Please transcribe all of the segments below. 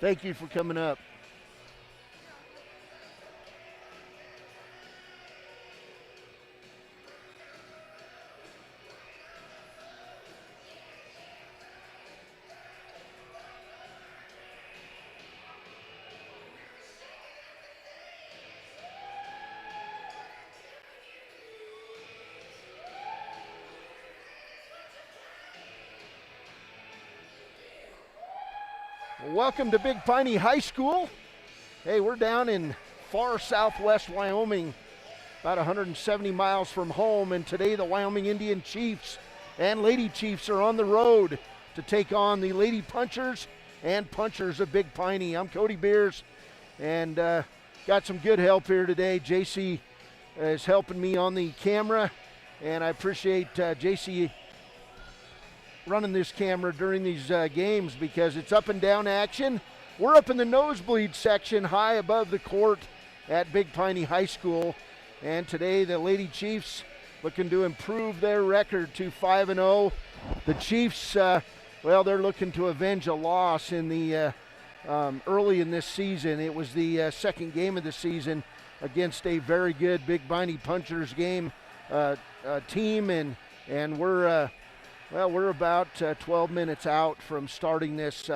Thank you for coming up. Welcome to Big Piney High School. Hey, we're down in far southwest Wyoming, about 170 miles from home, and today the Wyoming Indian Chiefs and Lady Chiefs are on the road to take on the Lady Punchers and Punchers of Big Piney. I'm Cody Beers, and got some good help here today. JC is helping me on the camera, and I appreciate JC running this camera during these games because it's up and down action. We're up in the nosebleed section high above the court at Big Piney High School, and today the Lady Chiefs looking to improve their record to 5-0. The Chiefs, well, they're looking to avenge a loss in the early in this season. It was the second game of the season against a very good Big Piney Punchers team, and we're about 12 minutes out from starting this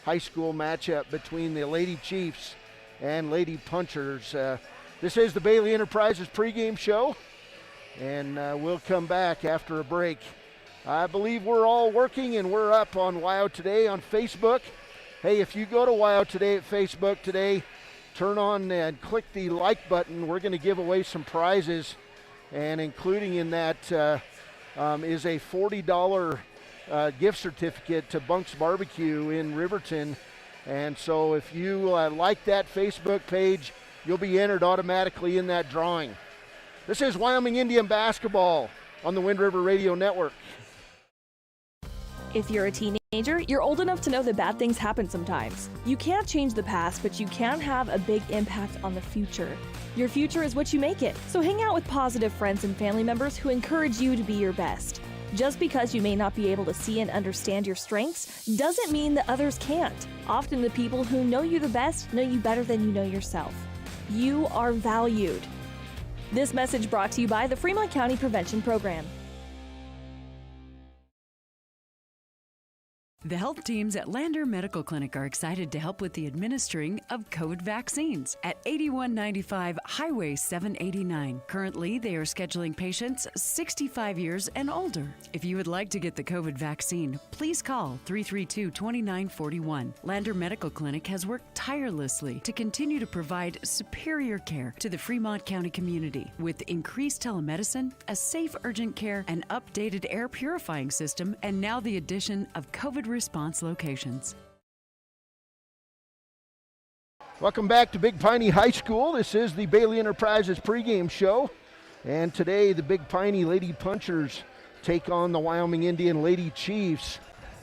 high school matchup between the Lady Chiefs and Lady Punchers. This is the Bailey Enterprises pregame show, and we'll come back after a break. I believe we're all working, and we're up on WYO Today on Facebook. Hey, if you go to WYO Today at Facebook today, turn on and click the like button. We're going to give away some prizes, and including in that is a $40 gift certificate to Bunk's Barbecue in Riverton. And so if you like that Facebook page, you'll be entered automatically in that drawing. This is Wyoming Indian basketball on the Wind River Radio Network. If you're a teenager, you're old enough to know that bad things happen sometimes. You can't change the past, but you can have a big impact on the future. Your future is what you make it, so hang out with positive friends and family members who encourage you to be your best. Just because you may not be able to see and understand your strengths doesn't mean that others can't. Often the people who know you the best know you better than you know yourself. You are valued. This message brought to you by the Fremont County Prevention Program. The health teams at Lander Medical Clinic are excited to help with the administering of COVID vaccines at 8195 Highway 789. Currently, they are scheduling patients 65 years and older. If you would like to get the COVID vaccine, please call 332-2941. Lander Medical Clinic has worked tirelessly to continue to provide superior care to the Fremont County community with increased telemedicine, a safe urgent care, an updated air purifying system, and now the addition of COVID response locations. Welcome back to Big Piney High School. This is the Bailey Enterprises pregame show, and today the Big Piney Lady Punchers take on the Wyoming Indian Lady Chiefs.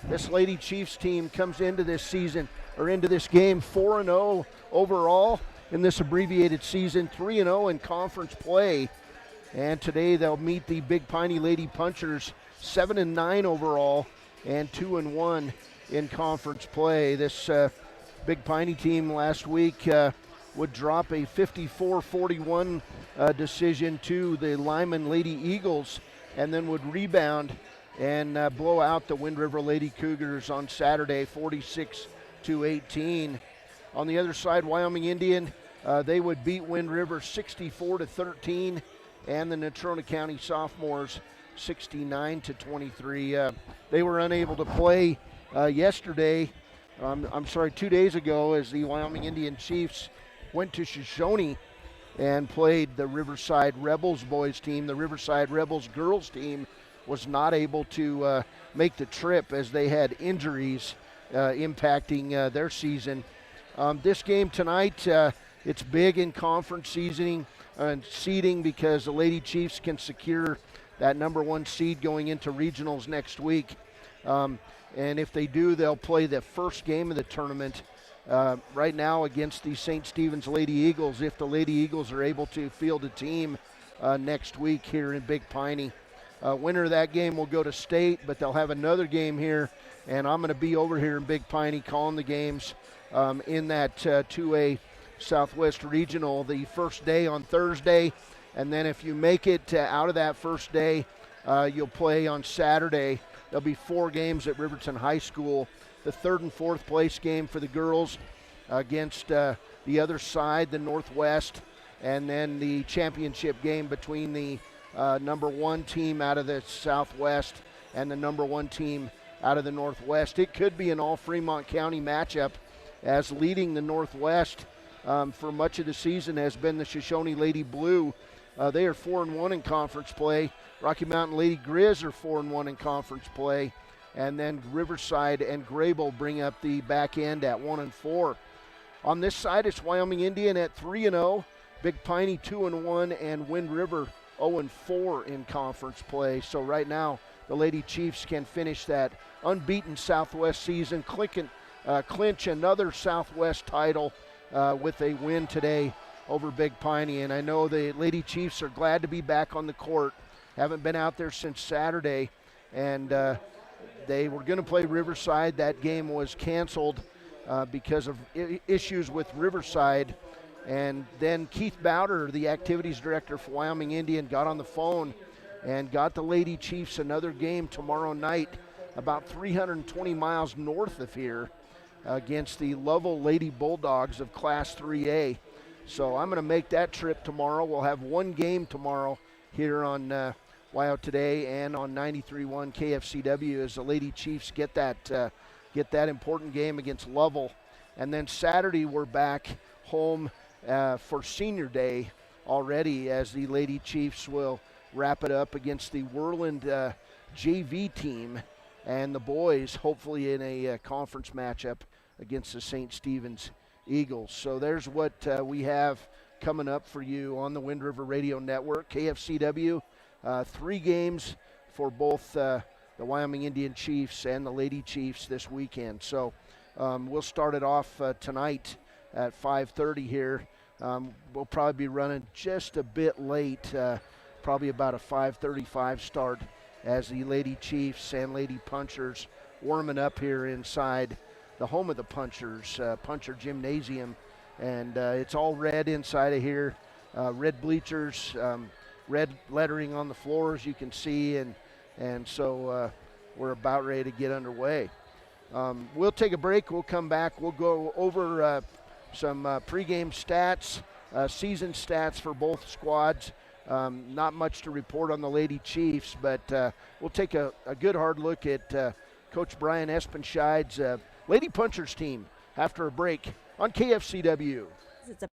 This Lady Chiefs team comes into this season, or into this game, 4-0 overall in this abbreviated season, 3-0 in conference play, and today they'll meet the Big Piney Lady Punchers, 7-9 overall and 2-1 in conference play. This Big Piney team last week would drop a 54-41 decision to the Lyman Lady Eagles, and then would rebound and blow out the Wind River Lady Cougars on Saturday, 46-18. On the other side, Wyoming Indian, they would beat Wind River 64-13, and the Natrona County Sophomores 69-23. They were unable to play yesterday. 2 days ago, as the Wyoming Indian Chiefs went to Shoshone and played the Riverside Rebels boys team. The Riverside Rebels girls team was not able to make the trip as they had injuries impacting their season. This game tonight, it's big in conference seeding because the Lady Chiefs can secure that number one seed going into regionals next week. And if they do, they'll play the first game of the tournament right now against the St. Stephen's Lady Eagles, if the Lady Eagles are able to field a team next week here in Big Piney. Winner of that game will go to state, but they'll have another game here and I'm going to be over here in Big Piney calling the games in that 2A Southwest Regional the first day on Thursday. And then if you make it out of that first day, you'll play on Saturday. There'll be 4 games at Riverton High School. The 3rd and 4th place game for the girls against the other side, the Northwest, and then the championship game between the number 1 team out of the Southwest and the number 1 team out of the Northwest. It could be an all Fremont County matchup, as leading the Northwest for much of the season has been the Shoshone Lady Blue. They are 4-1 in conference play. Rocky Mountain Lady Grizz are 4-1 in conference play. And then Riverside and Grable bring up the back end at 1-4. On this side, it's Wyoming Indian at 3-0, Big Piney 2-1, and Wind River 0-4 in conference play. So right now, the Lady Chiefs can finish that unbeaten Southwest season, clinch another Southwest title with a win today over Big Piney. And I know the Lady Chiefs are glad to be back on the court. Haven't been out there since Saturday, and they were going to play Riverside. That game was canceled because of issues with Riverside. And then Keith Bowder, the activities director for Wyoming Indian, got on the phone and got the Lady Chiefs another game tomorrow night about 320 miles north of here against the Lovell Lady Bulldogs of Class 3A. So I'm going to make that trip tomorrow. We'll have 1 game tomorrow here on WYO Today and on 93.1 KFCW as the Lady Chiefs get that important game against Lovell. And then Saturday we're back home for Senior Day already, as the Lady Chiefs will wrap it up against the Worland JV team and the boys, hopefully in a conference matchup against the St. Stephen's Eagles. So there's what we have coming up for you on the Wind River Radio Network. KFCW, 3 games for both the Wyoming Indian Chiefs and the Lady Chiefs this weekend. So we'll start it off tonight at 5:30 here. We'll probably be running just a bit late, probably about a 5:35 start, as the Lady Chiefs and Lady Punchers warming up here inside the home of the Punchers, Puncher Gymnasium. And it's all red inside of here, red bleachers, red lettering on the floors you can see, and so we're about ready to get underway. We'll take a break. We'll come back. We'll go over some pregame stats, season stats for both squads. Not much to report on the Lady Chiefs, but we'll take a good hard look at Coach Brian Espenscheid's Lady Punchers team after a break on KFCW. It's a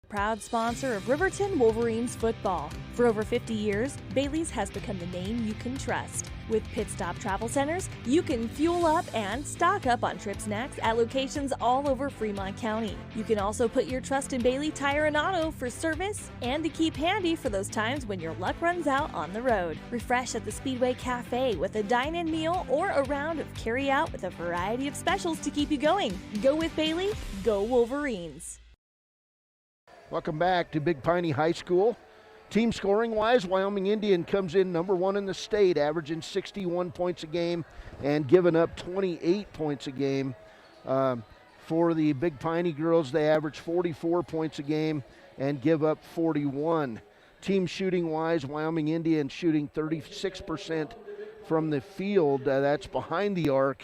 proud sponsor of Riverton Wolverines football. For over 50 years, Bailey's has become the name you can trust. With Pit Stop Travel Centers, you can fuel up and stock up on trip snacks at locations all over Fremont County. You can also put your trust in Bailey Tire and Auto for service and to keep handy for those times when your luck runs out on the road. Refresh at the Speedway Cafe with a dine-in meal or a round of carry-out with a variety of specials to keep you going. Go with Bailey, go Wolverines. Welcome back to Big Piney High School. Team scoring-wise, Wyoming Indian comes in number 1 in the state, averaging 61 points a game and giving up 28 points a game. For the Big Piney girls, they average 44 points a game and give up 41. Team shooting-wise, Wyoming Indian shooting 36% from the field. That's behind the arc.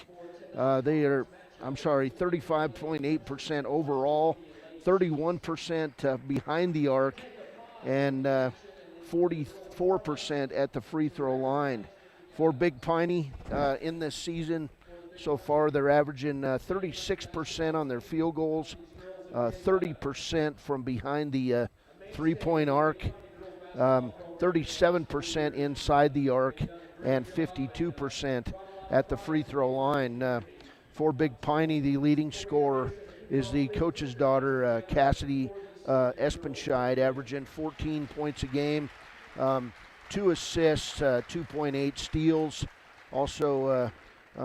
They are, 35.8% overall. 31% behind the arc, and 44% at the free throw line. For Big Piney in this season so far, they're averaging 36% on their field goals, 30% from behind the three-point arc, 37% inside the arc, and 52% at the free throw line. For Big Piney, the leading scorer is the coach's daughter, Cassidy Espenscheid, averaging 14 points a game, 2 assists, 2.8 steals. Also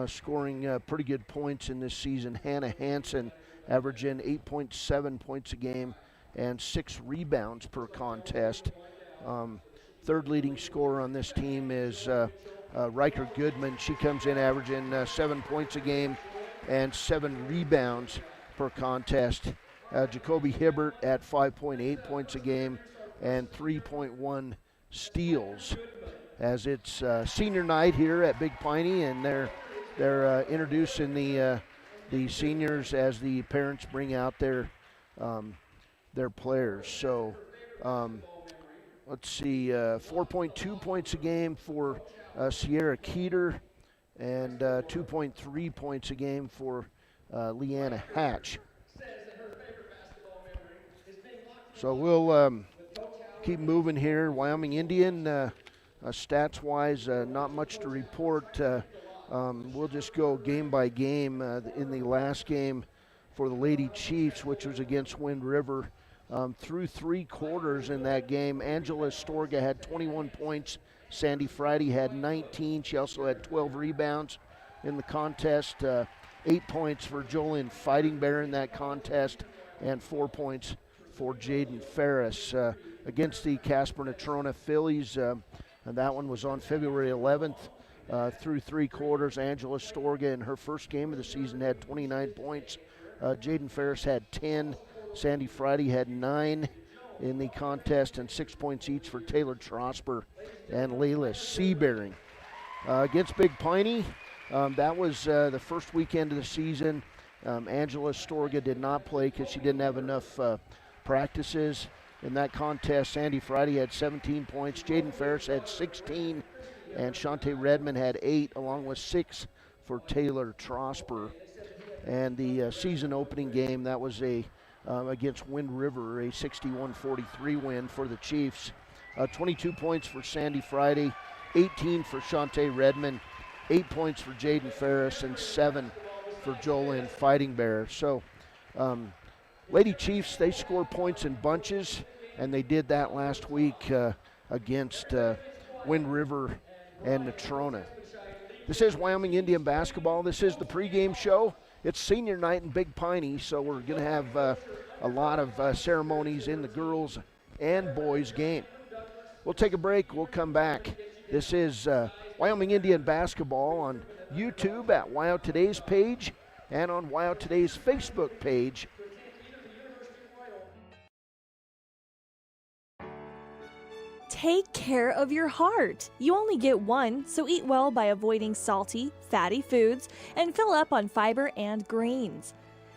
scoring pretty good points in this season. Hannah Hansen averaging 8.7 points a game and 6 rebounds per contest. Third leading scorer on this team is Riker Goodman. She comes in averaging 7 points a game and 7 rebounds per contest. Jacoby Hibbert at 5.8 points a game and 3.1 steals. As it's senior night here at Big Piney, and they're introducing the seniors as the parents bring out their players. So let's see, 4.2 points a game for Sierra Keeter, and 2.3 points a game for Leanna Hatch. So we'll keep moving here. Wyoming Indian, stats-wise, not much to report. We'll just go game by game. In the last game for the Lady Chiefs, which was against Wind River, through 3 quarters in that game, Angela Storga had 21 points. Sandy Friday had 19. She also had 12 rebounds in the contest. 8 points for Jolyn Fighting Bear in that contest, and 4 points for Jaden Ferris. Against the Casper Natrona Phillies, and that one was on February 11th. Through 3 quarters, Angela Storga in her first game of the season had 29 points. Jaden Ferris had 10. Sandy Friday had 9 in the contest, and 6 points each for Taylor Trosper and Layla Seabearing. Against Big Piney, that was the first weekend of the season. Angela Storga did not play because she didn't have enough practices. In that contest, Sandy Friday had 17 points, Jaden Ferris had 16, and Shantae Redmond had 8, along with 6 for Taylor Trosper. And the season opening game, that was against Wind River, a 61-43 win for the Chiefs. 22 points for Sandy Friday, 18 for Shantae Redmond, 8 points for Jaden Ferris, and 7 for Jolyn Fighting Bear. So Lady Chiefs, they score points in bunches, and they did that last week against Wind River and Natrona. This is Wyoming Indian basketball. This is the pregame show. It's senior night in Big Piney, so we're going to have a lot of ceremonies in the girls and boys game. We'll take a break. We'll come back. This is Wyoming Indian basketball on YouTube at Wyo Today's page and on Wyo Today's Facebook page. Take care of your heart. You only get one, so eat well by avoiding salty, fatty foods and fill up on fiber and grains.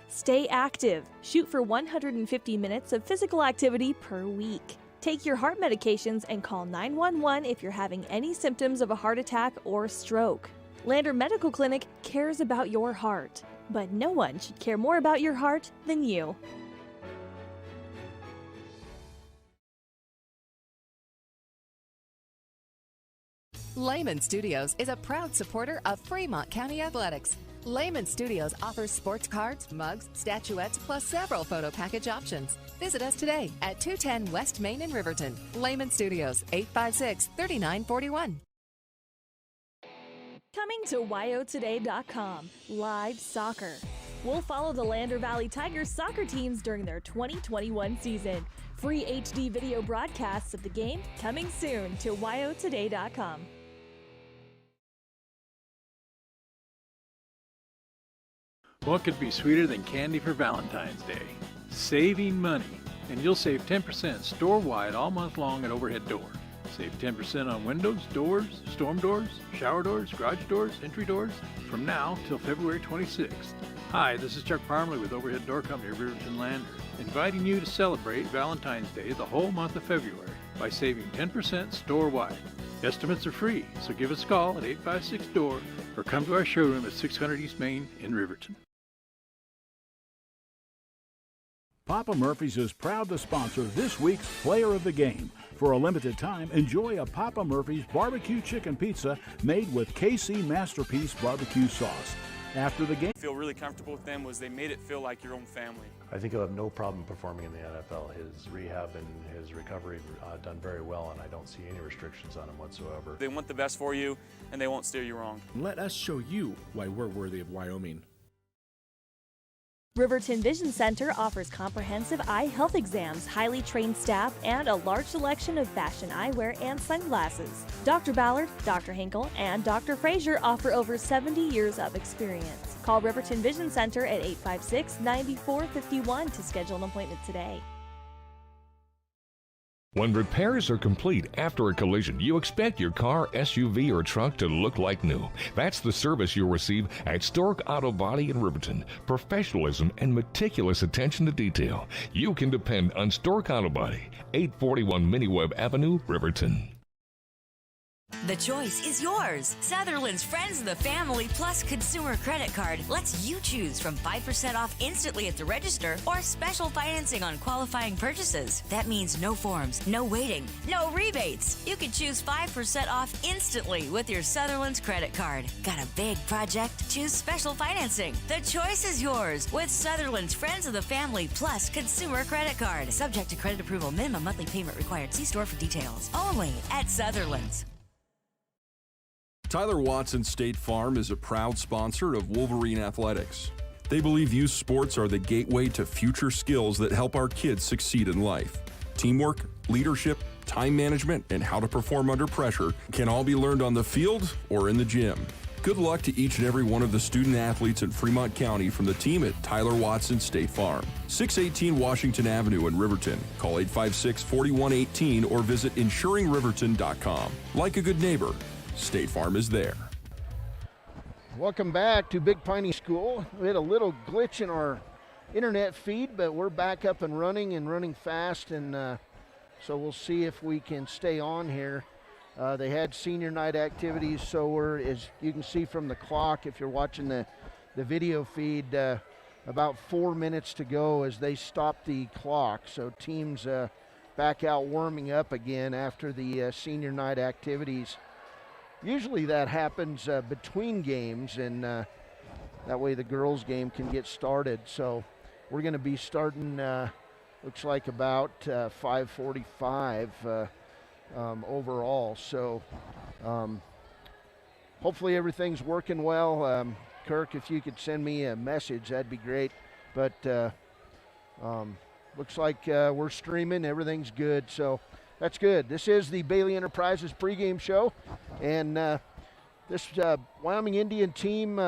Stay active. Shoot for 150 minutes of physical activity per week. Take your heart medications and call 911 if you're having any symptoms of a heart attack or stroke. Lander Medical Clinic cares about your heart, but no one should care more about your heart than you. Lehman Studios is a proud supporter of Fremont County Athletics. Lehman Studios offers sports cards, mugs, statuettes, plus several photo package options. Visit us today at 210 West Main in Riverton. Lehman Studios, 856-3941. Coming to WyoToday.com, live soccer. We'll follow the Lander Valley Tigers soccer teams during their 2021 season. Free HD video broadcasts of the game coming soon to WyoToday.com. What could be sweeter than candy for Valentine's Day? Saving money. And you'll save 10% store-wide all month long at Overhead Door. Save 10% on windows, doors, storm doors, shower doors, garage doors, entry doors from now till February 26th. Hi, this is Chuck Parmley with Overhead Door Company of Riverton Lander, inviting you to celebrate Valentine's Day the whole month of February by saving 10% store-wide. Estimates are free, so give us a call at 856-DOOR or come to our showroom at 600 East Main in Riverton. Papa Murphy's is proud to sponsor this week's Player of the Game. For a limited time, enjoy a Papa Murphy's barbecue chicken pizza made with KC Masterpiece barbecue sauce. After the game, I feel really comfortable with them was they made it feel like your own family. I think he'll have no problem performing in the NFL. His rehab and his recovery done very well, and I don't see any restrictions on him whatsoever. They want the best for you, and they won't steer you wrong. Let us show you why we're worthy of Wyoming. Riverton Vision Center offers comprehensive eye health exams, highly trained staff, and a large selection of fashion eyewear and sunglasses. Dr. Ballard, Dr. Hinkle, and Dr. Frazier offer over 70 years of experience. Call Riverton Vision Center at 856-9451 to schedule an appointment today. When repairs are complete after a collision, you expect your car, SUV, or truck to look like new. That's the service you'll receive at Stork Auto Body in Riverton. Professionalism and meticulous attention to detail. You can depend on Stork Auto Body, 841 Miniweb Avenue, Riverton. The choice is yours. Sutherland's Friends of the Family Plus Consumer Credit Card lets you choose from 5% off instantly at the register or special financing on qualifying purchases. That means no forms, no waiting, no rebates. You can choose 5% off instantly with your Sutherland's credit card. Got a big project? Choose special financing. The choice is yours with Sutherland's Friends of the Family Plus Consumer Credit Card. Subject to credit approval. Minimum monthly payment required. See store for details. Only at Sutherland's. Tyler Watson State Farm is a proud sponsor of Wolverine Athletics. They believe youth sports are the gateway to future skills that help our kids succeed in life. Teamwork, leadership, time management, and how to perform under pressure can all be learned on the field or in the gym. Good luck to each and every one of the student athletes in Fremont County from the team at Tyler Watson State Farm. 618 Washington Avenue in Riverton. Call 856-4118 or visit insuringriverton.com. Like a good neighbor, State Farm is there. Welcome back to Big Piney School. We had a little glitch in our internet feed, but we're back up and running fast, and so we'll see if we can stay on here. They had senior night activities, so we're, as you can see from the clock, if you're watching the video feed, about 4 minutes to go as they stop the clock. So teams back out warming up again after the senior night activities. Usually that happens between games, and that way the girls' game can get started. So we're going to be starting, looks like about 5:45 overall. So hopefully everything's working well. Kirk, if you could send me a message, that'd be great. But looks like we're streaming. Everything's good. So that's good. This is the Bailey Enterprises pregame show, and this Wyoming Indian team,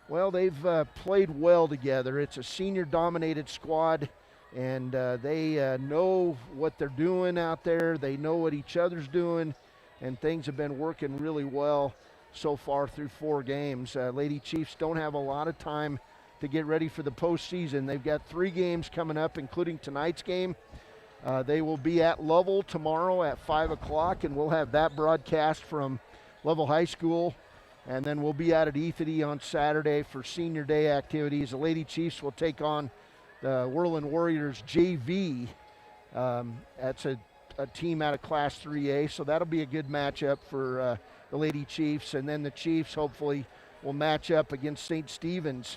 well, they've played well together. It's a senior-dominated squad, and they know what they're doing out there. They know what each other's doing, and things have been working really well so far through 4 games. Lady Chiefs don't have a lot of time to get ready for the postseason. They've got 3 games coming up, including tonight's game. They will be at Lovell tomorrow at 5 o'clock, and we'll have that broadcast from Lovell High School. And then we'll be out at Ethity on Saturday for senior day activities. The Lady Chiefs will take on the Whirlin Warriors JV. That's a team out of Class 3A, so that'll be a good matchup for the Lady Chiefs. And then the Chiefs hopefully will match up against St. Stephen's.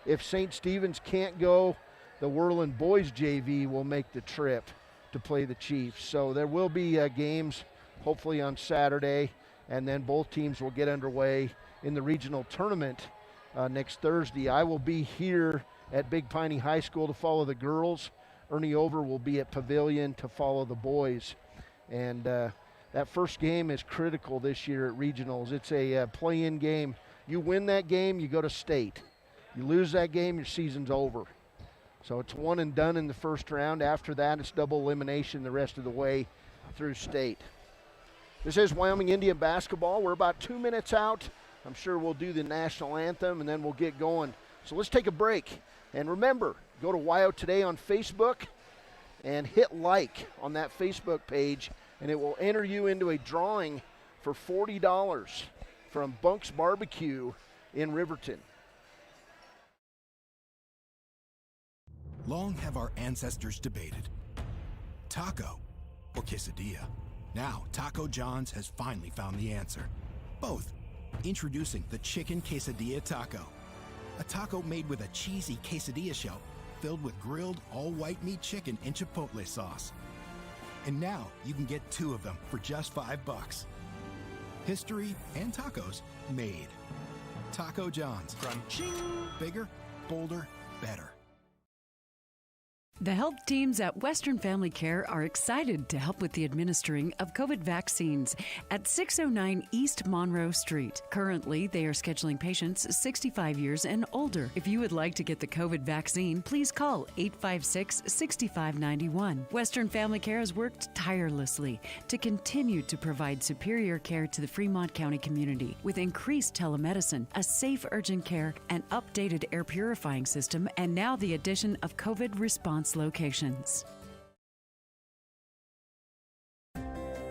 If St. Stephen's can't go, the Whirlin Boys JV will make the trip to play the Chiefs. So there will be games hopefully on Saturday, and then both teams will get underway in the regional tournament next Thursday. I will be here at Big Piney High School to follow the girls. Ernie Over will be at Pavilion to follow the boys. And that first game is critical this year at regionals. It's a play-in game. You win that game, you go to state. You lose that game, your season's over. So it's one and done in the first round. After that, it's double elimination the rest of the way through state. This is Wyoming Indian basketball. We're about 2 minutes out. I'm sure we'll do the national anthem, and then we'll get going. So let's take a break. And remember, go to Wyo Today on Facebook and hit like on that Facebook page, and it will enter you into a drawing for $40 from Bunk's Barbecue in Riverton. Long have our ancestors debated, taco or quesadilla. Now, Taco John's has finally found the answer. Both. Introducing the Chicken Quesadilla Taco. A taco made with a cheesy quesadilla shell filled with grilled all-white meat chicken and chipotle sauce. And now you can get 2 of them for just $5. History and tacos made. Taco John's. From ching, bigger, bolder, better. The health teams at Western Family Care are excited to help with the administering of COVID vaccines at 609 East Monroe Street. Currently, they are scheduling patients 65 years and older. If you would like to get the COVID vaccine, please call 856-6591. Western Family Care has worked tirelessly to continue to provide superior care to the Fremont County community with increased telemedicine, a safe urgent care, an updated air purifying system, and now the addition of COVID response locations.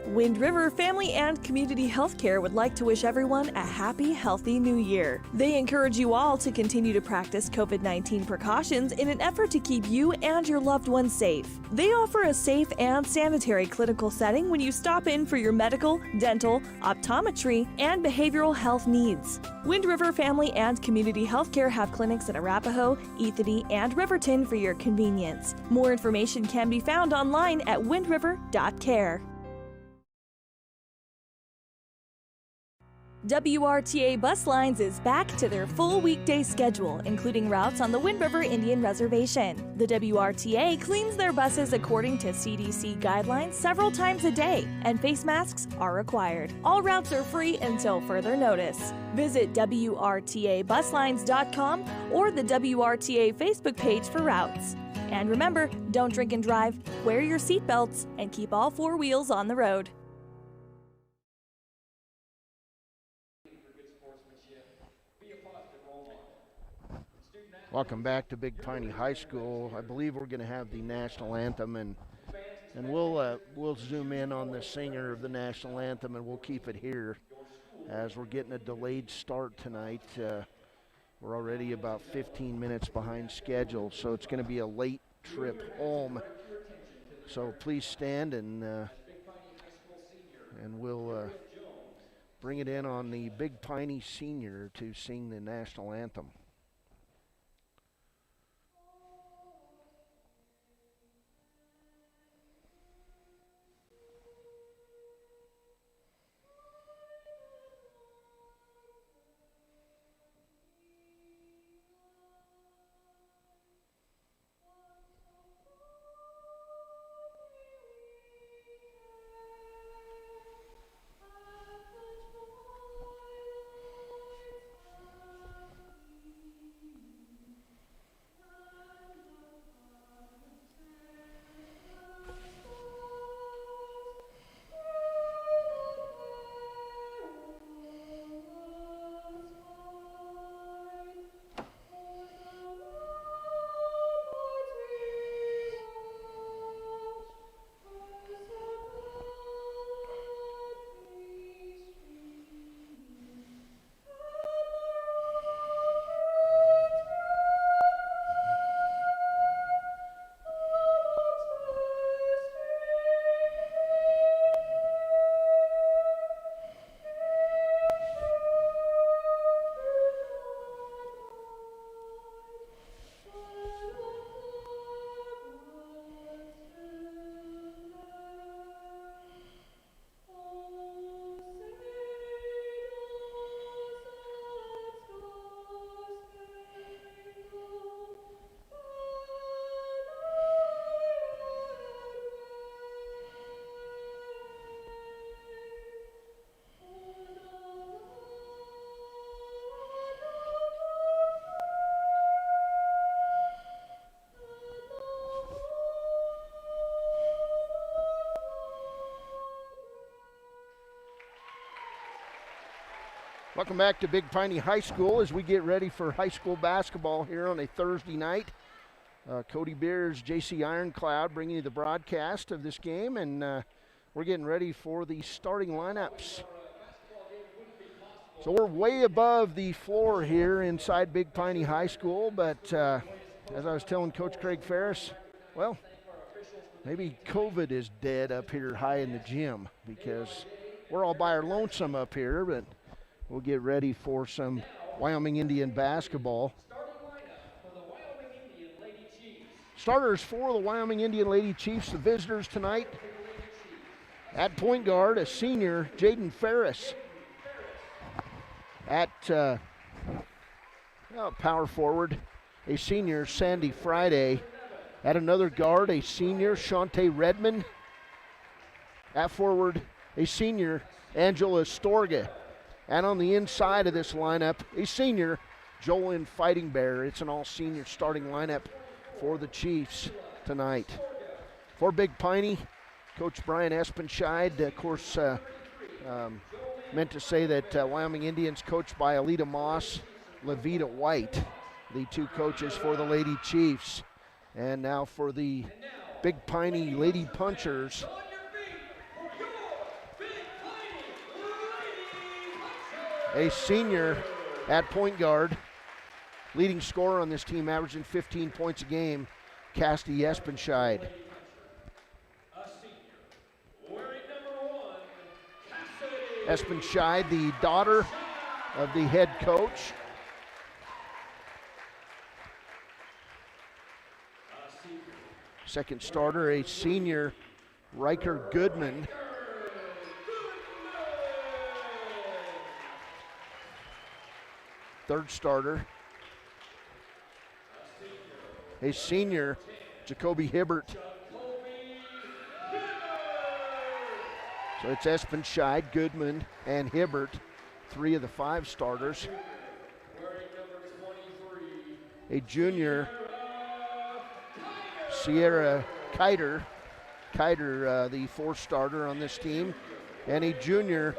Wind River Family and Community Healthcare would like to wish everyone a happy, healthy new year. They encourage you all to continue to practice COVID-19 precautions in an effort to keep you and your loved ones safe. They offer a safe and sanitary clinical setting when you stop in for your medical, dental, optometry, and behavioral health needs. Wind River Family and Community Healthcare have clinics in Arapahoe, Ethany, and Riverton for your convenience. More information can be found online at windriver.care. WRTA Bus Lines is back to their full weekday schedule, including routes on the Wind River Indian Reservation. The WRTA cleans their buses according to CDC guidelines several times a day, and face masks are required. All routes are free until further notice. Visit WRTABuslines.com or the WRTA Facebook page for routes. And remember, don't drink and drive, wear your seatbelts, and keep all four wheels on the road. Welcome back to Big Piney High School. I believe we're going to have the national anthem, and we'll zoom in on the singer of the national anthem, and we'll keep it here as we're getting a delayed start tonight. We're already about 15 minutes behind schedule, so it's going to be a late trip home. So please stand, and we'll bring it in on the Big Piney senior to sing the national anthem. Welcome back to Big Piney High School as we get ready for high school basketball here on a Thursday night. Cody Beers, JC Ironclad bringing you the broadcast of this game, and we're getting ready for the starting lineups. So we're way above the floor here inside Big Piney High School, but as I was telling Coach Craig Ferris, well, maybe COVID is dead up here high in the gym because we're all by our lonesome up here, but we'll get ready for some Wyoming Indian basketball. Starters for the Wyoming Indian Lady Chiefs, the visitors tonight. At point guard, a senior, Jaden Ferris. At power forward, a senior, Sandy Friday. At another guard, a senior, Shante Redmond. At forward, a senior, Angela Storga. And on the inside of this lineup, a senior, Jolyn Fighting Bear. It's an all-senior starting lineup for the Chiefs tonight. For Big Piney, Coach Brian Espenscheid, of course, meant to say that Wyoming Indians coached by Alita Moss, Levita White, the two coaches for the Lady Chiefs. And now for the Big Piney Lady Punchers, a senior at point guard, leading scorer on this team, averaging 15 points a game, Cassidy Espenscheid. Espenscheid, the daughter of the head coach. Second starter, a senior, Riker Goodman. Third starter, a senior, Jacoby Hibbert. So it's Espenscheid, Goodman, and Hibbert, 3 of the 5 starters. A junior, Sierra Kiter, the 4th starter on this team, and a junior,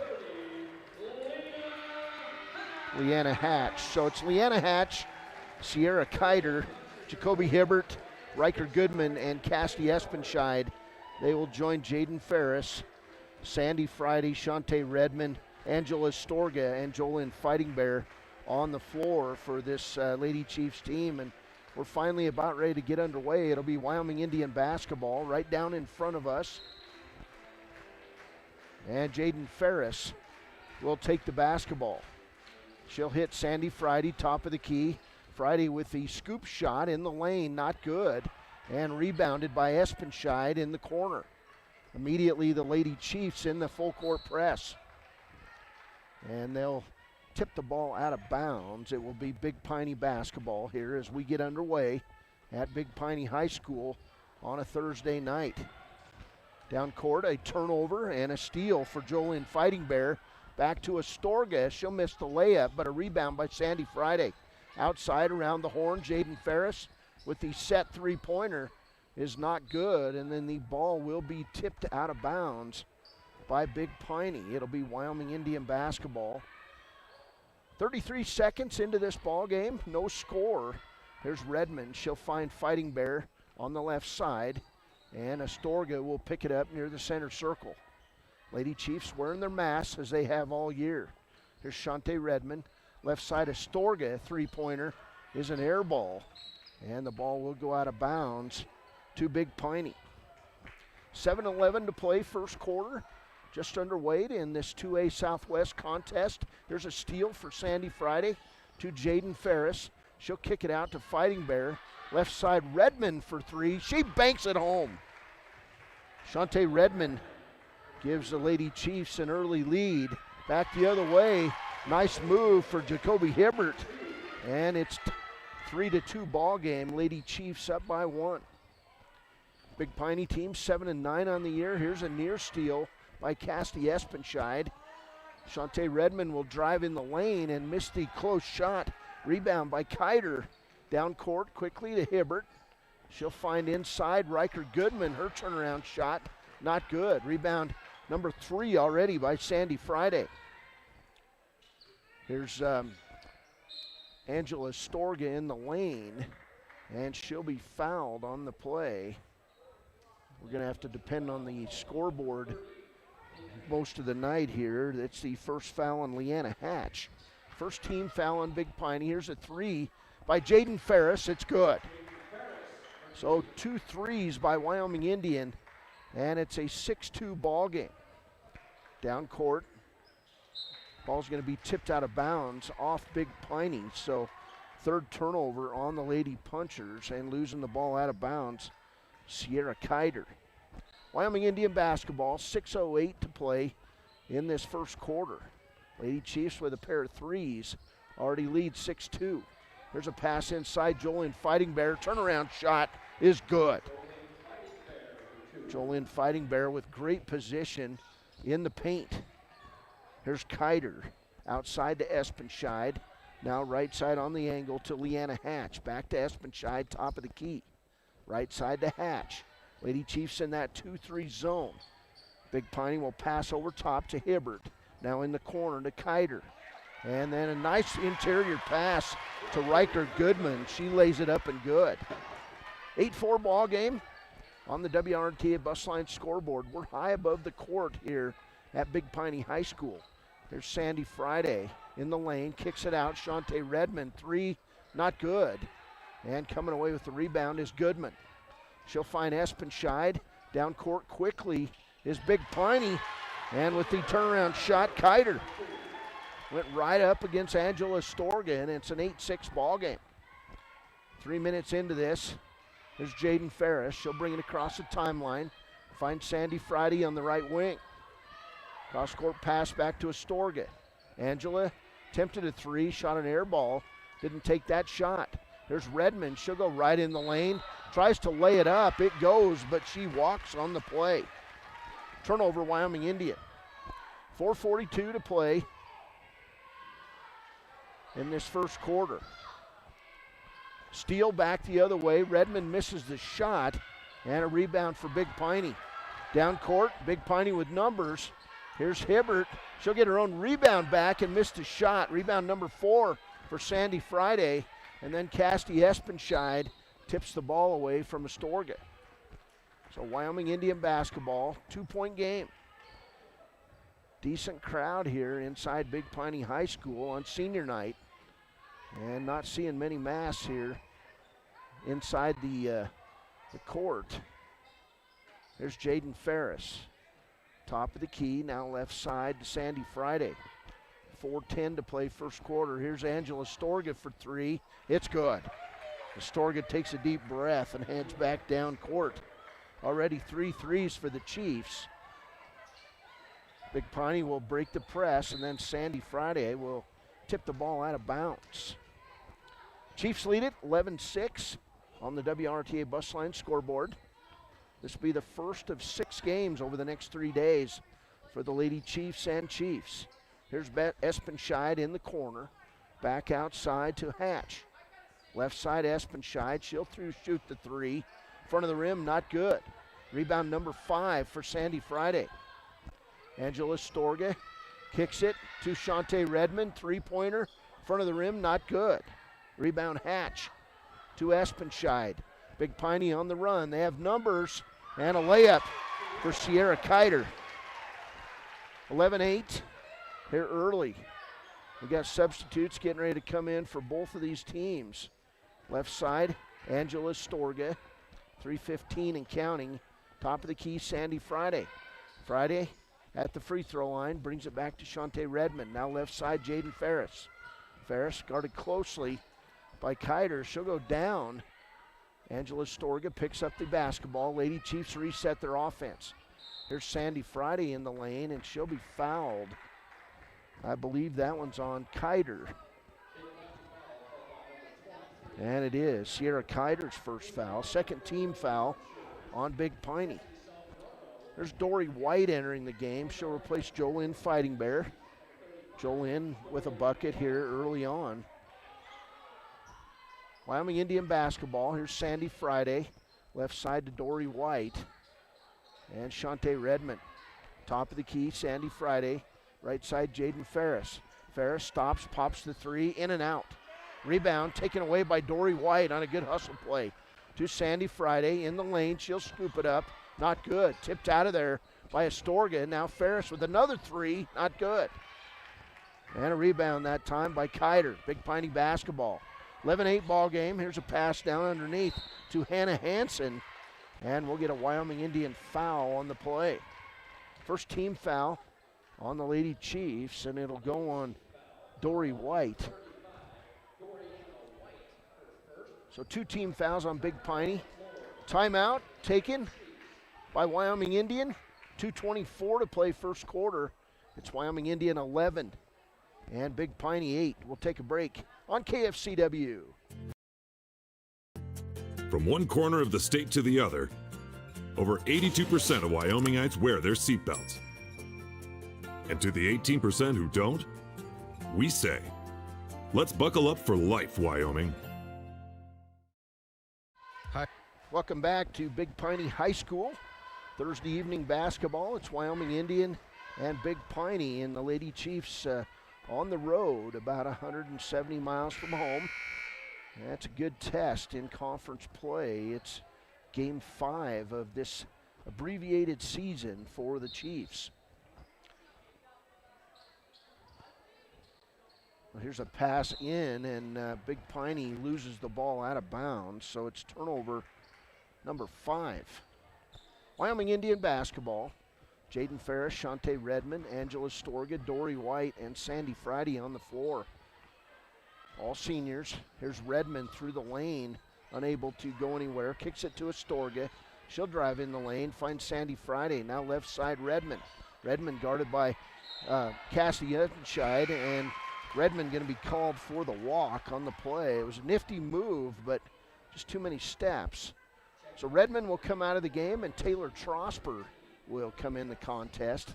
Leanna Hatch. So it's Leanna Hatch, Sierra Kiter, Jacoby Hibbert, Riker Goodman, and Cassidy Espenscheid. They will join Jaden Ferris, Sandy Friday, Shante Redmond, Angela Storga, and Jolyn Fighting Bear on the floor for this Lady Chiefs team. And we're finally about ready to get underway. It'll be Wyoming Indian basketball right down in front of us. And Jaden Ferris will take the basketball. She'll hit Sandy Friday, top of the key. Friday with the scoop shot in the lane, not good. And rebounded by Espenscheid in the corner. Immediately the Lady Chiefs in the full court press. And they'll tip the ball out of bounds. It will be Big Piney basketball here as we get underway at Big Piney High School on a Thursday night. Down court, a turnover and a steal for Jolyn Fighting Bear. Back to Astorga. She'll miss the layup, but a rebound by Sandy Friday. Outside around the horn, Jaden Ferris with the set three-pointer is not good, and then the ball will be tipped out of bounds by Big Piney. It'll be Wyoming Indian basketball. 33 seconds into this ball game, no score. Here's Redmond. She'll find Fighting Bear on the left side, and Astorga will pick it up near the center circle. Lady Chiefs wearing their masks as they have all year. Here's Shante Redmond. Left side Astorga, three-pointer is an air ball, and the ball will go out of bounds to Big Piney. 7:11 to play, first quarter. Just underway in this 2A Southwest contest. There's a steal for Sandy Friday to Jaden Ferris. She'll kick it out to Fighting Bear. Left side Redmond for three. She banks it home. Shante Redmond gives the Lady Chiefs an early lead. Back the other way. Nice move for Jacoby Hibbert. And it's 3-2 ball game. Lady Chiefs up by 1. Big Piney team 7-9 on the year. Here's a near steal by Cassidy Espenscheid. Shante Redmond will drive in the lane and miss the close shot. Rebound by Kiter. Down court quickly to Hibbert. She'll find inside Riker Goodman. Her turnaround shot, not good. Rebound number 3 already by Sandy Friday. Here's Angela Storga in the lane, and she'll be fouled on the play. We're going to have to depend on the scoreboard most of the night here. That's the first foul on Leanna Hatch. First team foul on Big Piney. Here's a three by Jaden Ferris. It's good. So 2 threes by Wyoming Indian, and it's a 6-2 ball game. Down court. Ball's going to be tipped out of bounds off Big Piney. So third turnover on the Lady Punchers, and losing the ball out of bounds, Sierra Kiter. Wyoming Indian basketball, 6:08 to play in this first quarter. Lady Chiefs with a pair of threes, already lead 6-2. There's a pass inside, Jolyn Fighting Bear, turnaround shot, is good. Jolynn Fighting Bear with great position in the paint. Here's Kiter outside to Espenscheid. Now right side on the angle to Leanna Hatch. Back to Espenscheid, top of the key. Right side to Hatch. Lady Chiefs in that 2-3 zone. Big Piney will pass over top to Hibbert. Now in the corner to Kiter. And then a nice interior pass to Riker Goodman. She lays it up and good. 8-4 ball game on the WRTA bus line scoreboard. We're high above the court here at Big Piney High School. There's Sandy Friday in the lane, kicks it out. Shantae Redmond, three, not good. And coming away with the rebound is Goodman. She'll find Espenscheid. Down court quickly is Big Piney. And with the turnaround shot, Kiter went right up against Angela Storga, and it's an 8-6 ball game. 3 minutes into this, there's Jaden Ferris. She'll bring it across the timeline. Finds Sandy Friday on the right wing. Cross-court pass back to Astorga. Angela attempted a three, shot an air ball. Didn't take that shot. There's Redmond. She'll go right in the lane. Tries to lay it up. It goes, but she walks on the play. Turnover, Wyoming Indian. 4:42 to play in this first quarter. Steele back the other way. Redmond misses the shot, and a rebound for Big Piney. Down court, Big Piney with numbers. Here's Hibbert. She'll get her own rebound back and missed a shot. Rebound number 4 for Sandy Friday. And then Cassidy Espenscheid tips the ball away from Astorga. So Wyoming Indian basketball, 2-point game. Decent crowd here inside Big Piney High School on senior night. And not seeing many masks here inside the court. There's Jaden Ferris. Top of the key, now left side to Sandy Friday. 4:10 to play first quarter. Here's Angela Storga for three. It's good. Storga takes a deep breath and heads back down court. Already 3 threes for the Chiefs. Big Piney will break the press, and then Sandy Friday will tip the ball out of bounds. Chiefs lead it 11-6 on the WRTA bus line scoreboard. This will be the first of 6 games over the next 3 days for the Lady Chiefs and Chiefs. Here's Espenscheid in the corner. Back outside to Hatch. Left side Espenscheid. She'll shoot the three. Front of the rim, not good. Rebound number 5 for Sandy Friday. Angela Storga kicks it to Shantae Redmond. Three-pointer. Front of the rim, not good. Rebound Hatch to Espenscheid. Big Piney on the run. They have numbers and a layup for Sierra Kiter. 11-8 here early. We got substitutes getting ready to come in for both of these teams. Left side, Angela Storga. 3:15 and counting. Top of the key, Sandy Friday. Friday at the free throw line, brings it back to Shantae Redmond. Now left side, Jaden Ferris. Ferris guarded closely by Kiter. She'll go down. Angela Storga picks up the basketball. Lady Chiefs reset their offense. Here's Sandy Friday in the lane, and she'll be fouled. I believe that one's on Kiter. And it is Sierra Kiter's first foul. Second team foul on Big Piney. There's Dory White entering the game. She'll replace Jolynn Fighting Bear. Jolynn with a bucket here early on. Wyoming Indian basketball. Here's Sandy Friday. Left side to Dory White. And Shantae Redmond. Top of the key, Sandy Friday. Right side, Jaden Ferris. Ferris stops, pops the three, in and out. Rebound taken away by Dory White on a good hustle play. To Sandy Friday in the lane. She'll scoop it up. Not good. Tipped out of there by Astorga. Now Ferris with another three. Not good. And a rebound that time by Kiter. Big Piney basketball. 11-8 ball game. Here's a pass down underneath to Hannah Hansen. And we'll get a Wyoming Indian foul on the play. First team foul on the Lady Chiefs, and it'll go on Dory White. So 2 team fouls on Big Piney. Timeout taken by Wyoming Indian. 2:24 to play first quarter. It's Wyoming Indian 11 and Big Piney 8. We'll take a break on KFCW. From one corner of the state to the other, over 82% of Wyomingites wear their seatbelts. And to the 18% who don't, we say, let's buckle up for life, Wyoming. Hi. Welcome back to Big Piney High School. Thursday evening basketball. It's Wyoming Indian and Big Piney, and the Lady Chiefs on the road about 170 miles from home. That's a good test in conference play. It's game 5 of this abbreviated season for the Chiefs. Well, here's a pass in, and Big Piney loses the ball out of bounds, so it's turnover number 5. Wyoming Indian basketball. Jaden Ferris, Shantae Redmond, Angela Storga, Dory White, and Sandy Friday on the floor. All seniors. Here's Redmond through the lane, unable to go anywhere. Kicks it to Astorga. She'll drive in the lane, finds Sandy Friday. Now left side Redmond. Redmond guarded by Cassie Uttenscheid, and Redmond going to be called for the walk on the play. It was a nifty move, but just too many steps. So Redmond will come out of the game, and Taylor Trosper will come in the contest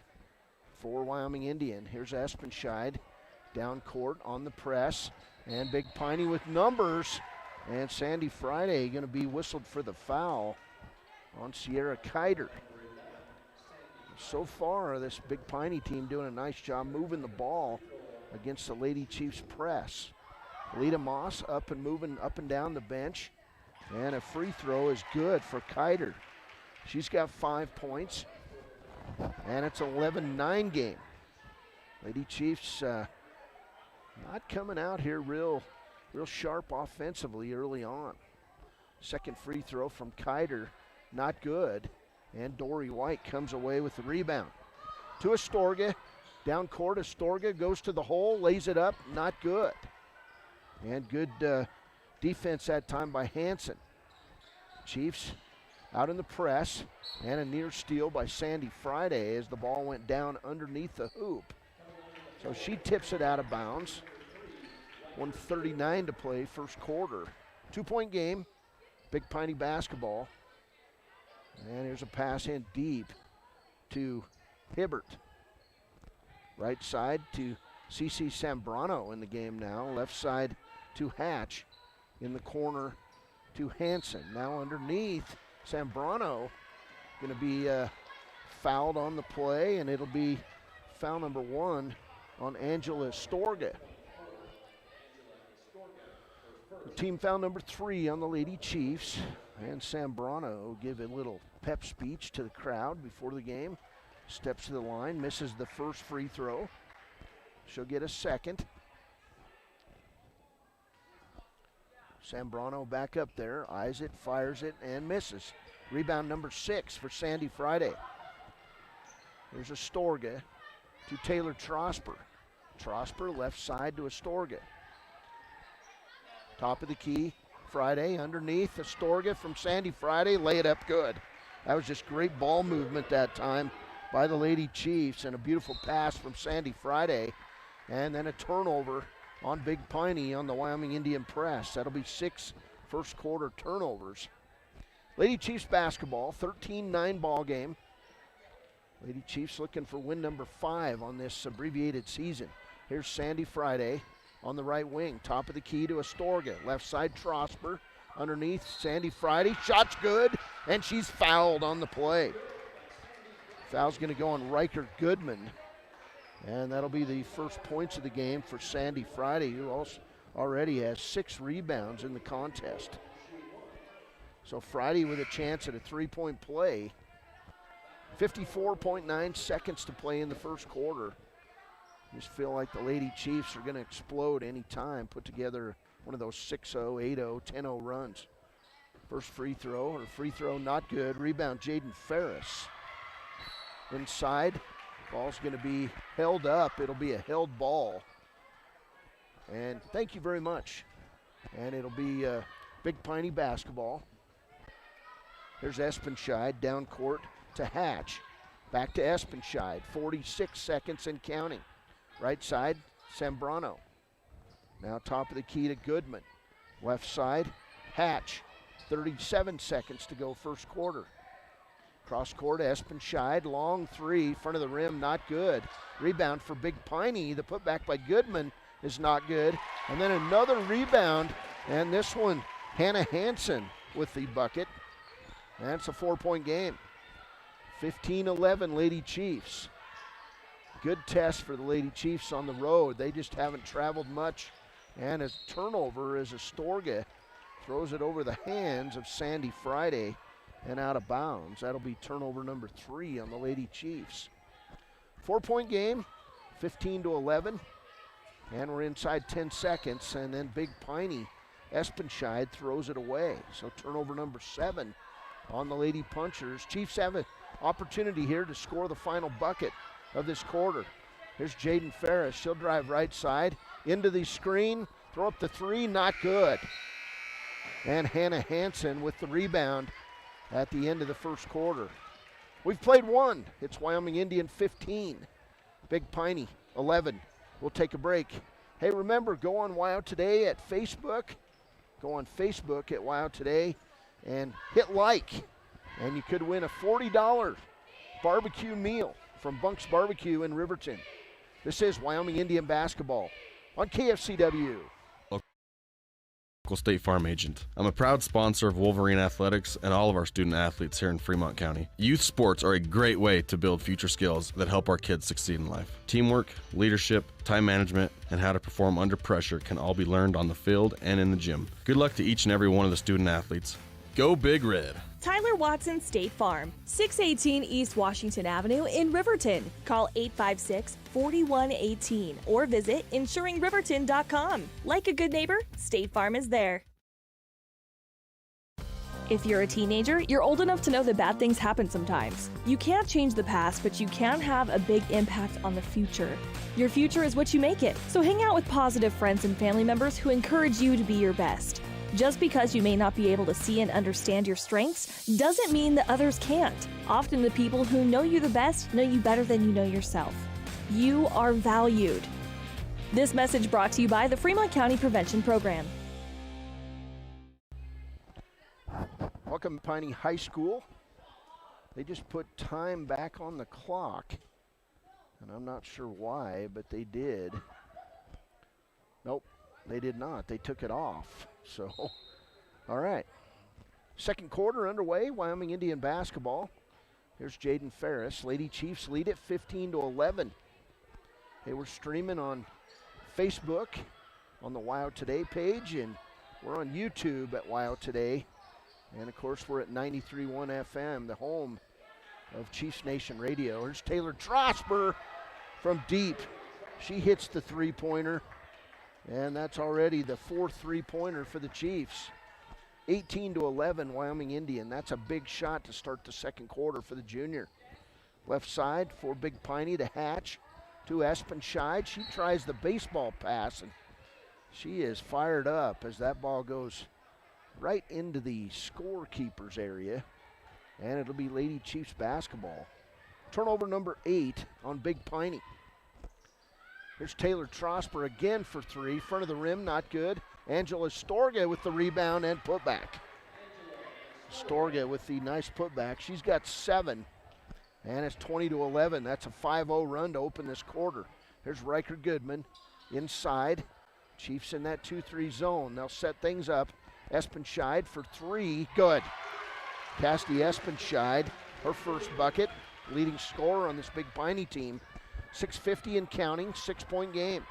for Wyoming Indian. Here's Espenscheid down court on the press, and Big Piney with numbers, and Sandy Friday going to be whistled for the foul on Sierra Kiter. So far, this Big Piney team doing a nice job moving the ball against the Lady Chiefs press. Alita Moss up and moving up and down the bench, and a free throw is good for Kiter. She's got 5 points, and it's an 11-9 game. Lady Chiefs not coming out here real sharp offensively early on. Second free throw from Kiter, not good, and Dory White comes away with the rebound. To Astorga, down court, Astorga goes to the hole, lays it up, not good. And good defense that time by Hansen. Chiefs out in the press, and a near steal by Sandy Friday as the ball went down underneath the hoop. So she tips it out of bounds. 1:39 to play, first quarter. 2-point game, Big Piney basketball. And here's a pass in deep to Hibbert. Right side to CC Sambrano in the game now. Left side to Hatch. In the corner to Hansen. Now underneath, Sambrano going to be fouled on the play, and it'll be foul number 1 on Angela Storga. Team foul number 3 on the Lady Chiefs, and Sambrano give a little pep speech to the crowd before the game. Steps to the line, misses the first free throw. She'll get a second. Sambrano back up there, eyes it, fires it, and misses. Rebound number 6 for Sandy Friday. There's Astorga to Taylor Trosper. Trosper left side to Astorga. Top of the key, Friday underneath. Astorga from Sandy Friday, lay it up good. That was just great ball movement that time by the Lady Chiefs, and a beautiful pass from Sandy Friday. And then a turnover on Big Piney on the Wyoming Indian press. That'll be 6 first quarter turnovers. Lady Chiefs basketball, 13-9 ball game. Lady Chiefs looking for win number 5 on this abbreviated season. Here's Sandy Friday on the right wing. Top of the key to Astorga. Left side Trosper. Underneath Sandy Friday. Shot's good, and she's fouled on the play. Foul's going to go on Riker Goodman. And that'll be the first points of the game for Sandy Friday, who also already has 6 rebounds in the contest. So Friday with a chance at a 3-point play. 54.9 seconds to play in the first quarter. Just feel like the Lady Chiefs are going to explode any time, put together one of those 6-0, 8-0, 10-0 runs. First free throw not good. Rebound Jaden Ferris. Inside. Ball's going to be held up. It'll be a held ball. And thank you very much. And it'll be Big Piney basketball. There's Espenscheid down court to Hatch. Back to Espenscheid. 46 seconds and counting. Right side, Sambrano. Now top of the key to Goodman. Left side, Hatch. 37 seconds to go first quarter. Cross court, Espenscheid, long three, front of the rim, not good. Rebound for Big Piney. The putback by Goodman is not good. And then another rebound, and this one, Hannah Hansen with the bucket. That's a 4-point game. 15-11 Lady Chiefs. Good test for the Lady Chiefs on the road. They just haven't traveled much. And a turnover as Astorga throws it over the hands of Sandy Friday and out of bounds. That'll be turnover number 3 on the Lady Chiefs. 4-point game, 15-11. And we're inside 10 seconds, and then Big Piney, Espenscheid throws it away. So turnover number 7 on the Lady Punchers. Chiefs have an opportunity here to score the final bucket of this quarter. Here's Jaden Ferris. She'll drive right side into the screen, throw up the 3, not good. And Hannah Hansen with the rebound at the end of the first quarter. We've played one. It's Wyoming Indian 15, Big Piney 11. We'll take a break. Hey, remember, go on WYO Today at Facebook. Go on Facebook at WYO Today and hit like. And you could win a $40 barbecue meal from Bunk's Barbecue in Riverton. This is Wyoming Indian basketball on KFCW. Local State Farm agent. I'm a proud sponsor of Wolverine Athletics and all of our student athletes here in Fremont County. Youth sports are a great way to build future skills that help our kids succeed in life. Teamwork, leadership, time management, and how to perform under pressure can all be learned on the field and in the gym. Good luck to each and every one of the student athletes. Go Big Red! Tyler Watson State Farm, 618 East Washington Avenue in Riverton. Call 856-4118 or visit insuringriverton.com. Like a good neighbor, State Farm is there. If you're a teenager, you're old enough to know that bad things happen sometimes. You can't change the past, but you can have a big impact on the future. Your future is what you make it. So hang out with positive friends and family members who encourage you to be your best. Just because you may not be able to see and understand your strengths doesn't mean that others can't. Often the people who know you the best know you better than you know yourself. You are valued. This message brought to you by the Fremont County Prevention Program. Welcome to Piney High School. They just put time back on the clock, and I'm not sure why, but they did. Nope, they did not. They took it off. So, all right. Second quarter underway, Wyoming Indian basketball. Here's Jaden Ferris. Lady Chiefs lead it 15-11. Hey, we're streaming on Facebook on the WYO Today page, and we're on YouTube at WYO Today. And, of course, we're at 93.1 FM, the home of Chiefs Nation Radio. Here's Taylor Trosper from deep. She hits the three-pointer. And that's already the 4th three-pointer for the Chiefs. 18-11, Wyoming Indian. That's a big shot to start the second quarter for the junior. Left side for Big Piney to Hatch to Espenscheid. She tries the baseball pass, and she is fired up as that ball goes right into the scorekeeper's area. And it'll be Lady Chiefs basketball. Turnover number 8 on Big Piney. Here's Taylor Trosper again for 3. Front of the rim, not good. Angela Storga with the rebound and putback. Storga with the nice putback. She's got 7, and it's 20-11. That's a 5-0 run to open this quarter. Here's Riker Goodman inside. Chiefs in that 2-3 zone. They'll set things up. Espenscheid for 3. Good. Cassidy Espenscheid, her first bucket. Leading scorer on this Big Piney team. 6:50 and counting, 6-point game.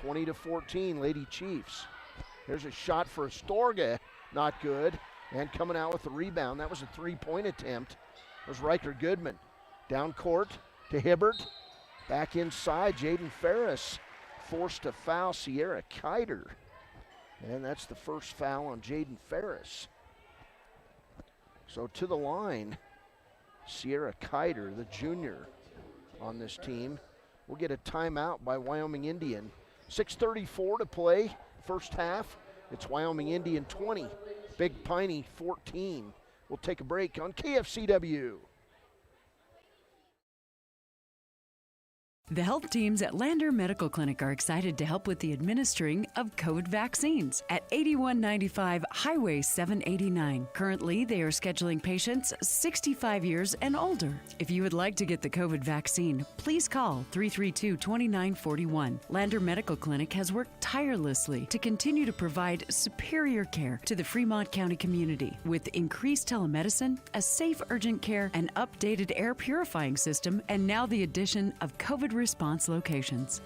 20-14, Lady Chiefs. There's a shot for Astorga, not good. And coming out with the rebound, that was a 3-point attempt. It was Riker Goodman. Down court to Hibbert. Back inside, Jaden Ferris forced to foul Sierra Kiter. And that's the first foul on Jaden Ferris. So to the line, Sierra Kiter, the junior on this team. We'll get a timeout by Wyoming Indian. 6:34 to play, first half. It's Wyoming Indian 20, Big Piney 14. We'll take a break on KFCW. The health teams at Lander Medical Clinic are excited to help with the administering of COVID vaccines at 8195 Highway 789. Currently, they are scheduling patients 65 years and older. If you would like to get the COVID vaccine, please call 332-2941. Lander Medical Clinic has worked tirelessly to continue to provide superior care to the Fremont County community with increased telemedicine, a safe urgent care, an updated air purifying system, and now the addition of COVID response locations.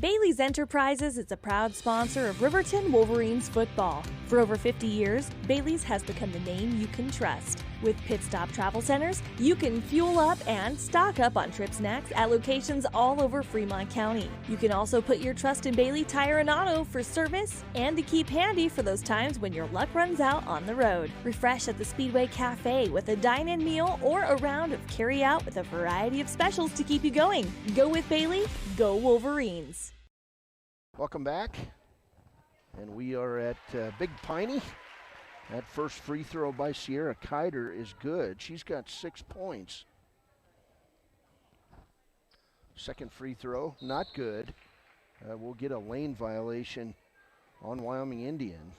Bailey's Enterprises is a proud sponsor of Riverton Wolverines football. For over 50 years, Bailey's has become the name you can trust. With Pit Stop Travel Centers, you can fuel up and stock up on trip snacks at locations all over Fremont County. You can also put your trust in Bailey Tire and Auto for service and to keep handy for those times when your luck runs out on the road. Refresh at the Speedway Cafe with a dine-in meal or a round of carry-out with a variety of specials to keep you going. Go with Bailey, go Wolverines. Welcome back. And we are at Big Piney. That first free throw by Sierra Kiter is good. She's got 6 points. Second free throw, not good. We'll get a lane violation on Wyoming Indian.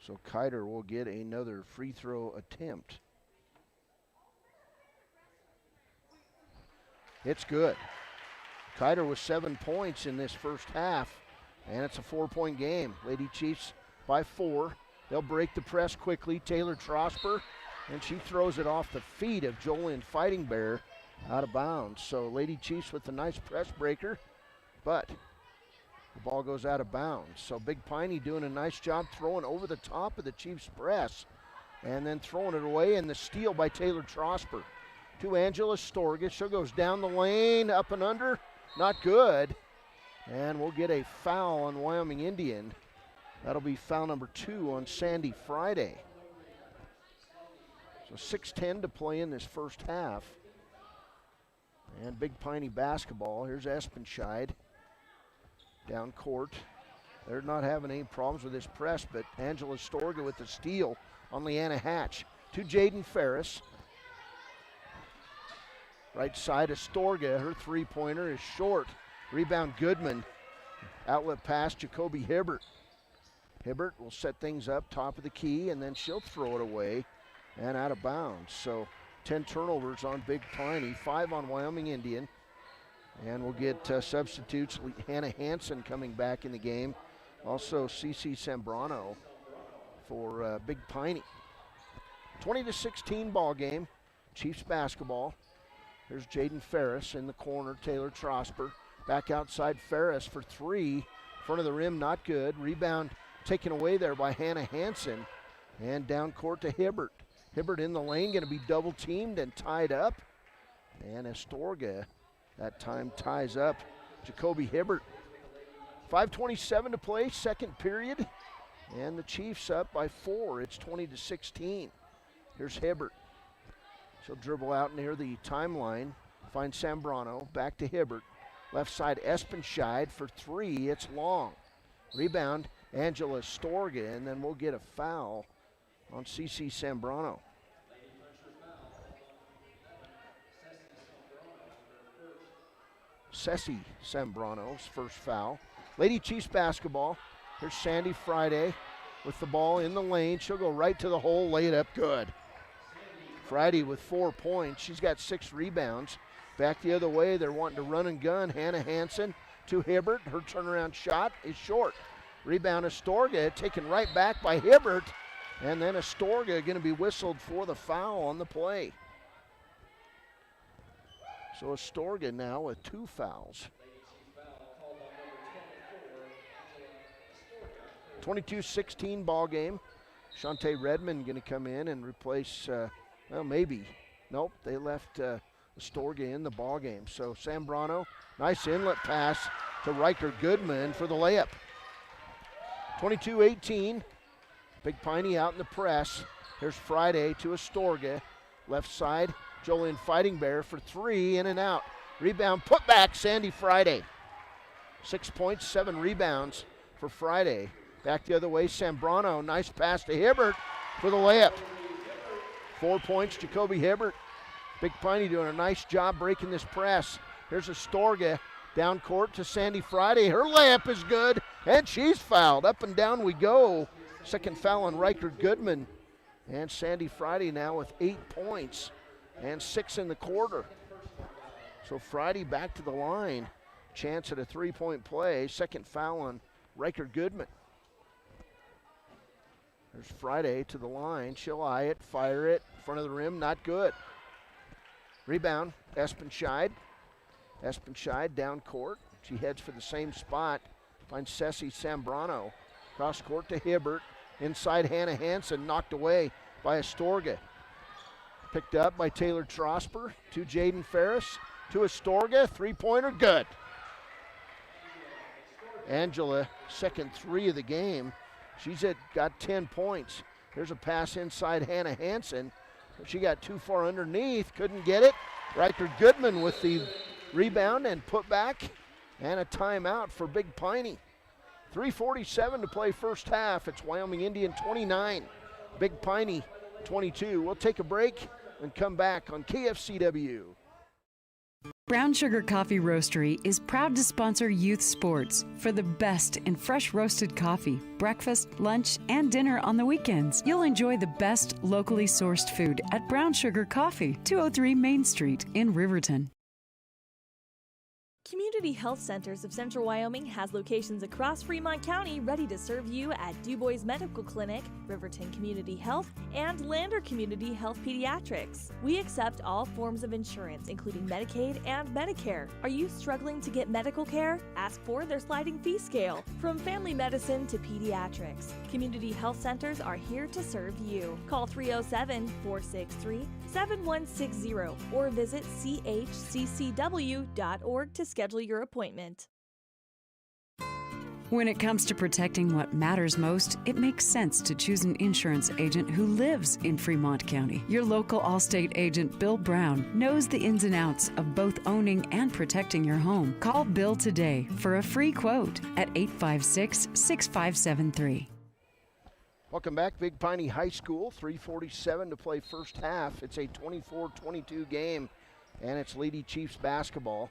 So Kiter will get another free throw attempt. It's good. Kiter with 7 points in this first half. And it's a 4-point game. Lady Chiefs by 4. They'll break the press quickly. Taylor Trosper, and she throws it off the feet of Jolyn Fighting Bear out of bounds. So Lady Chiefs with a nice press breaker, but the ball goes out of bounds. So Big Piney doing a nice job throwing over the top of the Chiefs press and then throwing it away, and the steal by Taylor Trosper to Angela Storgis. She goes down the lane, up and under, not good. And we'll get a foul on Wyoming Indian. That'll be foul number 2 on Sandy Friday. So 6:10 to play in this first half. And Big Piney basketball. Here's Espenscheid down court. They're not having any problems with this press, but Angela Storga with the steal on Leanna Hatch to Jaden Ferris. Right side of Storga. Her three-pointer is short. Rebound Goodman. Outlet pass Jacoby Hibbert. Hibbert will set things up top of the key, and then she'll throw it away and out of bounds. So 10 turnovers on Big Piney, 5 on Wyoming Indian. And we'll get substitutes. Hannah Hansen coming back in the game. Also CC Sambrano for Big Piney. 20-16 ball game. Chiefs basketball. There's Jaden Ferris in the corner. Taylor Trosper. Back outside Ferris for 3. In front of the rim, not good. Rebound taken away there by Hannah Hansen. And down court to Hibbert. Hibbert in the lane, going to be double teamed and tied up. And Astorga that time ties up Jacoby Hibbert. 5:27 to play, second period. And the Chiefs up by 4. It's 20-16. Here's Hibbert. She'll dribble out near the timeline. Find Sambrano. Back to Hibbert. Left side, Espenscheid for 3. It's long. Rebound, Angela Storga, and then we'll get a foul on CC Sambrano. Ceci Sambrano's first foul. Lady Chiefs basketball. Here's Sandy Friday with the ball in the lane. She'll go right to the hole, lay it up good. Friday with 4 points. She's got 6 rebounds. Back the other way, they're wanting to run and gun. Hannah Hansen to Hibbert. Her turnaround shot is short. Rebound Astorga, taken right back by Hibbert. And then Astorga going to be whistled for the foul on the play. So Astorga now with 2 fouls. 22-16 ball game. Shantae Redmond going to come in and replace, well, maybe. Nope, they left Astorga in the ball game. So Sambrano, nice inlet pass to Riker Goodman for the layup. 22-18. Big Piney out in the press. Here's Friday to Astorga. Left side, Jolyn Fighting Bear for 3, in and out. Rebound, put back, Sandy Friday. 6 points, 7 rebounds for Friday. Back the other way, Sambrano, nice pass to Hibbert for the layup. 4 points, Jacoby Hibbert. Big Piney doing a nice job breaking this press. Here's Astorga down court to Sandy Friday. Her layup is good, and she's fouled. Up and down we go. Second foul on Riker Goodman. And Sandy Friday now with 8 points and 6 in the quarter. So Friday back to the line. Chance at a three-point play. Second foul on Riker Goodman. There's Friday to the line. She'll eye it, fire it. Front of the rim, not good. Rebound, Espenscheid. Espenscheid down court. She heads for the same spot. Finds Ceci Sambrano. Cross court to Hibbert. Inside Hannah Hansen, knocked away by Astorga. Picked up by Taylor Trosper to Jaden Ferris. To Astorga, three-pointer, good. Angela, second three of the game. She's got 10 points. There's a pass inside Hannah Hansen. She got too far underneath, couldn't get it. Riker Goodman with the rebound and put back, and a timeout for Big Piney. 3:47 to play first half. It's Wyoming Indian 29, Big Piney 22. We'll take a break and come back on KFCW. Brown Sugar Coffee Roastery is proud to sponsor youth sports for the best in fresh roasted coffee, breakfast, lunch, and dinner on the weekends. You'll enjoy the best locally sourced food at Brown Sugar Coffee, 203 Main Street in Riverton. Community Health Centers of Central Wyoming has locations across Fremont County ready to serve you at DuBois Medical Clinic, Riverton Community Health, and Lander Community Health Pediatrics. We accept all forms of insurance, including Medicaid and Medicare. Are you struggling to get medical care? Ask for their sliding fee scale. From family medicine to pediatrics, Community Health Centers are here to serve you. Call 307-463-7160 or visit chccw.org to schedule your appointment. When it comes to protecting what matters most, it makes sense to choose an insurance agent who lives in Fremont County. Your local Allstate agent, Bill Brown, knows the ins and outs of both owning and protecting your home. Call Bill today for a free quote at 856-6573. Welcome back, Big Piney High School. 3:47 to play first half. It's a 24-22 game, and it's Lady Chiefs basketball.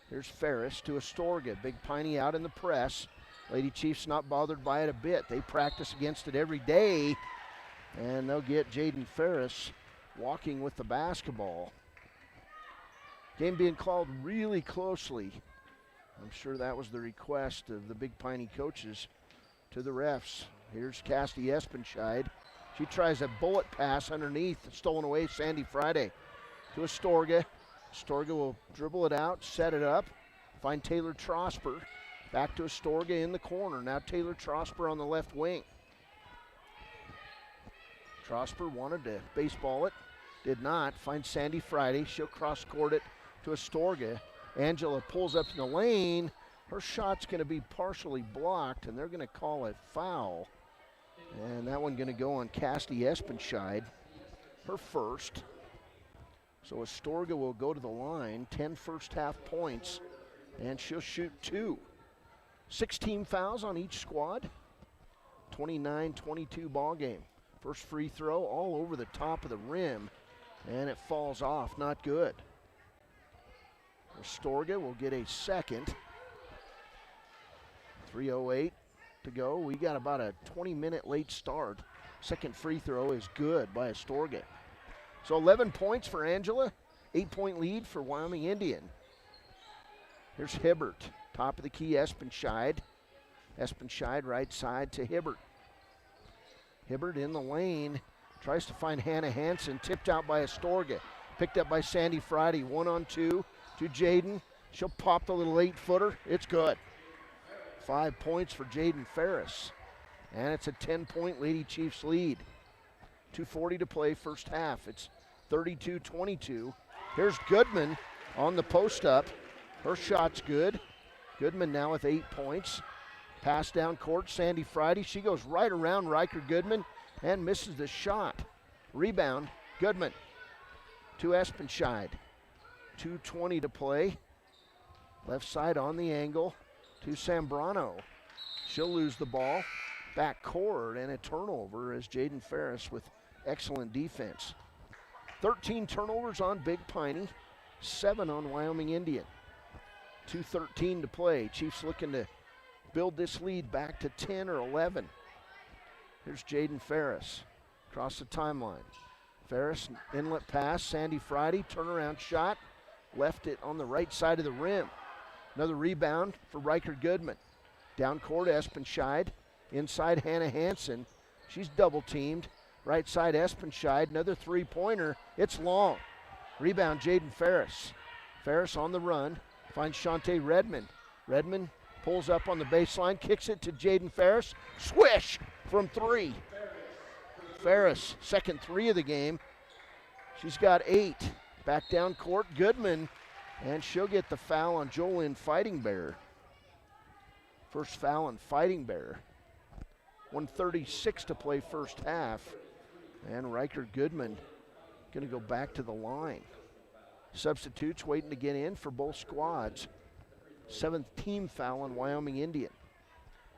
Here's Ferris to Astorga. Big Piney out in the press. Lady Chiefs not bothered by it a bit. They practice against it every day, and they'll get Jaden Ferris walking with the basketball. Game being called really closely. I'm sure that was the request of the Big Piney coaches to the refs. Here's Cassidy Espenscheid. She tries a bullet pass underneath, stolen away Sandy Friday to Astorga. Astorga will dribble it out, set it up, find Taylor Trosper. Back to Astorga in the corner. Now Taylor Trosper on the left wing. Trosper wanted to baseball it, did not. Find Sandy Friday. She'll cross-court it to Astorga. Angela pulls up in the lane. Her shot's going to be partially blocked, and they're going to call a foul. And that one going to go on Cassidy Espenscheid, her first. So Astorga will go to the line, 10 first half points, and she'll shoot 2. 16 fouls on each squad, 29-22 ball game. First free throw all over the top of the rim, and it falls off, not good. Astorga will get a second. 3:08 to go. We got about a 20-minute late start. Second free throw is good by Astorga. So 11 points for Angela, 8-point lead for Wyoming Indian. Here's Hibbert, top of the key, Espenscheid. Espenscheid right side to Hibbert. Hibbert in the lane, tries to find Hannah Hansen, tipped out by Astorga. Picked up by Sandy Friday, 1-on-2 to Jaden. She'll pop the little 8-footer, it's good. 5 points for Jaden Ferris. And it's a 10-point Lady Chiefs lead. 2:40 to play first half. It's 32-22. Here's Goodman on the post-up. Her shot's good. Goodman now with 8 points. Pass down court, Sandy Friday. She goes right around Riker Goodman and misses the shot. Rebound, Goodman to Espenscheid. 2:20 to play. Left side on the angle to Sambrano. She'll lose the ball. Back court and a turnover as Jaden Ferris with excellent defense. 13 turnovers on Big Piney, 7 on Wyoming Indian. 2:13 to play. Chiefs looking to build this lead back to 10 or 11. Here's Jaden Ferris across the timeline. Ferris, inlet pass, Sandy Friday, turnaround shot, left it on the right side of the rim. Another rebound for Riker Goodman. Down court, Espenscheid. Inside, Hannah Hansen. She's double teamed. Right side, Espenscheid. Another three-pointer. It's long. Rebound, Jaden Ferris. Ferris on the run. Finds Shantae Redmond. Redmond pulls up on the baseline, kicks it to Jaden Ferris. Swish from three. Ferris, second three of the game. She's got 8. Back down court, Goodman, and she'll get the foul on Jolynn Fighting Bear. First foul on Fighting Bear. 1:36 to play first half. And Riker Goodman going to go back to the line. Substitutes waiting to get in for both squads. 7th team foul on Wyoming Indian.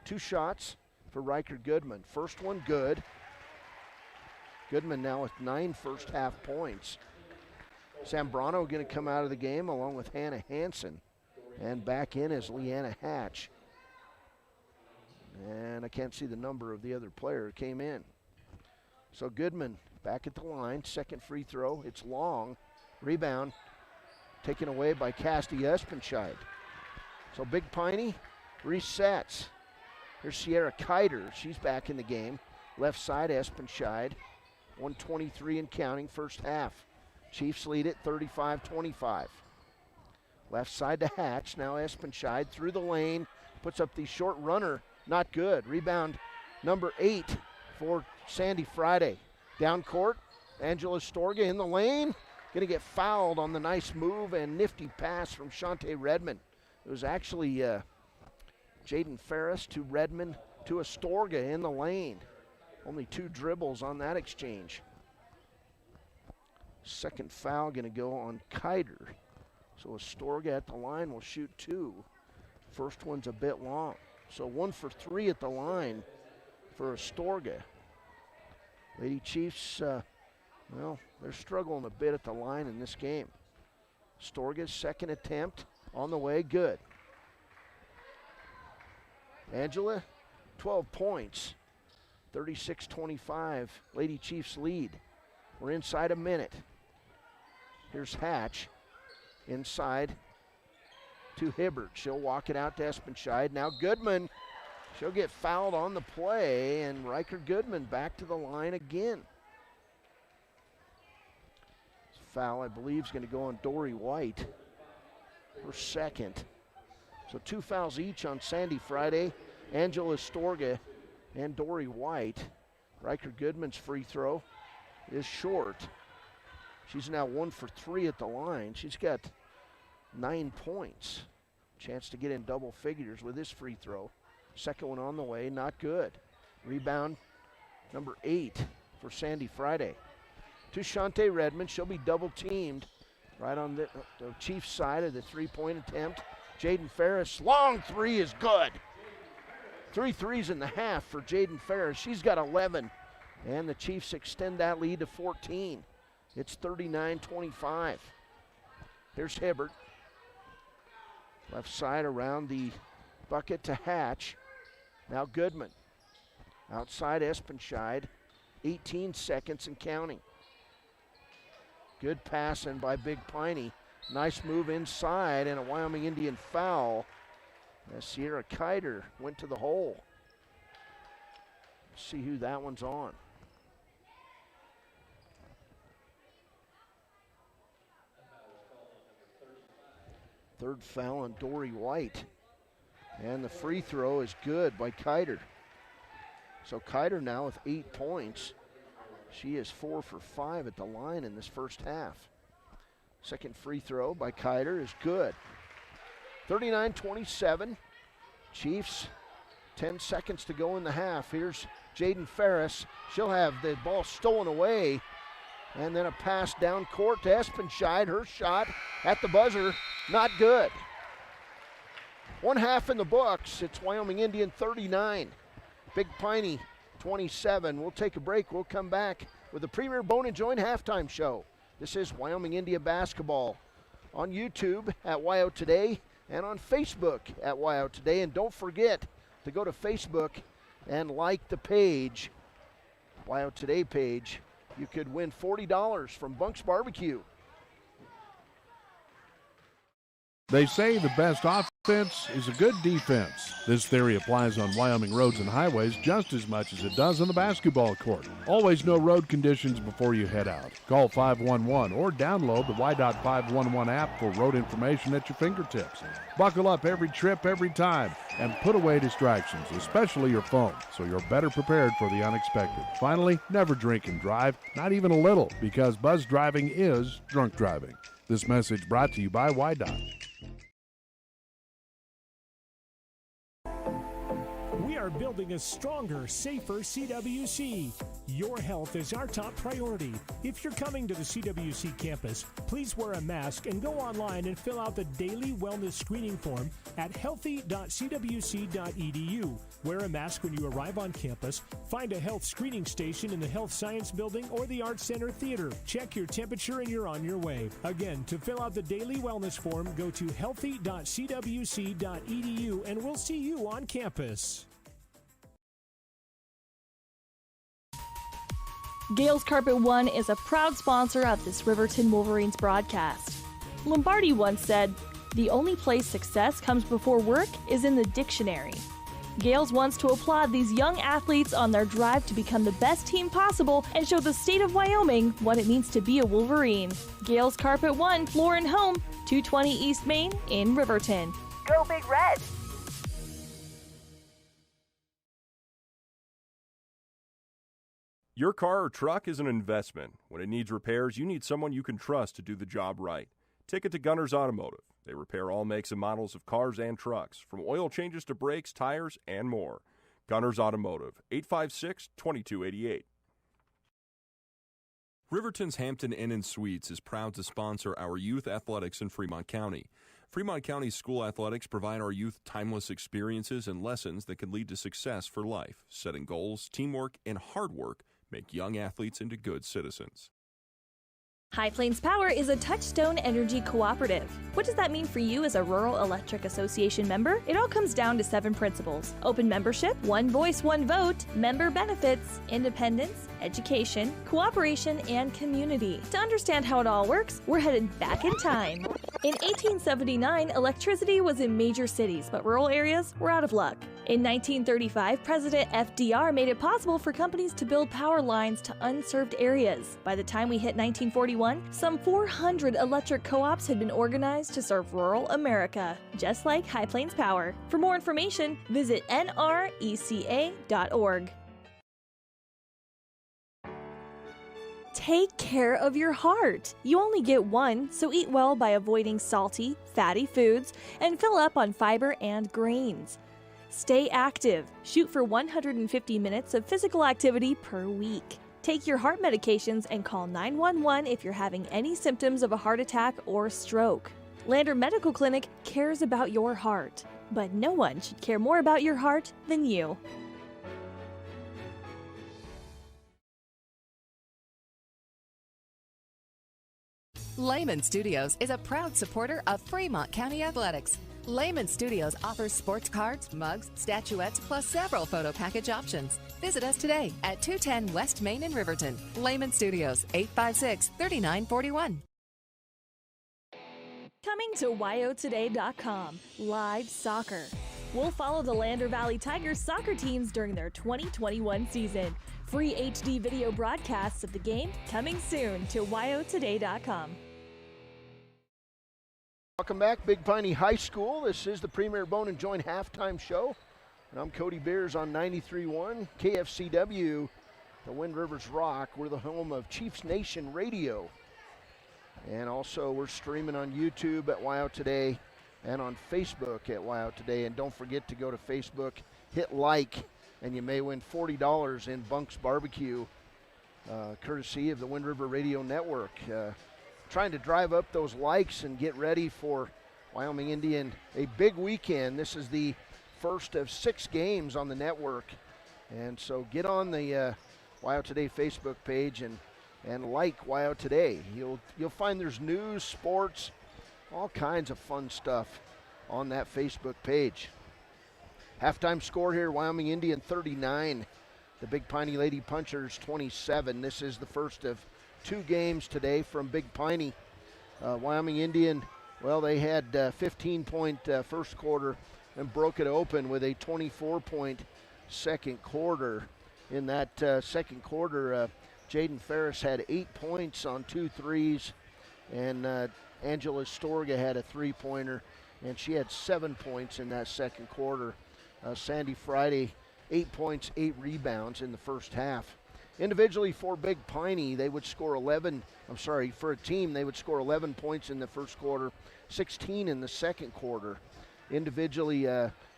2 shots for Riker Goodman. First one good. Goodman now with 9 first half points. Zambrano going to come out of the game along with Hannah Hansen. And back in is Leanna Hatch. And I can't see the number of the other player who came in. So Goodman back at the line. Second free throw. It's long. Rebound taken away by Cassidy Espenscheid. So Big Piney resets. Here's Sierra Kiter. She's back in the game. Left side, Espenscheid. 1:23 and counting first half. Chiefs lead it 35-25. Left side to Hatch. Now Espenscheid through the lane. Puts up the short runner. Not good. Rebound number 8 for Sandy Friday. Down court. Angela Storga in the lane. Going to get fouled on the nice move and nifty pass from Shantae Redmond. It was actually Jaden Ferris to Redmond to Astorga in the lane. Only 2 dribbles on that exchange. Second foul going to go on Kiter. So Astorga at the line will shoot 2. First one's a bit long. So 1 for 3 at the line for Astorga. Lady Chiefs, well, they're struggling a bit at the line in this game. Astorga's second attempt on the way, good. Angela, 12 points. 36-25, Lady Chiefs lead. We're inside a minute. Here's Hatch, inside to Hibbert. She'll walk it out to Espenscheid. Now Goodman, she'll get fouled on the play, and Riker Goodman back to the line again. Foul, I believe, is going to go on Dory White, her second. So 2 fouls each on Sandy Friday, Angela Storga, and Dory White. Riker Goodman's free throw is short. She's now 1 for 3 at the line. She's got 9 points. Chance to get in double figures with this free throw. Second one on the way, not good. Rebound number 8 for Sandy Friday. To Shantae Redmond, she'll be double teamed right on the Chiefs side of the 3-point attempt. Jaden Ferris, long 3 is good. 3 threes in the half for Jaden Ferris. She's got 11, and the Chiefs extend that lead to 14. It's 39-25. Here's Hibbert. Left side around the bucket to Hatch. Now Goodman. Outside Espenscheid. 18 seconds and counting. Good passing by Big Piney. Nice move inside and a Wyoming Indian foul. As Sierra Kiter went to the hole. Let's see who that one's on. Third foul on Dory White. And the free throw is good by Kiter. So Kiter now with 8 points. She is 4 for 5 at the line in this first half. Second free throw by Kiter is good. 39-27. Chiefs, 10 seconds to go in the half. Here's Jaden Ferris. She'll have the ball stolen away. And then a pass down court to Espenscheid. Her shot at the buzzer, not good. 1 half in the books. It's Wyoming Indian 39. Big Piney 27. We'll take a break. We'll come back with the Premier Bone and Joint halftime show This is Wyoming Indian basketball on YouTube at WYO Today and on Facebook at WYO Today. And don't forget to go to Facebook and like the page, WYO Today page. You could win $40 from Bunk's Barbecue. They say the best offense is a good defense. This theory applies on Wyoming roads and highways just as much as it does on the basketball court. Always know road conditions before you head out. Call 511 or download the Y.511 app for road information at your fingertips. Buckle up every trip, every time, and put away distractions, especially your phone, so you're better prepared for the unexpected. Finally, never drink and drive, not even a little, because buzz driving is drunk driving. This message brought to you by Y.Dot. We are building a stronger, safer CWC. Your health is our top priority. If you're coming to the CWC campus, please wear a mask and go online and fill out the daily wellness screening form at healthy.cwc.edu. Wear a mask when you arrive on campus. Find a health screening station in the Health Science Building or the Arts Center Theater. Check your temperature and you're on your way. Again, to fill out the daily wellness form, go to healthy.cwc.edu and we'll see you on campus. Gales Carpet One is a proud sponsor of this Riverton Wolverines broadcast. Lombardi once said, "The only place success comes before work is in the dictionary." Gales wants to applaud these young athletes on their drive to become the best team possible and show the state of Wyoming what it means to be a Wolverine. Gales Carpet One, floor and home, 220 East Main in Riverton. Go Big Red! Your car or truck is an investment. When it needs repairs, you need someone you can trust to do the job right. Take it to Gunners Automotive. They repair all makes and models of cars and trucks, from oil changes to brakes, tires, and more. Gunners Automotive, 856-2288. Riverton's Hampton Inn & Suites is proud to sponsor our youth athletics in Fremont County. Fremont County school athletics provide our youth timeless experiences and lessons that can lead to success for life. Setting goals, teamwork, and hard work make young athletes into good citizens. High Plains Power is a Touchstone Energy cooperative. What does that mean for you as a Rural Electric Association member? It all comes down to 7 principles: open membership, one voice, one vote, member benefits, independence, education, cooperation, and community. To understand how it all works, we're headed back in time. In 1879, electricity was in major cities, but rural areas were out of luck. In 1935, President FDR made it possible for companies to build power lines to unserved areas. By the time we hit 1941, some 400 electric co-ops had been organized to serve rural America, just like High Plains Power. For more information, visit nreca.org. Take care of your heart. You only get one, so eat well by avoiding salty, fatty foods and fill up on fiber and grains. Stay active. Shoot for 150 minutes of physical activity per week. Take your heart medications and call 911 if you're having any symptoms of a heart attack or stroke. Lander Medical Clinic cares about your heart, but no one should care more about your heart than you. Layman Studios is a proud supporter of Fremont County Athletics. Layman Studios offers sports cards, mugs, statuettes, plus several photo package options. Visit us today at 210 West Main in Riverton. Layman Studios, 856-3941. Coming to WyoToday.com, live soccer. We'll follow the Lander Valley Tigers soccer teams during their 2021 season. Free HD video broadcasts of the game coming soon to WyoToday.com. Welcome back, Big Piney High School. This is the Premier Bone and Joint halftime show. And I'm Cody Beers on 93.1 KFCW, the Wind Rivers Rock. We're the home of Chiefs Nation Radio. And also we're streaming on YouTube at WYO Today and on Facebook at WYO Today. And don't forget to go to Facebook, hit like, and you may win $40 in Bunk's Barbecue, courtesy of the Wind River Radio Network. Trying to drive up those likes and get ready for Wyoming Indian, a big weekend. This is the first of 6 games on the network. And so get on the WYO Today Facebook page and and like WYO Today. You'll find there's news, sports, all kinds of fun stuff on that Facebook page. Halftime score here, Wyoming Indian 39, the Big Piney Lady Punchers 27. This is the first of 2 games today from Big Piney. Wyoming Indian, well, they had 15-point first quarter and broke it open with a 24-point second quarter. In that second quarter, Jaden Ferris had 8 points on 2 threes, and Angela Storga had a 3-pointer, and she had 7 points in that second quarter. Sandy Friday, 8 points, 8 rebounds in the first half. Individually for Big Piney, they would score for a team, they would score 11 points in the first quarter, 16 in the second quarter. Individually,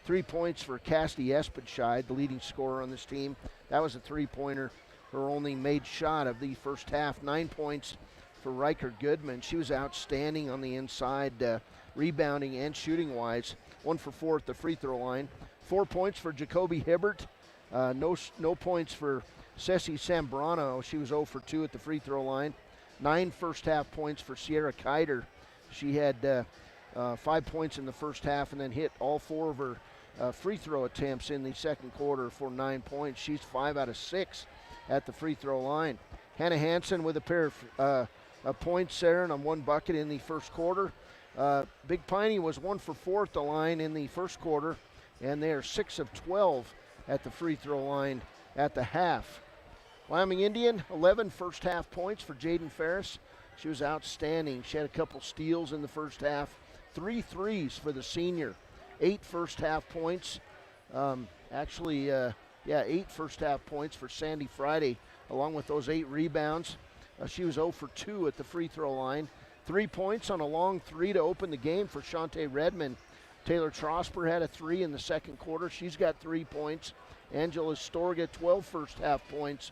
3 points for Cassidy Espenscheid, the leading scorer on this team. That was a 3-pointer, her only made shot of the first half. 9 points for Riker Goodman. She was outstanding on the inside, rebounding and shooting-wise. 1 for 4 at the free throw line. 4 points for Jacoby Hibbert. No points for Ceci Sambrano. She was 0 for 2 at the free throw line. 9 first half points for Sierra Kiter. She had 5 points in the first half and then hit all 4 of her free throw attempts in the second quarter for 9 points. She's 5 out of 6 at the free throw line. Hannah Hansen with a pair of points there and on 1 bucket in the first quarter. Big Piney was 1 for 4 at the line in the first quarter, and they are 6 of 12 at the free throw line at the half. Wyoming Indian, 11 first half points for Jaden Ferris. She was outstanding. She had a couple steals in the first half. 3 threes for the senior. 8 first half points. 8 first half points for Sandy Friday, along with those 8 rebounds. She was 0 for 2 at the free throw line. 3 points on a long 3 to open the game for Shantae Redmond. Taylor Trosper had a 3 in the second quarter. She's got 3 points. Angela Storga, 12 first half points.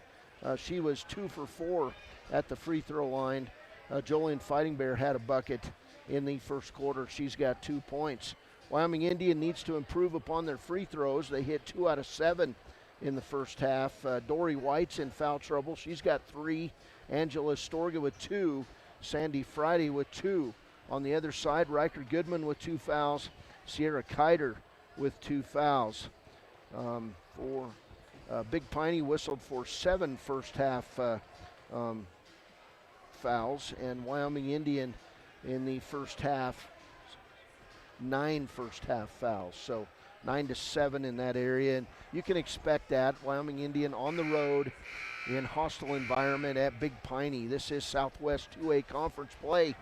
She was 2 for 4 at the free throw line. Jolene Fighting Bear had a bucket in the first quarter. She's got 2 points. Wyoming Indian needs to improve upon their free throws. They hit 2 out of 7 in the first half. Dory White's in foul trouble. She's got 3. Angela Storga with 2. Sandy Friday with 2. On the other side, Riker Goodman with 2 fouls. Sierra Kiter with 2 fouls. Big Piney whistled for 7 first half fouls, and Wyoming Indian in the first half, 9 first half fouls. So 9-7 in that area, and you can expect that. Wyoming Indian on the road in hostile environment at Big Piney. This is Southwest 2A Conference play.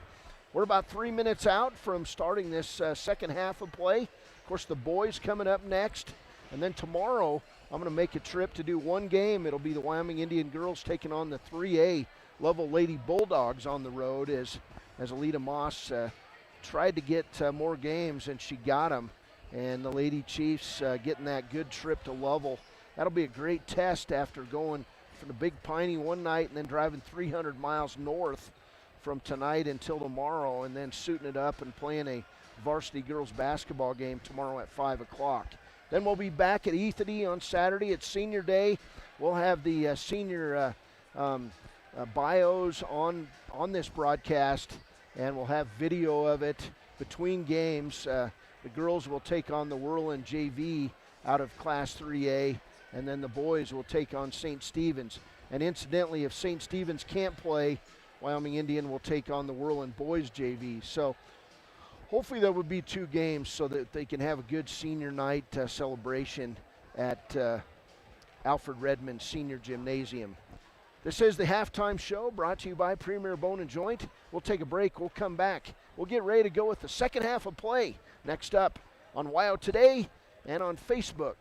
We're about 3 minutes out from starting this second half of play. Of course, the boys coming up next, and then tomorrow I'm going to make a trip to do 1 game. It'll be the Wyoming Indian girls taking on the 3A Lovell Lady Bulldogs on the road as Alita Moss tried to get more games, and she got them. And the Lady Chiefs getting that good trip to Lovell. That'll be a great test after going from the Big Piney one night and then driving 300 miles north from tonight until tomorrow, and then suiting it up and playing a varsity girls basketball game tomorrow at 5 o'clock. Then we'll be back at Ethity on Saturday. It's senior day. We'll have the senior bios on this broadcast, and we'll have video of it between games. The girls will take on the Whirlwind JV out of Class 3A, and then the boys will take on St. Stephen's. And incidentally, if St. Stephen's can't play, Wyoming Indian will take on the Whirlwind Boys JV. So hopefully there will be 2 games so that they can have a good senior night celebration at Alfred Redmond Senior Gymnasium. This is the halftime show brought to you by Premier Bone and Joint. We'll take a break. We'll come back. We'll get ready to go with the second half of play next up on WYO Today and on Facebook.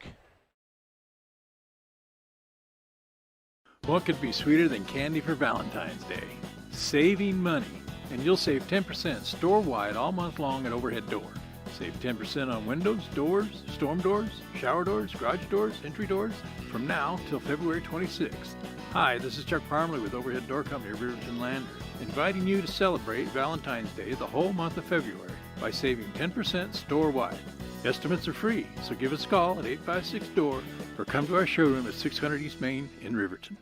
What could be sweeter than candy for Valentine's Day? Saving money. And you'll save 10% store-wide all month long at Overhead Door. Save 10% on windows, doors, storm doors, shower doors, garage doors, entry doors from now till February 26th. Hi, this is Chuck Parmley with Overhead Door Company of Riverton Lander, inviting you to celebrate Valentine's Day the whole month of February by saving 10% store-wide. Estimates are free, so give us a call at 856-DOOR or come to our showroom at 600 East Main in Riverton.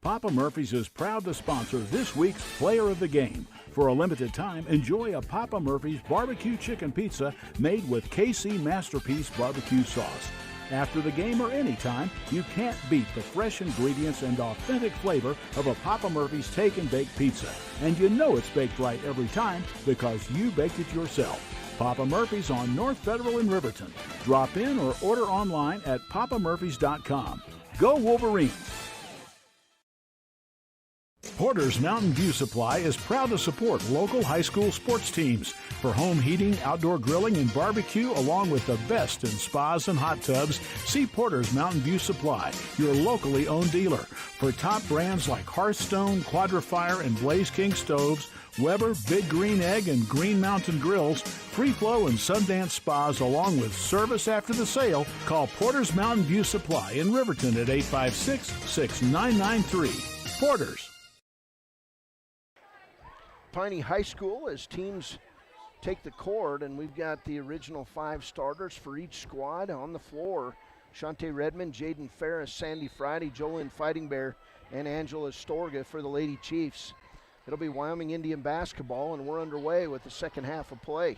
Papa Murphy's is proud to sponsor this week's Player of the Game. For a limited time, enjoy a Papa Murphy's barbecue chicken pizza made with KC Masterpiece barbecue sauce. After the game or anytime, you can't beat the fresh ingredients and authentic flavor of a Papa Murphy's Take and Bake pizza. And you know it's baked right every time because you baked it yourself. Papa Murphy's on North Federal in Riverton. Drop in or order online at papamurphys.com. Go Wolverines! Porter's Mountain View Supply is proud to support local high school sports teams for home heating, outdoor grilling, and barbecue, along with the best in spas and hot tubs. See Porter's Mountain View Supply, your locally owned dealer, for top brands like Hearthstone, Quadrifire, and Blaze King stoves, Weber, Big Green Egg, and Green Mountain grills, Free Flow and Sundance spas, along with service after the sale. Call Porter's Mountain View Supply in Riverton at 856-6993. Porter's. Piney High School as teams take the court, and we've got the original 5 starters for each squad on the floor. Shante Redmond, Jaden Ferris, Sandy Friday, Jolyn Fighting Bear, and Angela Storga for the Lady Chiefs. It'll be Wyoming Indian basketball, and we're underway with the second half of play.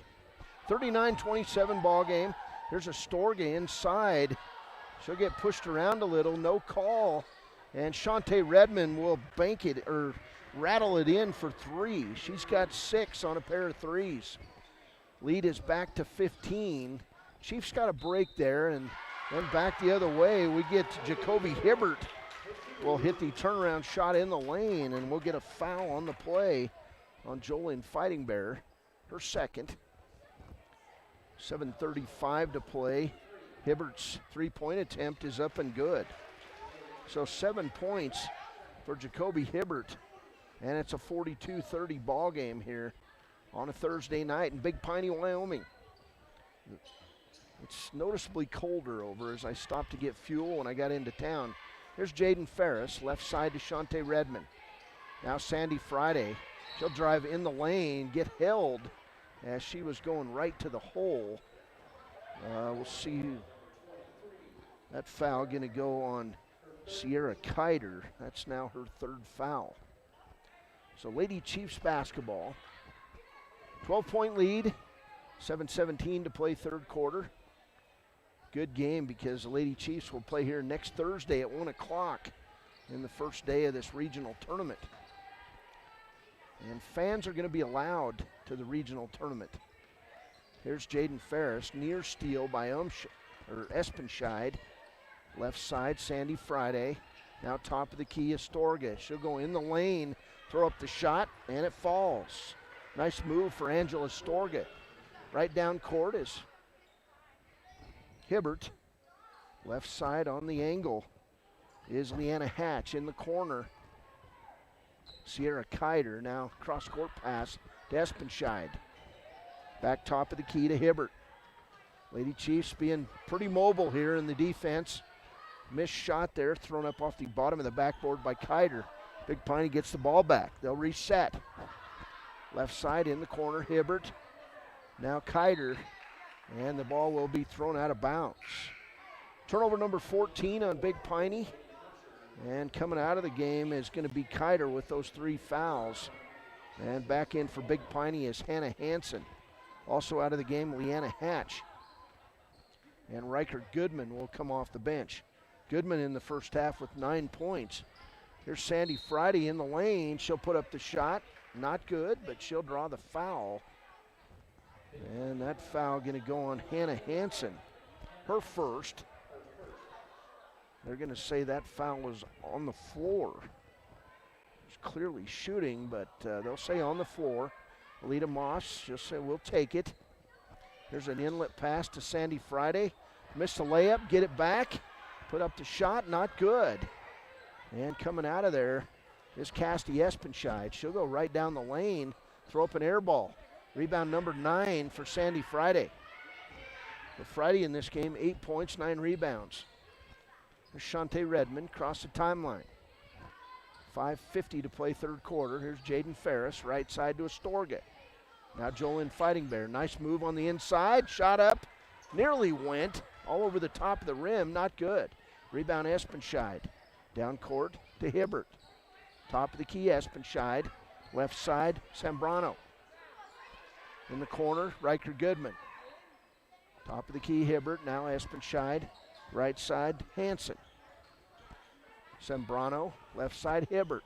39-27 ball game. There's a Storga inside. She'll get pushed around a little, no call, and Shante Redmond will bank it, or rattle it in for 3. She's got 6 on a pair of threes. Lead is back to 15. Chiefs got a break there, and then back the other way. We get Jacoby Hibbert will hit the turnaround shot in the lane, and we'll get a foul on the play on Jolyn Fighting Bear, her second. 7:35 to play. Hibbert's three-point attempt is up and good. So 7 points for Jacoby Hibbert. And it's a 42-30 ball game here on a Thursday night in Big Piney, Wyoming. It's noticeably colder over as I stopped to get fuel when I got into town. Here's Jaden Ferris, left side to Shante Redmond. Now Sandy Friday. She'll drive in the lane, get held as she was going right to the hole. We'll see that foul going to go on Sierra Kiter. That's now her 3rd foul. So Lady Chiefs basketball, 12-point lead, 7:17 to play 3rd quarter. Good game because the Lady Chiefs will play here next Thursday at 1 o'clock in the first day of this regional tournament. And fans are going to be allowed to the regional tournament. Here's Jaden Ferris, near steal by Espenscheid. Left side, Sandy Friday. Now top of the key is Storga. She'll go in the lane, throw up the shot, and it falls. Nice move for Angela Storga. Right down court is Hibbert. Left side on the angle is Leanna Hatch in the corner. Sierra Kiter now cross-court pass to Espenscheid. Back top of the key to Hibbert. Lady Chiefs being pretty mobile here in the defense. Missed shot there, thrown up off the bottom of the backboard by Kiter. Big Piney gets the ball back. They'll reset. Left side in the corner, Hibbert. Now Kiter, and the ball will be thrown out of bounds. Turnover number 14 on Big Piney. And coming out of the game is going to be Kiter with those 3 fouls. And back in for Big Piney is Hannah Hansen. Also out of the game, Leanna Hatch. And Riker Goodman will come off the bench. Goodman in the first half with 9 points. Here's Sandy Friday in the lane. She'll put up the shot. Not good, but she'll draw the foul. And that foul going to go on Hannah Hansen, her first. They're going to say that foul was on the floor. It's clearly shooting, but they'll say on the floor. Alita Moss, she'll say we'll take it. There's an inlet pass to Sandy Friday. Missed the layup, get it back. Put up the shot, not good. And coming out of there is Casty Espenscheid. She'll go right down the lane, throw up an air ball. Rebound number 9 for Sandy Friday. For Friday in this game, 8 points, 9 rebounds. There's Shante Redmond, cross the timeline. 5:50 to play 3rd quarter. Here's Jaden Ferris, right side to Astorga. Now Jolyn Fighting Bear, nice move on the inside, shot up, nearly went, all over the top of the rim, not good. Rebound Espenscheid. Down court to Hibbert. Top of the key, Espenscheid. Left side, Zambrano. In the corner, Riker Goodman. Top of the key, Hibbert. Now Espenscheid. Right side, Hansen. Zambrano, left side, Hibbert.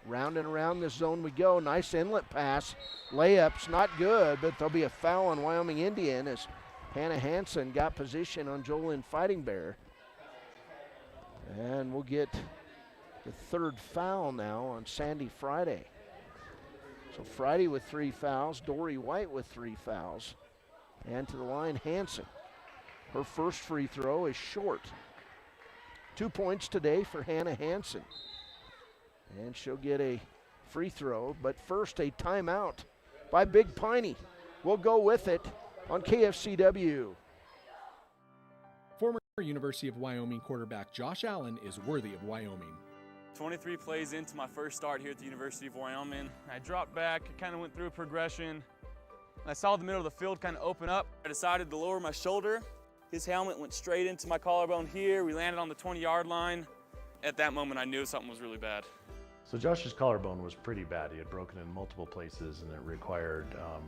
Round and around this zone we go. Nice inlet pass. Layup's not good, but there'll be a foul on Wyoming Indian as Hannah Hansen got position on Jolyn Fighting Bear. And we'll get the third foul now on Sandy Friday. So Friday with 3 fouls, Dory White with 3 fouls. And to the line, Hansen. Her first free throw is short. 2 points today for Hannah Hansen. And she'll get a free throw, but first a timeout by Big Piney. We'll go with it on KFCW. Former University of Wyoming quarterback Josh Allen is worthy of Wyoming. 23 plays into my first start here at the University of Wyoming. I dropped back, kind of went through a progression. I saw the middle of the field kind of open up. I decided to lower my shoulder. His helmet went straight into my collarbone here. We landed on the 20-yard line. At that moment, I knew something was really bad. So Josh's collarbone was pretty bad. He had broken in multiple places, and it required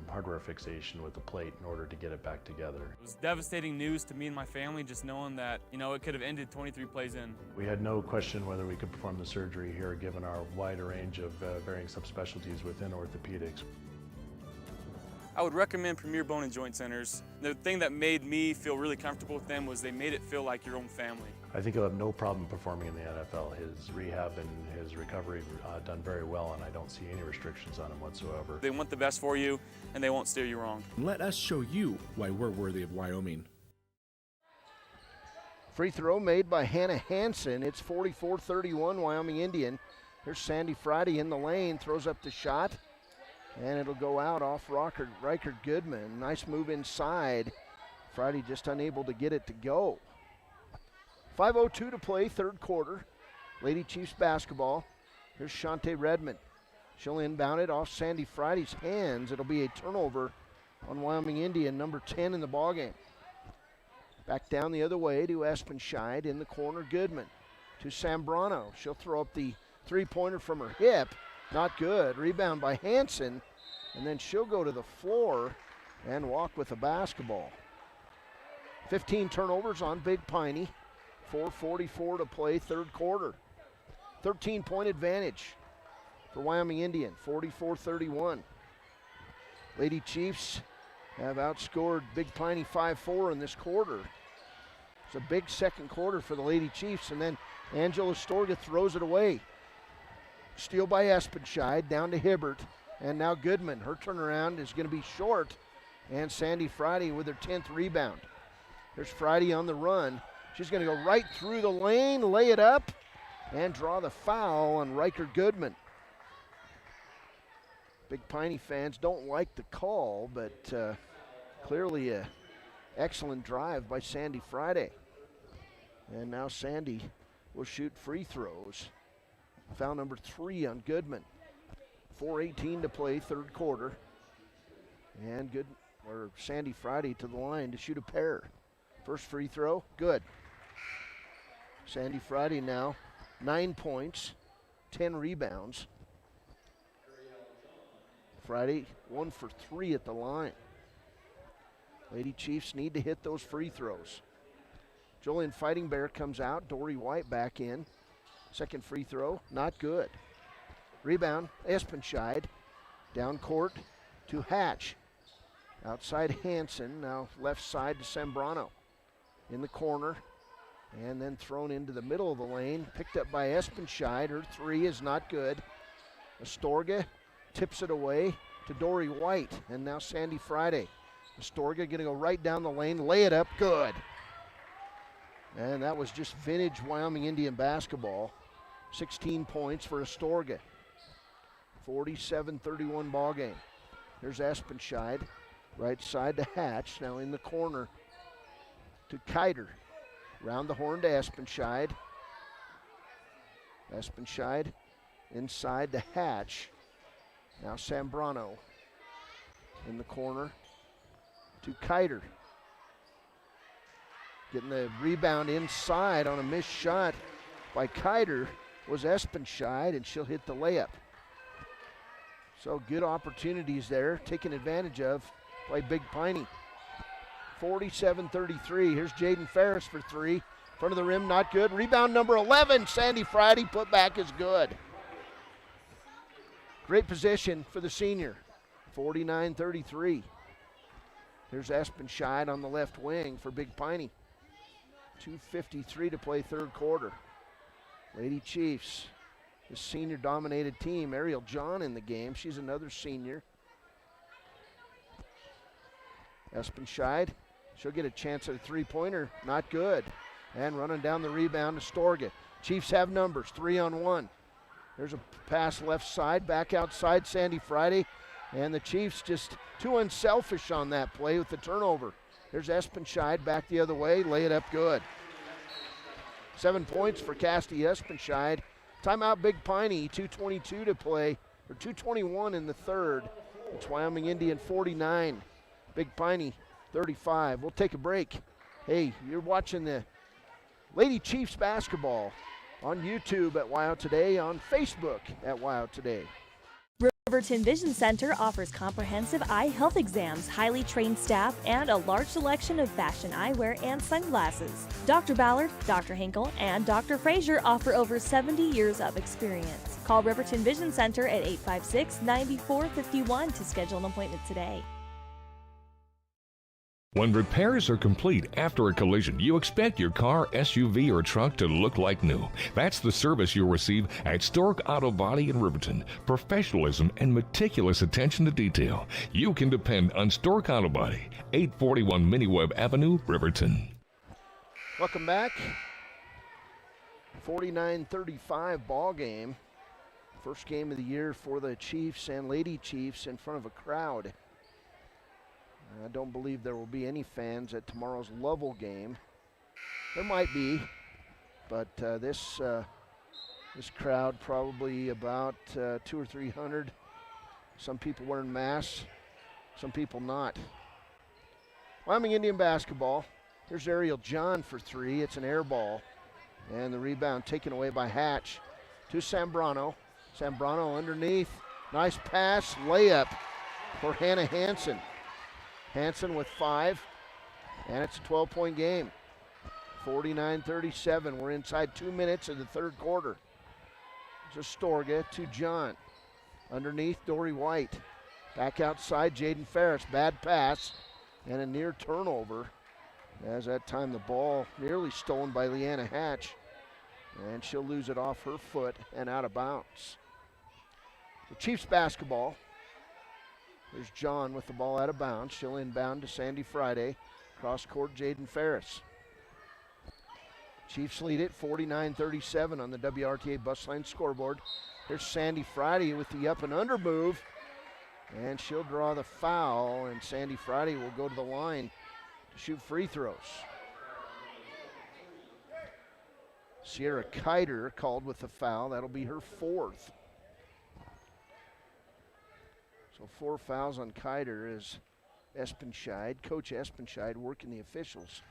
hardware fixation with the plate in order to get it back together. It was devastating news to me and my family, just knowing that, it could have ended 23 plays in. We had no question whether we could perform the surgery here, given our wide range of varying subspecialties within orthopedics. I would recommend Premier Bone and Joint Centers. The thing that made me feel really comfortable with them was they made it feel like your own family. I think he'll have no problem performing in the NFL. His rehab and his recovery done very well, and I don't see any restrictions on him whatsoever. They want the best for you, and they won't steer you wrong. Let us show you why we're worthy of Wyoming. Free throw made by Hannah Hansen. It's 44-31 Wyoming Indian. Here's Sandy Friday in the lane, throws up the shot, and it'll go out off Riker Goodman. Nice move inside. Friday just unable to get it to go. 5:02 to play, third quarter. Lady Chiefs basketball. Here's Shantae Redmond. She'll inbound it off Sandy Friday's hands. It'll be a turnover on Wyoming Indian, number 10 in the ballgame. Back down the other way to Espenscheid in the corner, Goodman. To Zambrano. She'll throw up the three-pointer from her hip. Not good. Rebound by Hansen. And then she'll go to the floor and walk with the basketball. 15 turnovers on Big Piney. 4:44 to play, third quarter. 13-point advantage for Wyoming Indian, 44-31. Lady Chiefs have outscored Big Piney 5-4 in this quarter. It's a big second quarter for the Lady Chiefs, and then Angela Storga throws it away. Steal by Espenscheid, down to Hibbert, and now Goodman. Her turnaround is going to be short, and Sandy Friday with her 10th rebound. There's Friday on the run. She's going to go right through the lane, lay it up, and draw the foul on Riker Goodman. Big Piney fans don't like the call, but clearly an excellent drive by Sandy Friday. And now Sandy will shoot free throws. Foul number 3 on Goodman. 4:18 to play, third quarter. And Sandy Friday to the line to shoot a pair. First free throw, good. Sandy Friday now, 9 points, 10 rebounds. Friday, 1 for 3 at the line. Lady Chiefs need to hit those free throws. Jolyn Fighting Bear comes out, Dory White back in. Second free throw, not good. Rebound, Espenscheid. Down court to Hatch. Outside Hansen, now left side to Zambrano. In the corner, and then thrown into the middle of the lane. Picked up by Espenscheid. Her 3 is not good. Astorga tips it away to Dory White, and now Sandy Friday. Astorga going to go right down the lane, lay it up, good. And that was just vintage Wyoming Indian basketball. 16 points for Astorga. 47-31 ball game. Here's Espenscheid, right side to Hatch, now in the corner to Kiter. Round the horn to Espenscheid. Espenscheid inside to Hatch. Now Zambrano in the corner to Kiter. Getting the rebound inside on a missed shot by Kiter. was Espenscheid, and she'll hit the layup. So good opportunities there, taken advantage of by Big Piney. 47-33. Here's Jaden Ferris for three. Front of the rim, not good. Rebound number 11, Sandy Friday. Put back is good. Great position for the senior. 49-33. Here's Espenscheid on the left wing for Big Piney. 2:53 to play third quarter. Lady Chiefs, the senior-dominated team. Ariel John in the game. She's another senior. Espenscheid, she'll get a chance at a three-pointer. Not good. And running down the rebound to Storga. Chiefs have numbers, 3-on-1. There's a pass left side, back outside Sandy Friday. And the Chiefs just too unselfish on that play with the turnover. There's Espenscheid back the other way, lay it up good. 7 points for Cassidy Espenscheid. Timeout Big Piney, 2:22 to play, or 2:21 in the third. It's Wyoming Indian 49, Big Piney 35. We'll take a break. Hey, you're watching the Lady Chiefs basketball on YouTube at WYO Today, on Facebook at WYO Today. Riverton Vision Center offers comprehensive eye health exams, highly trained staff, and a large selection of fashion eyewear and sunglasses. Dr. Ballard, Dr. Hinkle, and Dr. Frazier offer over 70 years of experience. Call Riverton Vision Center at 856-9451 to schedule an appointment today. When repairs are complete after a collision, you expect your car, SUV, or truck to look like new. That's the service you'll receive at Stork Auto Body in Riverton. Professionalism and meticulous attention to detail. You can depend on Stork Auto Body, 841 Miniweb Avenue, Riverton. Welcome back. 49-35 ball game. First game of the year for the Chiefs and Lady Chiefs in front of a crowd. I don't believe there will be any fans at tomorrow's Lovell game. There might be, but this crowd probably about 200 or 300. Some people wearing masks, some people not. Wyoming Indian basketball. Here's Ariel John for three. It's an air ball, and the rebound taken away by Hatch to Sambrano. Sambrano underneath. Nice pass, layup for Hannah Hansen. Hansen with 5, and it's a 12-point game. 49-37. We're inside 2 minutes of the third quarter. Just Storga to John. Underneath, Dory White. Back outside, Jaden Ferris. Bad pass and a near turnover. As that time the ball nearly stolen by Leanna Hatch. And she'll lose it off her foot and out of bounds. The Chiefs basketball. There's John with the ball out of bounds. She'll inbound to Sandy Friday. Cross court, Jaden Ferris. Chiefs lead it 49-37 on the WRTA Busline scoreboard. There's Sandy Friday with the up and under move. And she'll draw the foul, and Sandy Friday will go to the line to shoot free throws. Sierra Kiter called with the foul. That'll be her 4th. So 4 fouls on Kiter as Espenscheid, Coach Espenscheid working the officials.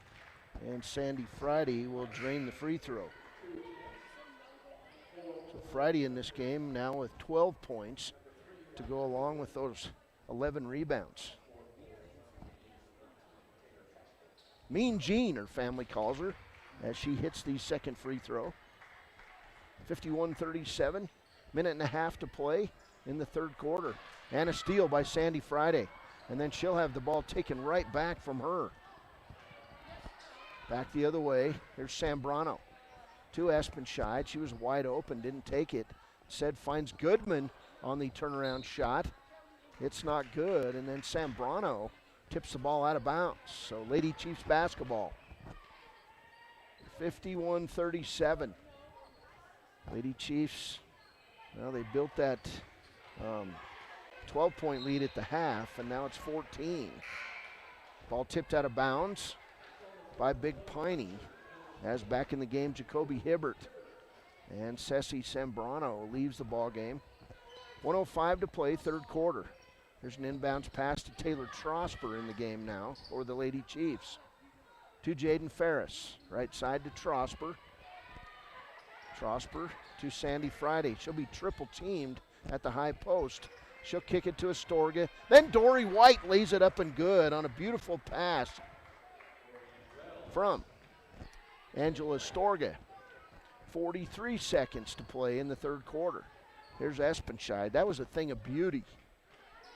And Sandy Friday will drain the free throw. So Friday in this game now with 12 points to go along with those 11 rebounds. Mean Jean, her family calls her, as she hits the second free throw. 51-37, minute and a half to play in the third quarter. And a steal by Sandy Friday. And then she'll have the ball taken right back from her. Back the other way. Here's Sambrano to Espenscheid. She was wide open, didn't take it. Said finds Goodman on the turnaround shot. It's not good. And then Sambrano tips the ball out of bounds. So Lady Chiefs basketball. 51-37. Lady Chiefs, well, they built that 12-point lead at the half, and now it's 14. Ball tipped out of bounds by Big Piney. As back in the game, Jacoby Hibbert. And Ceci Sambrano leaves the ball game. 1:05 to play, third quarter. There's an inbounds pass to Taylor Trosper in the game now for the Lady Chiefs. To Jaden Ferris, right side to Trosper. Trosper to Sandy Friday. She'll be triple teamed at the high post. She'll kick it to Astorga. Then Dory White lays it up and good on a beautiful pass from Angela Astorga. 43 seconds to play in the third quarter. Here's Espenscheid. That was a thing of beauty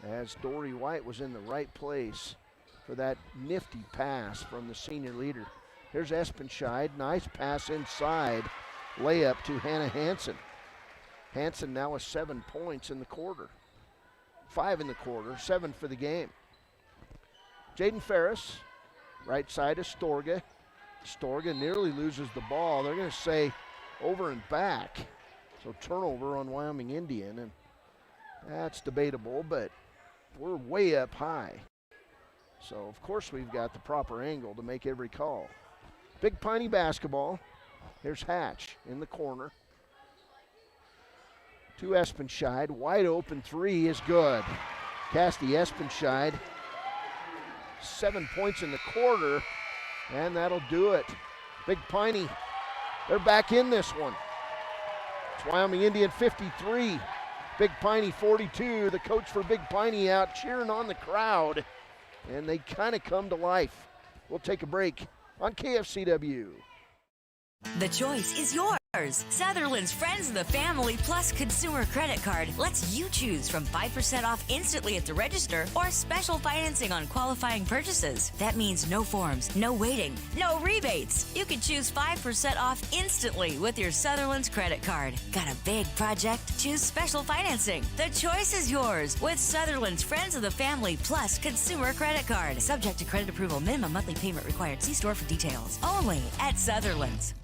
as Dory White was in the right place for that nifty pass from the senior leader. Here's Espenscheid. Nice pass inside. Layup to Hannah Hansen. Hansen now with 7 points in the quarter. 5 in the quarter, 7 for the game. Jaden Ferris, right side Astorga. Astorga nearly loses the ball. They're going to say over and back. So turnover on Wyoming Indian, and that's debatable, but we're way up high. So of course we've got the proper angle to make every call. Big Piney basketball. Here's Hatch in the corner. To Espenscheid. Wide open three is good. Cassidy Espenscheid. 7 points in the quarter, and that'll do it. Big Piney, they're back in this one. It's Wyoming Indian 53, Big Piney 42. The coach for Big Piney out cheering on the crowd, and they kind of come to life. We'll take a break on KFCW. The choice is yours. Sutherland's Friends of the Family Plus Consumer Credit Card lets you choose from 5% off instantly at the register or special financing on qualifying purchases. That means no forms, no waiting, no rebates. You can choose 5% off instantly with your Sutherland's credit card. Got a big project? Choose special financing. The choice is yours with Sutherland's Friends of the Family Plus Consumer Credit Card. Subject to credit approval. Minimum monthly payment required. See store for details. Only at Sutherland's.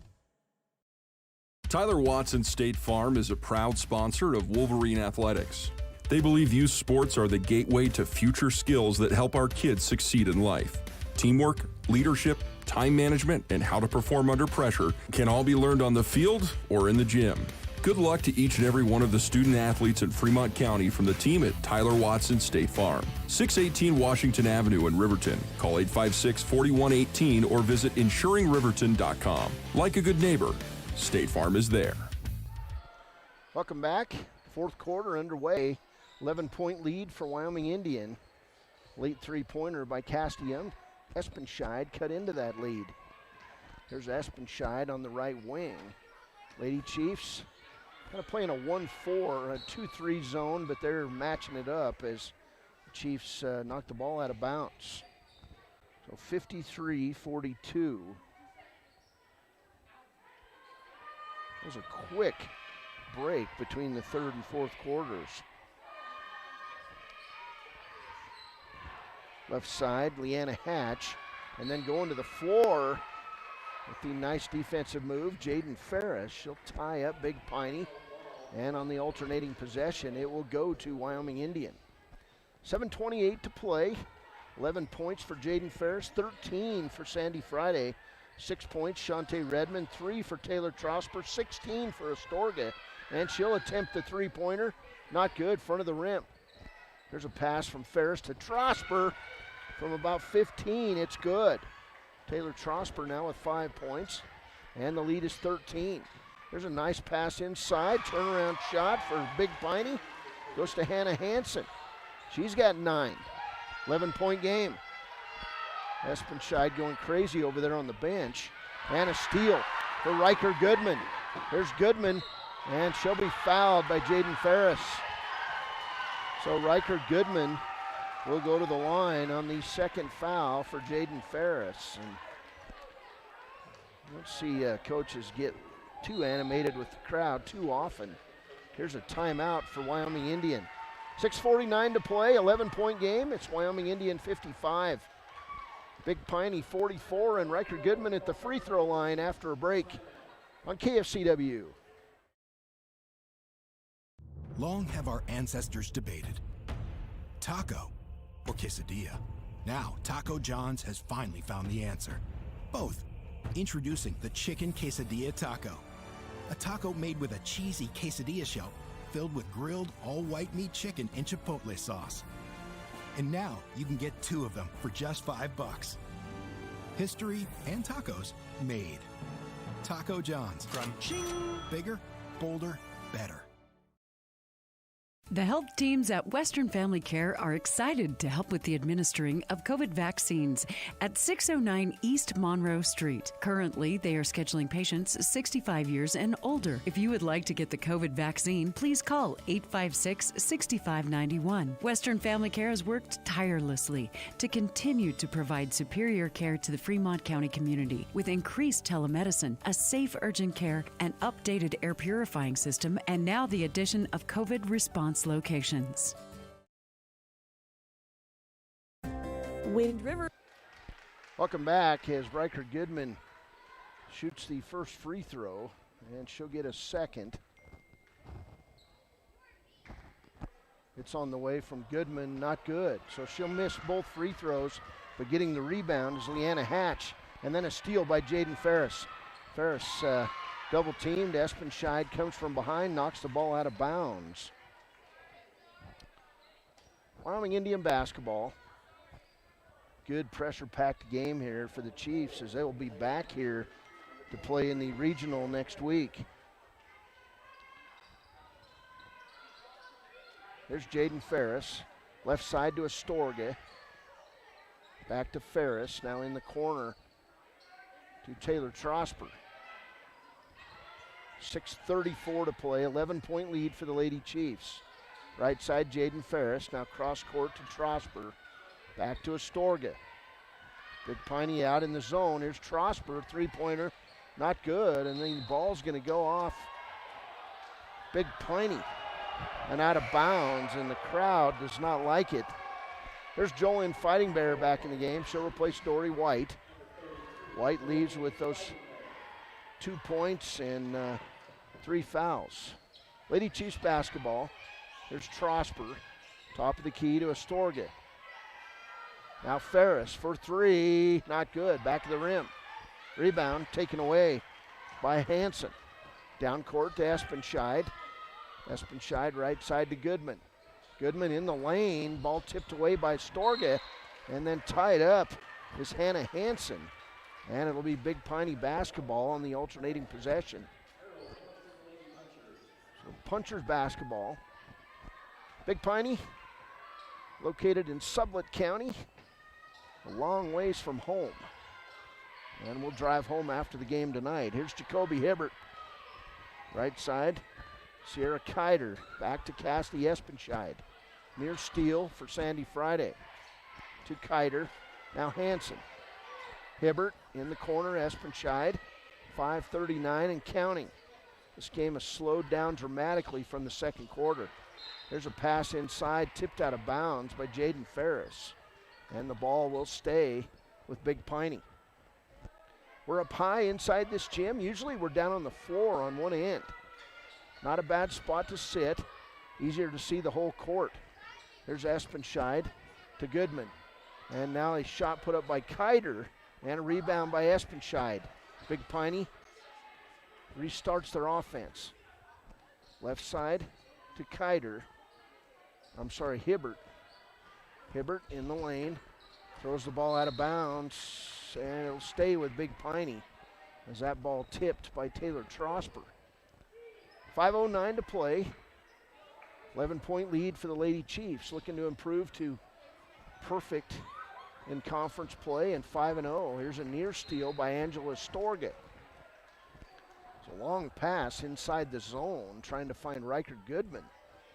Tyler Watson State Farm is a proud sponsor of Wolverine Athletics. They believe youth sports are the gateway to future skills that help our kids succeed in life. Teamwork, leadership, time management, and how to perform under pressure can all be learned on the field or in the gym. Good luck to each and every one of the student athletes in Fremont County from the team at Tyler Watson State Farm. 618 Washington Avenue in Riverton. Call 856-4118 or visit insuringriverton.com. Like a good neighbor, State Farm is there. Welcome back. Fourth quarter underway. 11-point lead for Wyoming Indian. Late three-pointer by Castellon. Espenscheid cut into that lead. Here's Espenscheid on the right wing. Lady Chiefs kind of playing a 1-4, a 2-3 zone, but they're matching it up as the Chiefs knock the ball out of bounds. So 53-42. It was a quick break between the third and fourth quarters. Left side, Leanna Hatch, and then going to the floor with the nice defensive move, Jaden Ferris. She'll tie up Big Piney, and on the alternating possession, it will go to Wyoming Indian. 7:28 to play, 11 points for Jaden Ferris, 13 for Sandy Friday. 6 points, Shantae Redmond. 3 for Taylor Trosper. 16 for Astorga. And she'll attempt the three-pointer. Not good, front of the rim. There's a pass from Ferris to Trosper from about 15. It's good. Taylor Trosper now with 5 points. And the lead is 13. There's a nice pass inside. Turnaround shot for Big Piney. Goes to Hannah Hansen. She's got 9. 11-point game. Espenscheid going crazy over there on the bench. And a steal for Riker Goodman. There's Goodman, and she'll be fouled by Jaden Ferris. So Riker Goodman will go to the line on the second foul for Jaden Ferris. And let's see coaches get too animated with the crowd too often. Here's a timeout for Wyoming Indian. 6:49 to play, 11-point game. It's Wyoming Indian 55. Big Piney 44, and Riker Goodman at the free throw line after a break on KFCW. Long have our ancestors debated taco or quesadilla. Now, Taco John's has finally found the answer. Both. Introducing the Chicken Quesadilla Taco. A taco made with a cheesy quesadilla shell filled with grilled all-white meat chicken and chipotle sauce. And now you can get 2 of them for just $5. History and tacos made. Taco John's. Crunching. Bigger, bolder, better. The health teams at Western Family Care are excited to help with the administering of COVID vaccines at 609 East Monroe Street. Currently, they are scheduling patients 65 years and older. If you would like to get the COVID vaccine, please call 856-6591. Western Family Care has worked tirelessly to continue to provide superior care to the Fremont County community with increased telemedicine, a safe urgent care, an updated air purifying system, and now the addition of COVID response locations. Wind River. Welcome back as Riker Goodman shoots the first free throw, and she'll get a second. It's on the way from Goodman, not good. So she'll miss both free throws, but getting the rebound is Leanna Hatch, and then a steal by Jaden Ferris. Ferris double teamed. Espenscheid comes from behind, knocks the ball out of bounds. Wyoming Indian basketball. Good pressure-packed game here for the Chiefs as they will be back here to play in the regional next week. There's Jaden Ferris. Left side to Astorga. Back to Ferris, now in the corner to Taylor Trosper. 6:34 to play, 11-point lead for the Lady Chiefs. Right side, Jaden Ferris, now cross court to Trosper. Back to Astorga. Big Piney out in the zone. Here's Trosper, three-pointer, not good, and the ball's gonna go off Big Piney and out of bounds, and the crowd does not like it. There's Jolynn Fighting Bear back in the game. She'll replace Dory White. White leaves with those 2 points and 3 fouls. Lady Chiefs basketball. There's Trosper, top of the key to Astorga. Now Ferris for three, not good, back of the rim. Rebound taken away by Hansen. Down court to Espenscheid. Espenscheid right side to Goodman. Goodman in the lane, ball tipped away by Astorga, and then tied up is Hannah Hansen. And it'll be Big Piney basketball on the alternating possession. So Punchers basketball. Big Piney, located in Sublette County, a long ways from home. And we'll drive home after the game tonight. Here's Jacoby Hibbert. Right side, Sierra Kiter, back to Cassidy Espenscheid. Near steal for Sandy Friday. To Kiter, now Hansen. Hibbert in the corner, Espenscheid. 5:39 and counting. This game has slowed down dramatically from the second quarter. There's a pass inside, tipped out of bounds by Jaden Ferris. And the ball will stay with Big Piney. We're up high inside this gym. Usually we're down on the floor on one end. Not a bad spot to sit. Easier to see the whole court. There's Espenscheid to Goodman. And now a shot put up by Kiter and a rebound by Espenscheid. Big Piney restarts their offense. Left side to Kiter. Hibbert. Hibbert in the lane. Throws the ball out of bounds, and it'll stay with Big Piney as that ball tipped by Taylor Trosper. 5:09 to play. 11-point lead for the Lady Chiefs, looking to improve to perfect in conference play and 5-0. Here's a near steal by Angela Astorga. It's a long pass inside the zone, trying to find Riker Goodman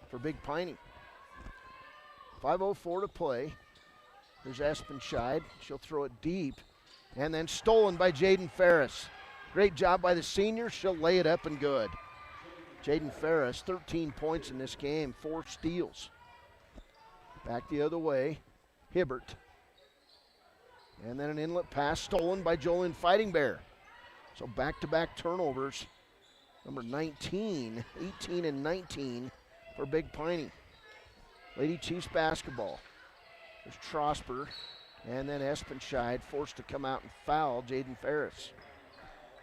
for Big Piney. 5:04 to play. There's Espenscheid. She'll throw it deep, and then stolen by Jaden Ferris. Great job by the senior. She'll lay it up and good. Jaden Ferris, 13 points in this game, 4 steals. Back the other way, Hibbert. And then an inlet pass stolen by Jolynn Fighting Bear. So back-to-back turnovers. Number 19, 18 and 19 for Big Piney. Lady Chiefs basketball. There's Trosper, and then Espenscheid forced to come out and foul Jaden Ferris.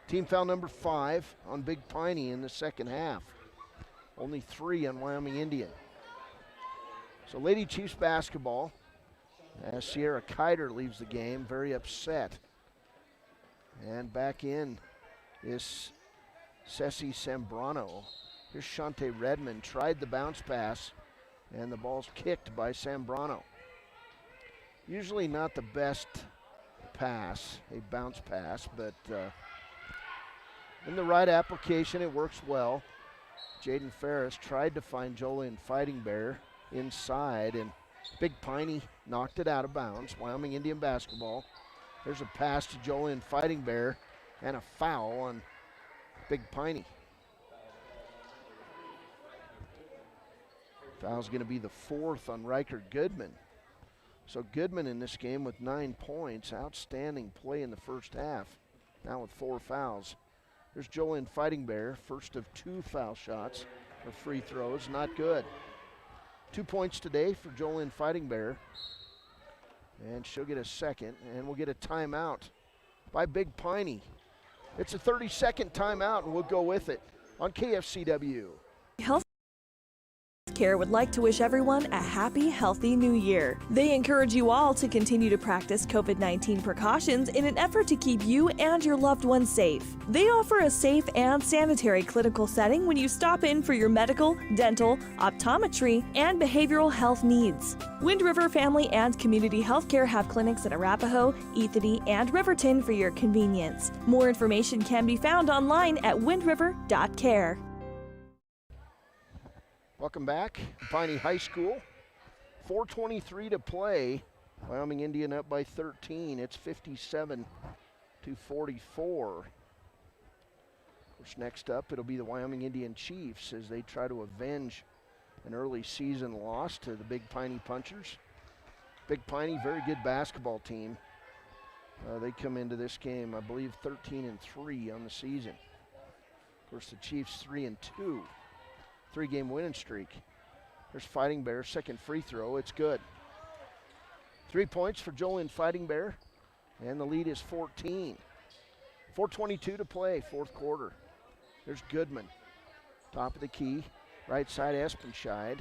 Team foul number 5 on Big Piney in the second half. Only 3 on Wyoming Indian. So Lady Chiefs basketball as Sierra Kiter leaves the game, very upset. And back in is Ceci Sambrano. Here's Shante Redmond, tried the bounce pass, and the ball's kicked by Sambrano. Usually not the best pass, a bounce pass, but in the right application, it works well. Jaden Ferris tried to find Jolien Fighting Bear inside, and Big Piney knocked it out of bounds. Wyoming Indian basketball. There's a pass to Jolien Fighting Bear and a foul on Big Piney. Foul's going to be the 4th on Riker Goodman. So Goodman in this game with 9 points. Outstanding play in the first half. Now with 4 fouls. There's Jolien Fighting Bear, first of 2 foul shots or free throws. Not good. 2 points today for Jolien Fighting Bear. And she'll get a second, and we'll get a timeout by Big Piney. It's a 30-second timeout, and we'll go with it on KFCW. Care would like to wish everyone a happy, healthy new year. They encourage you all to continue to practice COVID-19 precautions in an effort to keep you and your loved ones safe. They offer a safe and sanitary clinical setting when you stop in for your medical, dental, optometry, and behavioral health needs. Wind River Family and Community Healthcare have clinics in Arapahoe, Ethany, and Riverton for your convenience. More information can be found online at windriver.care. Welcome back, Piney High School. 4:23 to play. Wyoming Indian up by 13. It's 57-44. Of course, next up, it'll be the Wyoming Indian Chiefs as they try to avenge an early season loss to the Big Piney Punchers. Big Piney, very good basketball team. They come into this game, I believe, 13-3 on the season. Of course, the Chiefs 3-2. 3-game winning streak. There's Fighting Bear, second free throw. It's good. 3 points for Jolien Fighting Bear, and the lead is 14. 4:22 to play, 4th quarter. There's Goodman, top of the key, right side Espenscheid.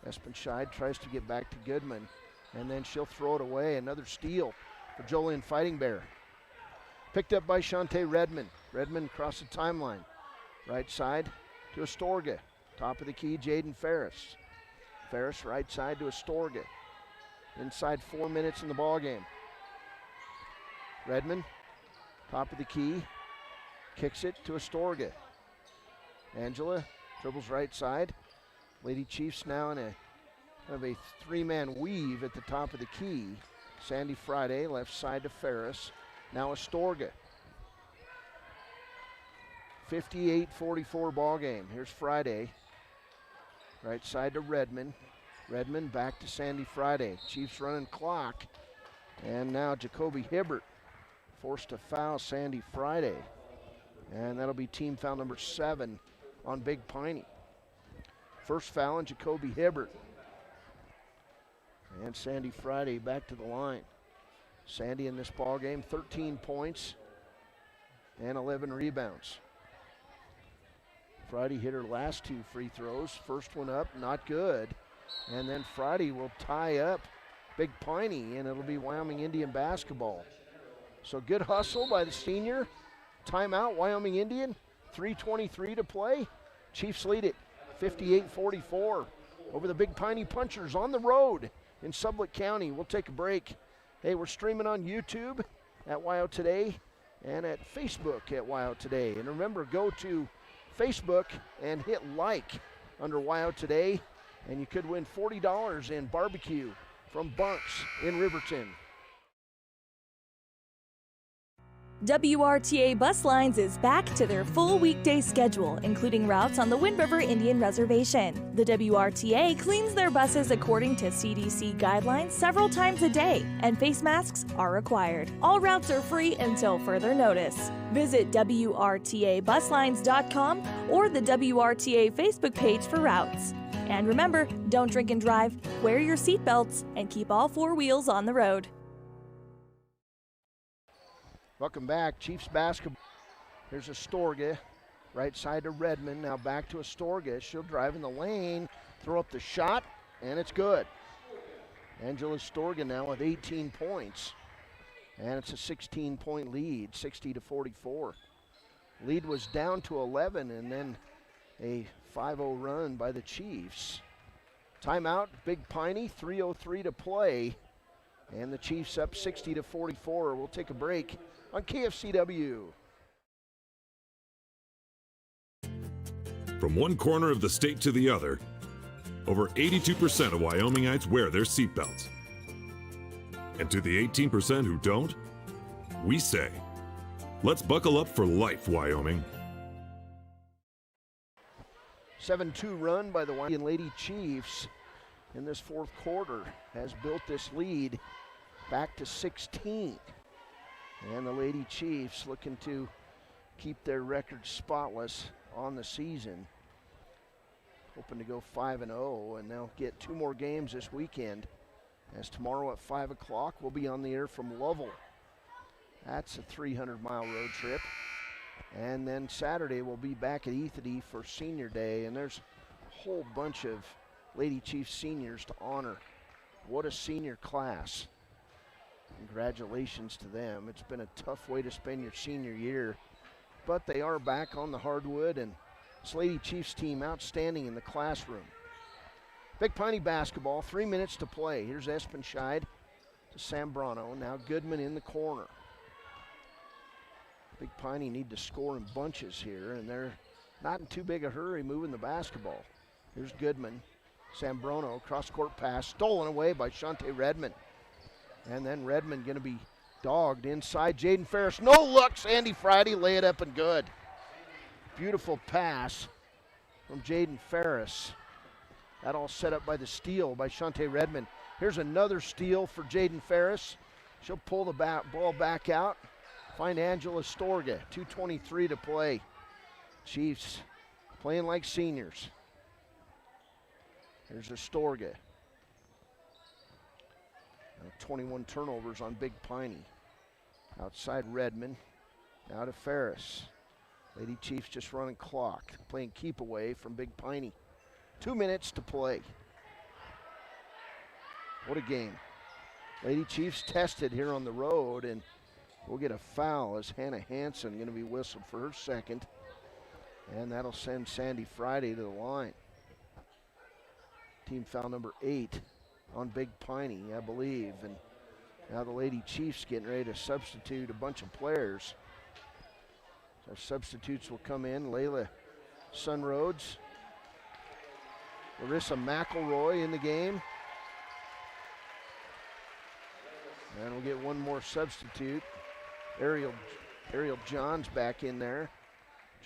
Espenscheid tries to get back to Goodman, and then she'll throw it away. Another steal for Jolien Fighting Bear. Picked up by Shante Redmond. Redmond across the timeline. Right side to Astorga. Top of the key, Jaden Ferris. Ferris right side to Astorga. Inside 4 minutes in the ball game. Redmond, top of the key, kicks it to Astorga. Angela dribbles right side. Lady Chiefs now in a kind of a 3-man weave at the top of the key. Sandy Friday left side to Ferris. Now Astorga. 58-44 ball game. Here's Friday. Right side to Redmond. Redmond back to Sandy Friday. Chiefs running clock. And now Jacoby Hibbert forced to foul Sandy Friday. And that'll be team foul number 7 on Big Piney. First foul on Jacoby Hibbert. And Sandy Friday back to the line. Sandy in this ball game, 13 points and 11 rebounds. Friday hit her last 2 free throws. First one up, not good. And then Friday will tie up Big Piney, and it'll be Wyoming Indian basketball. So good hustle by the senior. Timeout, Wyoming Indian. 3:23 to play. Chiefs lead it 58-44 over the Big Piney Punchers on the road in Sublette County. We'll take a break. Hey, we're streaming on YouTube at WYO Today and at Facebook at WYO Today. And remember, go to Facebook and hit like under WYO Today, and you could win $40 in barbecue from Bunks in Riverton. WRTA Bus Lines is back to their full weekday schedule, including routes on the Wind River Indian Reservation. The WRTA cleans their buses according to CDC guidelines several times a day, and face masks are required. All routes are free until further notice. Visit WRTABuslines.com or the WRTA Facebook page for routes. And remember, don't drink and drive, wear your seatbelts, and keep all 4 wheels on the road. Welcome back, Chiefs basketball. Here's Astorga, right side to Redmond. Now back to Astorga. She'll drive in the lane, throw up the shot, and it's good. Angela Astorga now with 18 points. And it's a 16-point lead, 60-44. Lead was down to 11, and then a 5-0 run by the Chiefs. Timeout, Big Piney, 3:03 to play. And the Chiefs up 60-44. We'll take a break on KFCW. From one corner of the state to the other, over 82% of Wyomingites wear their seatbelts. And to the 18% who don't, we say, let's buckle up for life, Wyoming. 7-2 run by the Wyoming Lady Chiefs in this fourth quarter has built this lead back to 16. And the Lady Chiefs looking to keep their record spotless on the season. Hoping to go 5-0, and they'll get 2 more games this weekend, as tomorrow at 5 o'clock we'll be on the air from Lovell. That's a 300-mile road trip. And then Saturday we'll be back at Ethity for Senior Day, and there's a whole bunch of Lady Chiefs seniors to honor. What a senior class. Congratulations to them. It's been a tough way to spend your senior year, but they are back on the hardwood, and this Lady Chiefs team outstanding in the classroom. Big Piney basketball, 3 minutes to play. Here's Espenscheid to Sambrano. Now Goodman in the corner. Big Piney need to score in bunches here, and they're not in too big a hurry moving the basketball. Here's Goodman. Sambrano, cross-court pass, stolen away by Shante Redmond. And then Redmond going to be dogged inside. Jaden Ferris, no look. Sandy Friday, lay it up and good. Beautiful pass from Jaden Ferris. That all set up by the steal by Shante Redmond. Here's another steal for Jaden Ferris. She'll pull the ball back out. Find Angela Storga, 2:23 to play. Chiefs playing like seniors. Here's Astorga. 21 turnovers on Big Piney. Outside Redmond, now to Ferris. Lady Chiefs just running clock, playing keep away from Big Piney. 2 minutes to play. What a game. Lady Chiefs tested here on the road, and we'll get a foul as Hannah Hansen going to be whistled for her second. And that'll send Sandy Friday to the line. Team foul number 8 on Big Piney, I believe. And now the Lady Chiefs getting ready to substitute a bunch of players. So substitutes will come in. Layla Sunroads. Larissa McElroy in the game. And we'll get one more substitute. Ariel Johns back in there.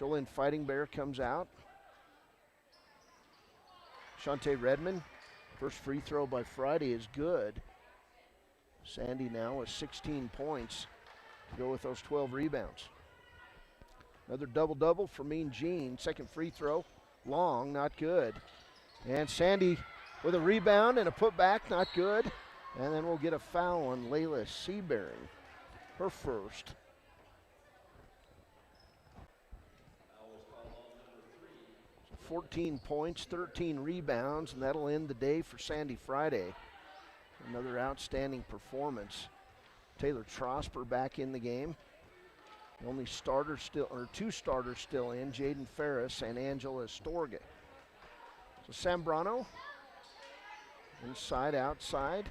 Jolene Fighting Bear comes out. Shante Redmond, first free throw by Friday is good. Sandy now with 16 points to go with those 12 rebounds. Another double-double for Mean Jean. Second free throw, long, not good. And Sandy with a rebound and a putback, not good. And then we'll get a foul on Layla Seabearing, her first. 14 points, 13 rebounds, and that'll end the day for Sandy Friday. Another outstanding performance. Taylor Trosper back in the game. The only starter still, or 2 starters still in, Jaden Ferris and Angela Storga. So Sambrano, inside, outside,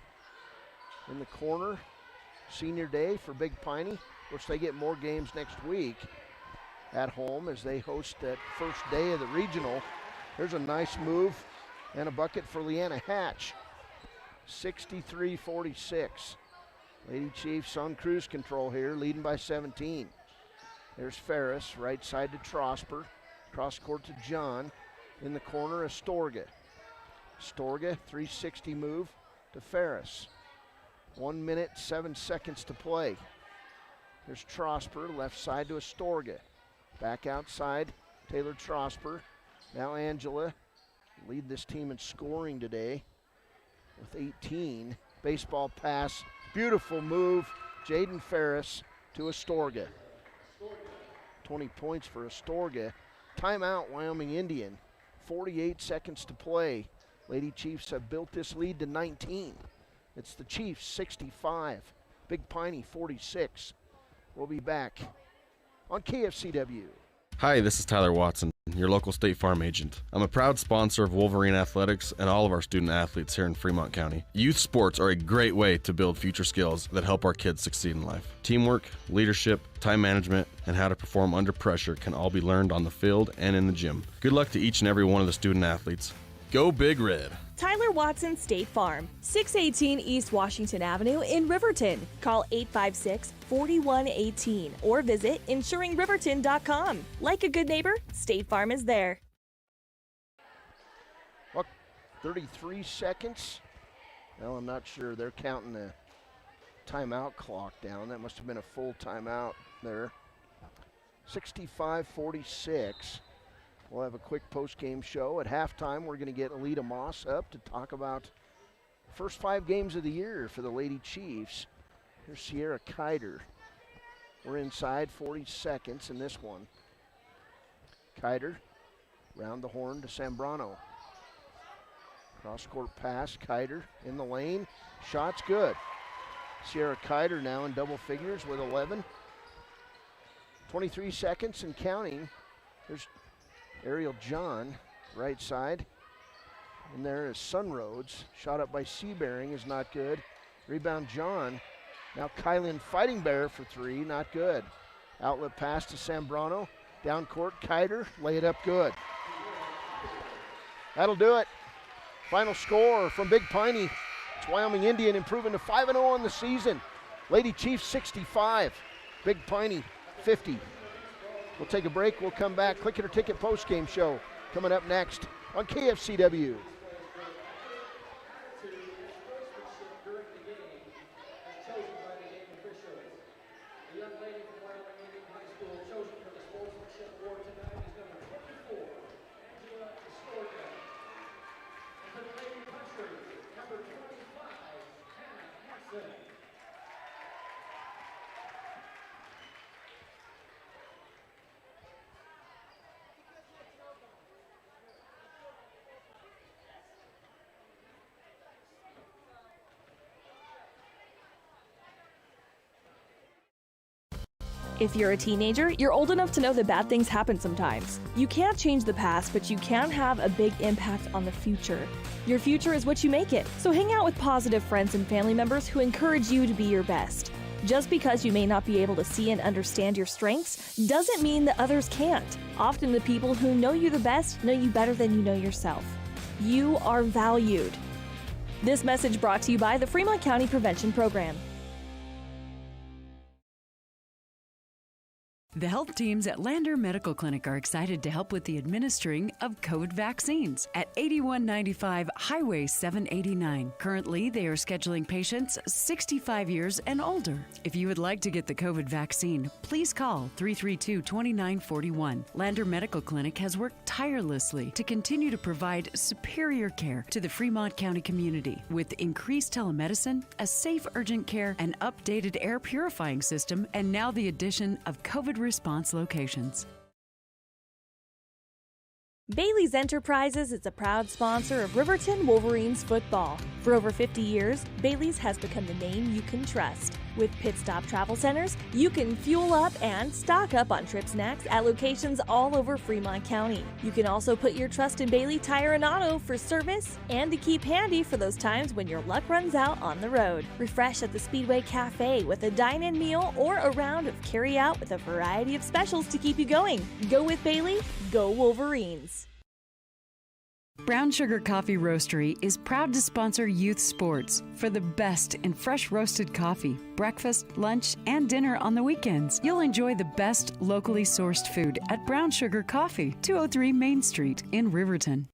in the corner. Senior day for Big Piney. Of course, they get more games next week at home as they host that first day of the regional. There's a nice move and a bucket for Leanna Hatch. 63-46. Lady Chiefs on cruise control here, leading by 17. There's Ferris, right side to Trosper. Cross court to John. In the corner, Astorga. Astorga, 360 move to Ferris. 1 minute, 7 seconds to play. There's Trosper, left side to Astorga. Back outside, Taylor Trosper. Now Angela, lead this team in scoring today with 18. Baseball pass, beautiful move. Jaden Ferris to Astorga. 20 points for Astorga. Timeout, Wyoming Indian. 48 seconds to play. Lady Chiefs have built this lead to 19. It's the Chiefs 65, Big Piney 46. We'll be back on KFCW. Hi, this is Tyler Watson, your local State Farm agent. I'm a proud sponsor of Wolverine Athletics and all of our student athletes here in Fremont County. Youth sports are a great way to build future skills that help our kids succeed in life. Teamwork, leadership, time management, and how to perform under pressure can all be learned on the field and in the gym. Good luck to each and every one of the student athletes. Go Big Red! Tyler Watson State Farm, 618 East Washington Avenue in Riverton. Call 856-4118 or visit insuringriverton.com. Like a good neighbor, State Farm is there. Well, 33 seconds. Well, I'm not sure. They're counting the timeout clock down. That must have been a full timeout there. 65-46. We'll have a quick post-game show. At halftime, we're going to get Alita Moss up to talk about the first 5 games of the year for the Lady Chiefs. Here's Sierra Kiter. We're inside 40 seconds in this one. Kiter, round the horn to Zambrano. Cross-court pass, Kiter in the lane. Shot's good. Sierra Kiter now in double figures with 11. 23 seconds and counting. There's Ariel John, right side. And there is Sunroads. Shot up by Seabearing is not good. Rebound John. Now Kylan Fighting Bear for 3, not good. Outlet pass to Zambrano. Down court, Kiter, lay it up good. That'll do it. Final score from Big Piney. It's Wyoming Indian improving to 5-0 on the season. Lady Chiefs 65, Big Piney 50. We'll take a break. We'll come back. Click It or Ticket postgame show coming up next on KFCW. If you're a teenager, you're old enough to know that bad things happen sometimes. You can't change the past, but you can have a big impact on the future. Your future is what you make it. So hang out with positive friends and family members who encourage you to be your best. Just because you may not be able to see and understand your strengths doesn't mean that others can't. Often the people who know you the best know you better than you know yourself. You are valued. This message brought to you by the Fremont County Prevention Program. The health teams at Lander Medical Clinic are excited to help with the administering of COVID vaccines at 8195 Highway 789. Currently, they are scheduling patients 65 years and older. If you would like to get the COVID vaccine, please call 332-2941. Lander Medical Clinic has worked tirelessly to continue to provide superior care to the Fremont County community with increased telemedicine, a safe urgent care, an updated air purifying system, and now the addition of COVID response locations. Bailey's Enterprises is a proud sponsor of Riverton Wolverines football. For over 50 years, Bailey's has become the name you can trust. With Pit Stop Travel Centers, you can fuel up and stock up on trip snacks at locations all over Fremont County. You can also put your trust in Bailey Tire and Auto for service and to keep handy for those times when your luck runs out on the road. Refresh at the Speedway Cafe with a dine-in meal or a round of carry-out with a variety of specials to keep you going. Go with Bailey, go Wolverines. Brown Sugar Coffee Roastery is proud to sponsor youth sports for the best in fresh roasted coffee, breakfast, lunch, and dinner on the weekends. You'll enjoy the best locally sourced food at Brown Sugar Coffee, 203 Main Street in Riverton.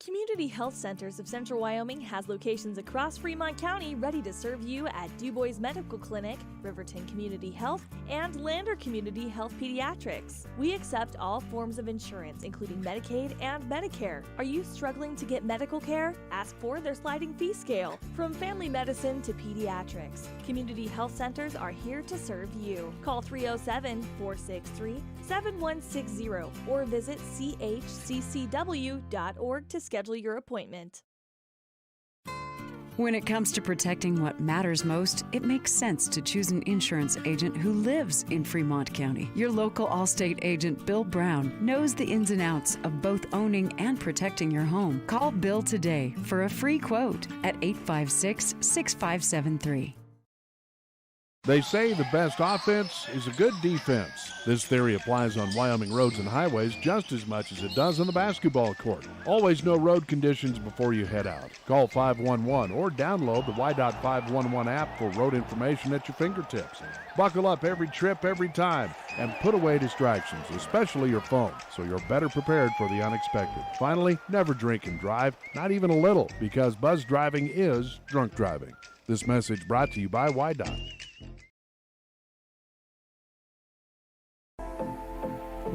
Community Health Centers of Central Wyoming has locations across Fremont County ready to serve you at DuBois Medical Clinic, Riverton Community Health, and Lander Community Health Pediatrics. We accept all forms of insurance, including Medicaid and Medicare. Are you struggling to get medical care? Ask for their sliding fee scale. From family medicine to pediatrics, Community Health Centers are here to serve you. Call 307-463-7160 or visit chccw.org to schedule your appointment. When it comes to protecting what matters most, it makes sense to choose an insurance agent who lives in Fremont County. Your local Allstate agent, Bill Brown, knows the ins and outs of both owning and protecting your home. Call Bill today for a free quote at 856-6573. They say the best offense is a good defense. This theory applies on Wyoming roads and highways just as much as it does on the basketball court. Always know road conditions before you head out. Call 511 or download the Y.511 app for road information at your fingertips. Buckle up every trip, every time, and put away distractions, especially your phone, so you're better prepared for the unexpected. Finally, never drink and drive, not even a little, because buzz driving is drunk driving. This message brought to you by Y.Dot.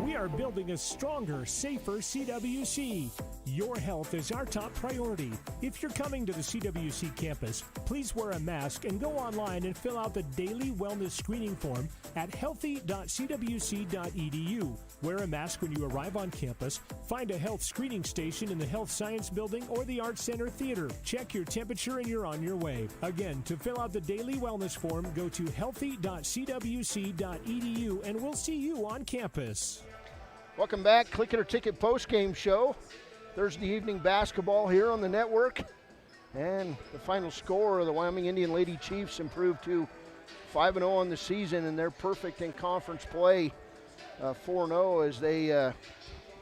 We are building a stronger, safer CWC. Your health is our top priority. If you're coming to the CWC campus, please wear a mask and go online and fill out the daily wellness screening form at healthy.cwc.edu. Wear a mask when you arrive on campus. Find a health screening station in the Health Science Building or the Arts Center Theater. Check your temperature and you're on your way. Again, to fill out the daily wellness form, go to healthy.cwc.edu and we'll see you on campus. Welcome back, Click It or Ticket postgame show. Thursday evening basketball here on the network. And the final score of the Wyoming Indian Lady Chiefs improved to 5-0 on the season, and they're perfect in conference play. 4-0 as they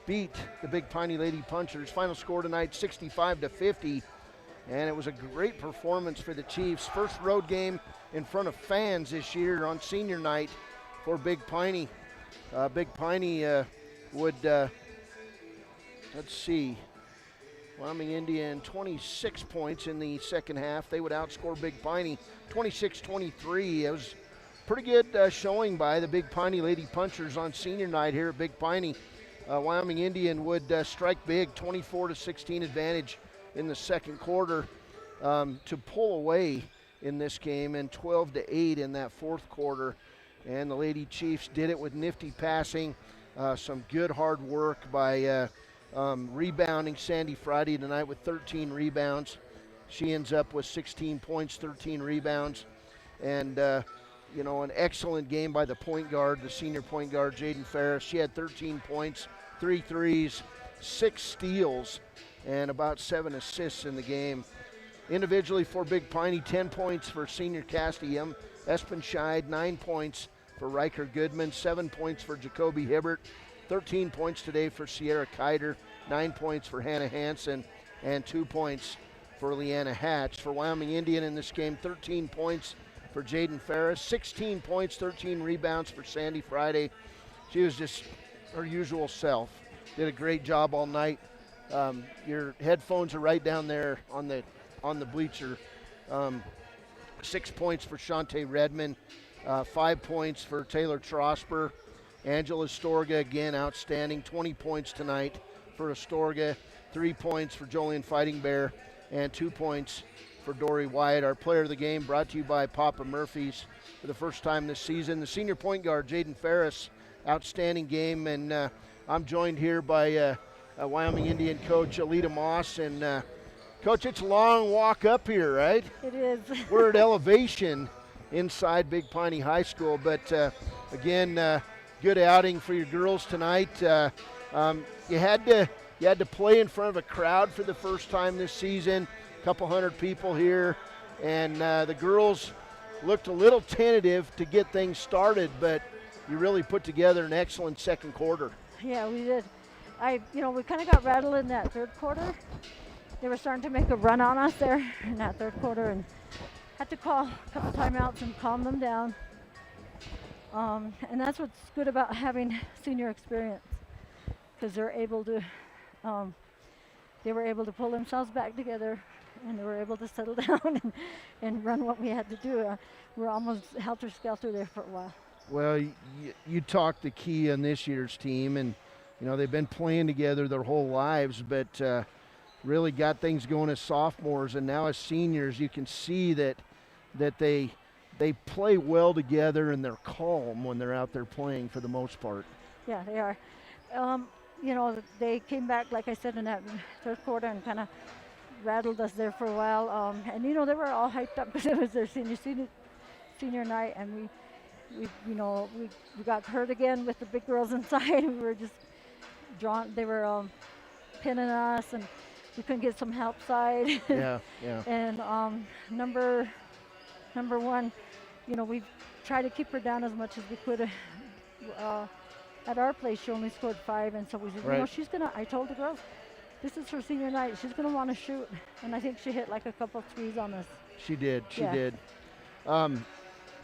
beat the Big Piney Lady Punchers. Final score tonight, 65-50. And it was a great performance for the Chiefs. First road game in front of fans this year on senior night for Big Piney. Big Piney would, let's see, Wyoming Indian 26 points in the second half. They would outscore Big Piney 26-23. It was pretty good showing by the Big Piney Lady Punchers on senior night here at Big Piney. Wyoming Indian would strike big, 24-16 advantage in the second quarter to pull away in this game, and 12-8 in that fourth quarter. And the Lady Chiefs did it with nifty passing, some good hard work by rebounding Sandy Friday tonight with 13 rebounds. She ends up with 16 points, 13 rebounds. And, an excellent game by the point guard, the senior point guard, Jaden Ferris. She had 13 points, 3 threes, 6 steals, and about 7 assists in the game. Individually for Big Piney, 10 points for senior Cassidy Espenscheid, 9 points for Riker Goodman, 7 points for Jacoby Hibbert, 13 points today for Sierra Kiter, 9 points for Hannah Hansen, and 2 points for Leanna Hatch. For Wyoming Indian in this game, 13 points for Jaden Ferris, 16 points, 13 rebounds for Sandy Friday. She was just her usual self. Did a great job all night. Your headphones are right down there on the bleacher. 6 points for Shantae Redmond, 5 points for Taylor Trosper. Angela Astorga, again, outstanding, 20 points tonight for Astorga, 3 points for Jolien Fighting Bear, and 2 points for Dory Wyatt. Our player of the game brought to you by Papa Murphy's for the first time this season. The senior point guard, Jaden Ferris, outstanding game, and I'm joined here by Wyoming Indian coach Alita Moss. And Coach, it's a long walk up here, right? It is. We're at elevation inside Big Piney High School, but again, good outing for your girls tonight. You had to play in front of a crowd for the first time this season. A couple hundred people here, and the girls looked a little tentative to get things started, but you really put together an excellent second quarter. Yeah, we did. We kind of got rattled in that third quarter. They were starting to make a run on us there in that third quarter, and had to call a couple timeouts and calm them down. And that's what's good about having senior experience, because they're able to, they were able to pull themselves back together, and they were able to settle down and run what we had to do. We're almost helter-skelter there for a while. Well, you talked the key on this year's team, and they've been playing together their whole lives, but really got things going as sophomores, and now as seniors, you can see that they play well together, and they're calm when they're out there playing for the most part. Yeah, they are. They came back, like I said, in that third quarter and kind of rattled us there for a while. And you know, they were all hyped up because it was their senior night, and we got hurt again with the big girls inside. We were just drawn. They were pinning us, and we couldn't get some help side. Yeah. And number one, you know, we tried to keep her down as much as we could. At our place, she only scored 5, and so we said, you know, I told the girls, this is her senior night. She's going to want to shoot. And I think she hit like a couple threes on us. She did.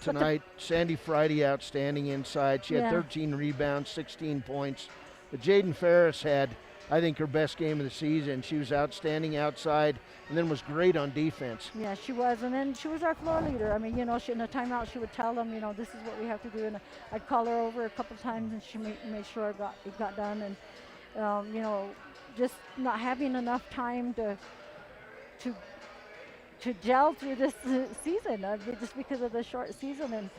Tonight, Sandy Friday, outstanding inside. She had 13 rebounds, 16 points. But Jaden Ferris had, I think, her best game of the season. She was outstanding outside and then was great on defense. Yeah, she was. And then she was our floor leader. I mean, you know, in a timeout, she would tell them, you know, this is what we have to do. And I'd call her over a couple times, and she made sure it got done. And, you know, just not having enough time to gel through this season, just because of the short season. And,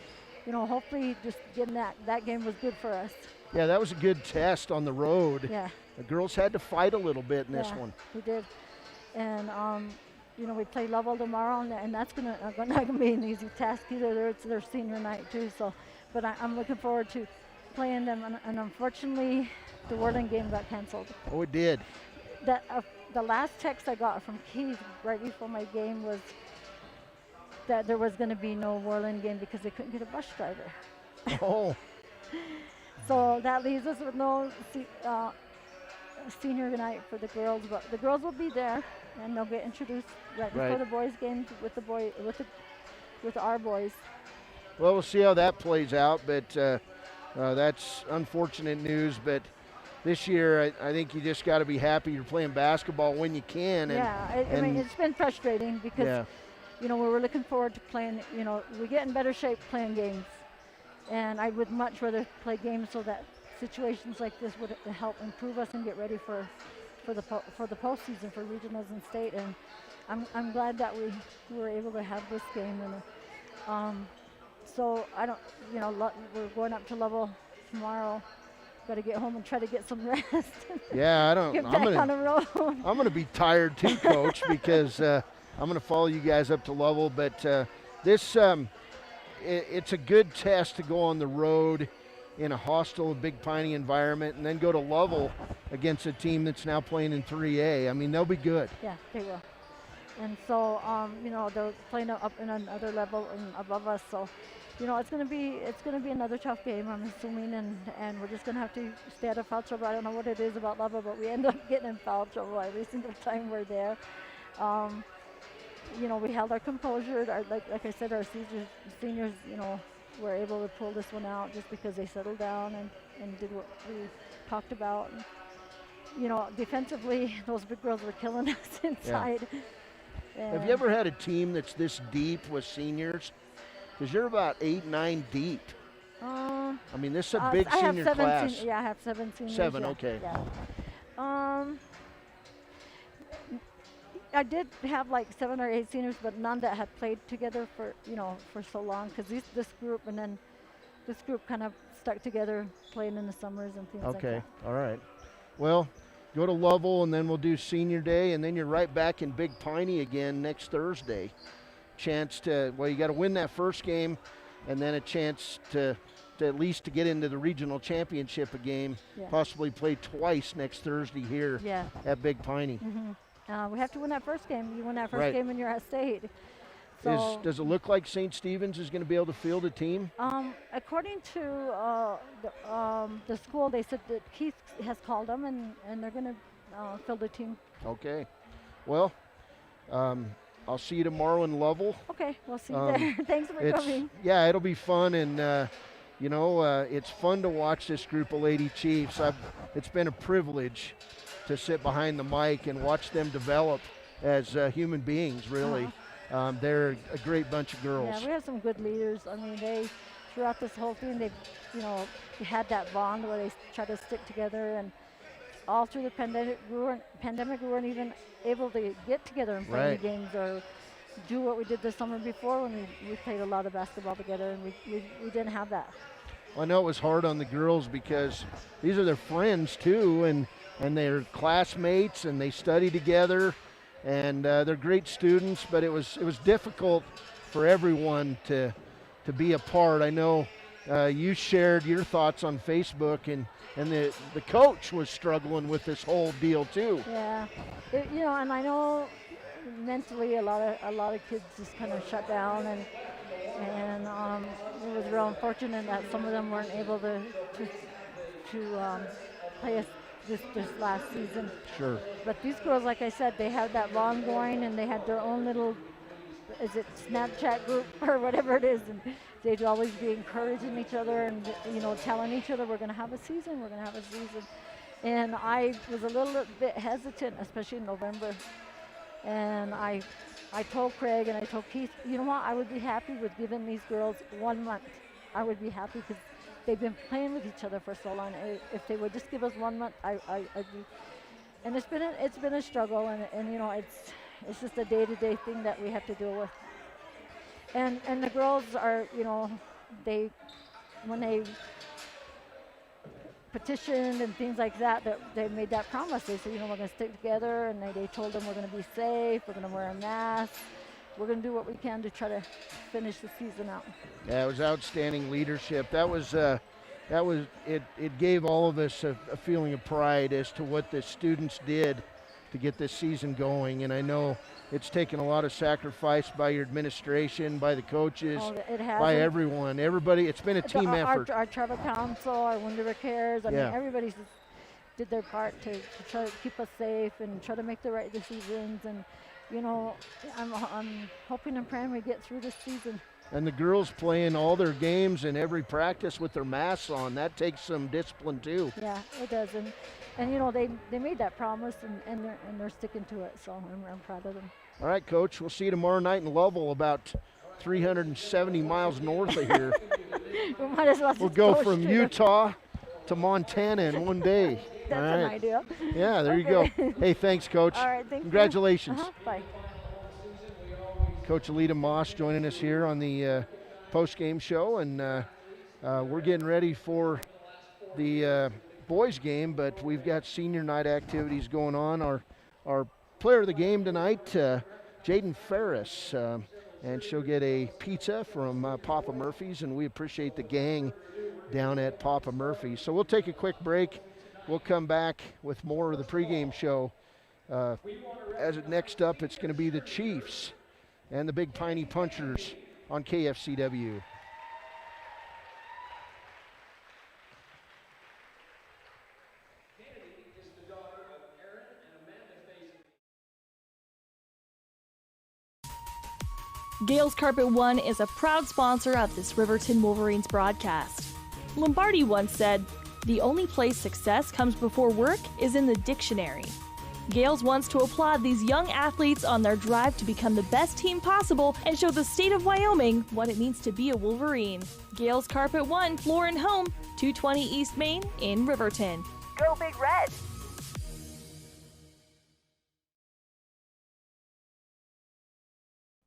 you know, hopefully just getting that game was good for us. Yeah, that was a good test on the road. Yeah. The girls had to fight a little bit in this one. We did. And, you know, we play Lovell tomorrow, and that's not gonna be an easy task either. It's their senior night too. So, but I'm looking forward to playing them. And unfortunately, the Worland game got canceled. Oh, it did. The last text I got from Keith right before my game was that there was going to be no Worland game because they couldn't get a bus driver. Oh. So that leaves us with no senior night for the girls, but the girls will be there, and they'll get introduced right before the boys' games with our boys. Well, we'll see how that plays out, but that's unfortunate news. But this year, I think you just got to be happy you're playing basketball when you can. I mean, it's been frustrating because, you know, we were looking forward to playing, you know, we get in better shape playing games. And I would much rather play games so that situations like this would help improve us and get ready for the postseason, for regionals and state. And I'm glad that we were able to have this game. And so I don't, you know, we're going up to Lovell tomorrow. Got to get home and try to get some rest. Yeah, I don't. Get back on the road. I'm going to be tired too, Coach, because I'm going to follow you guys up to Lovell. But this. It's a good test to go on the road in a hostile Big Piney environment and then go to Lovell against a team that's now playing in 3A. I mean, they'll be good. Yeah, they will. And so, you know, they're playing up in another level and above us. So, you know, it's gonna be another tough game, I'm assuming, and we're just gonna have to stay out of foul trouble. I don't know what it is about Lovell, but we end up getting in foul trouble every single time we're there. You know, we held our composure. Like I said, our seniors, you know, were able to pull this one out just because they settled down and did what we talked about. And, you know, defensively, those big girls were killing us inside. Yeah. Have you ever had a team that's this deep with seniors? Because you're about 8, 9 deep. I mean, this is a big senior class. I have 7 seniors. 7, okay. Yeah. I did have like 7 or 8 seniors, but none that had played together for so long. Because this group and then this group kind of stuck together, playing in the summers and things like that. Okay, all right. Well, go to Lovell, and then we'll do senior day, and then you're right back in Big Piney again next Thursday. Chance to, well, you got to win that first game, and then a chance to at least to get into the regional championship game, possibly play twice next Thursday here at Big Piney. Mm-hmm. We have to win that first game. You win that first game and you're at state. So does it look like St. Stephen's is going to be able to field a team? According to the school, they said that Keith has called them and they're going to field a team. Okay. Well, I'll see you tomorrow in Lovell. Okay, we'll see you there. Thanks for coming. Yeah, it'll be fun, and you know, it's fun to watch this group of Lady Chiefs. It's been a privilege to sit behind the mic and watch them develop as human beings, really. They're a great bunch of girls. Yeah, we have some good leaders. I mean, throughout this whole thing, they've, you know, had that bond where they try to stick together, and all through the pandemic, we weren't even able to get together and play any games or do what we did the summer before when we played a lot of basketball together, and we didn't have that. Well, I know it was hard on the girls because these are their friends too, and they're classmates and they study together. and they're great students, but it was difficult for everyone to be a part. I know you shared your thoughts on Facebook, and the coach was struggling with this whole deal too. Yeah, and I know mentally a lot of kids just kind of shut down, and it was real unfortunate that some of them weren't able to play this last season. Sure. But these girls, like I said, they had that bond going, and they had their own little, is it Snapchat group or whatever it is, and they'd always be encouraging each other and telling each other, we're going to have a season. And I was a little bit hesitant, especially in November. And I told Craig and I told Keith, you know what, I would be happy with giving these girls 1 month. I would be happy because they've been playing with each other for so long. If they would just give us 1 month, I'd be. And it's been a struggle, and it's just a day-to-day thing that we have to deal with. And the girls are, when they petitioned and things like that they made that promise. They said, we're going to stick together, and they told them we're going to be safe, we're going to wear a mask, we're going to do what we can to try to finish the season out. Yeah, it was outstanding leadership. It gave all of us a feeling of pride as to what the students did to get this season going, and I know it's taken a lot of sacrifice by your administration, by the coaches, by everyone. Everybody, it's been a team effort. Our tribal council, our Wind River Cares, I mean, everybody did their part to try to keep us safe and try to make the right decisions. And, I'm hoping and praying we get through this season. And the girls playing all their games and every practice with their masks on, that takes some discipline too. Yeah, it does. And they made that promise, and they're sticking to it, so I'm proud of them. All right, Coach, we'll see you tomorrow night in Lovell, about 370 miles north of here. We might as well we'll go from Utah to Montana in one day. That's an idea. Yeah, there you go. Hey, thanks, Coach. All right, thank Congratulations. you. Bye. Coach Alita Moss joining us here on the post-game show, and we're getting ready for the boys game, but we've got senior night activities going on. Our player of the game tonight, Jaden Ferris, and she'll get a pizza from Papa Murphy's, and we appreciate the gang down at Papa Murphy's. So we'll take a quick break. We'll come back with more of the pregame show. Next up, it's going to be the Chiefs and the Big Piney Punchers on KFCW. Gales Carpet One is a proud sponsor of this Riverton Wolverines broadcast. Lombardi once said, "The only place success comes before work is in the dictionary." Gales wants to applaud these young athletes on their drive to become the best team possible and show the state of Wyoming what it means to be a Wolverine. Gales Carpet One, floor and home, 220 East Main in Riverton. Go Big Red!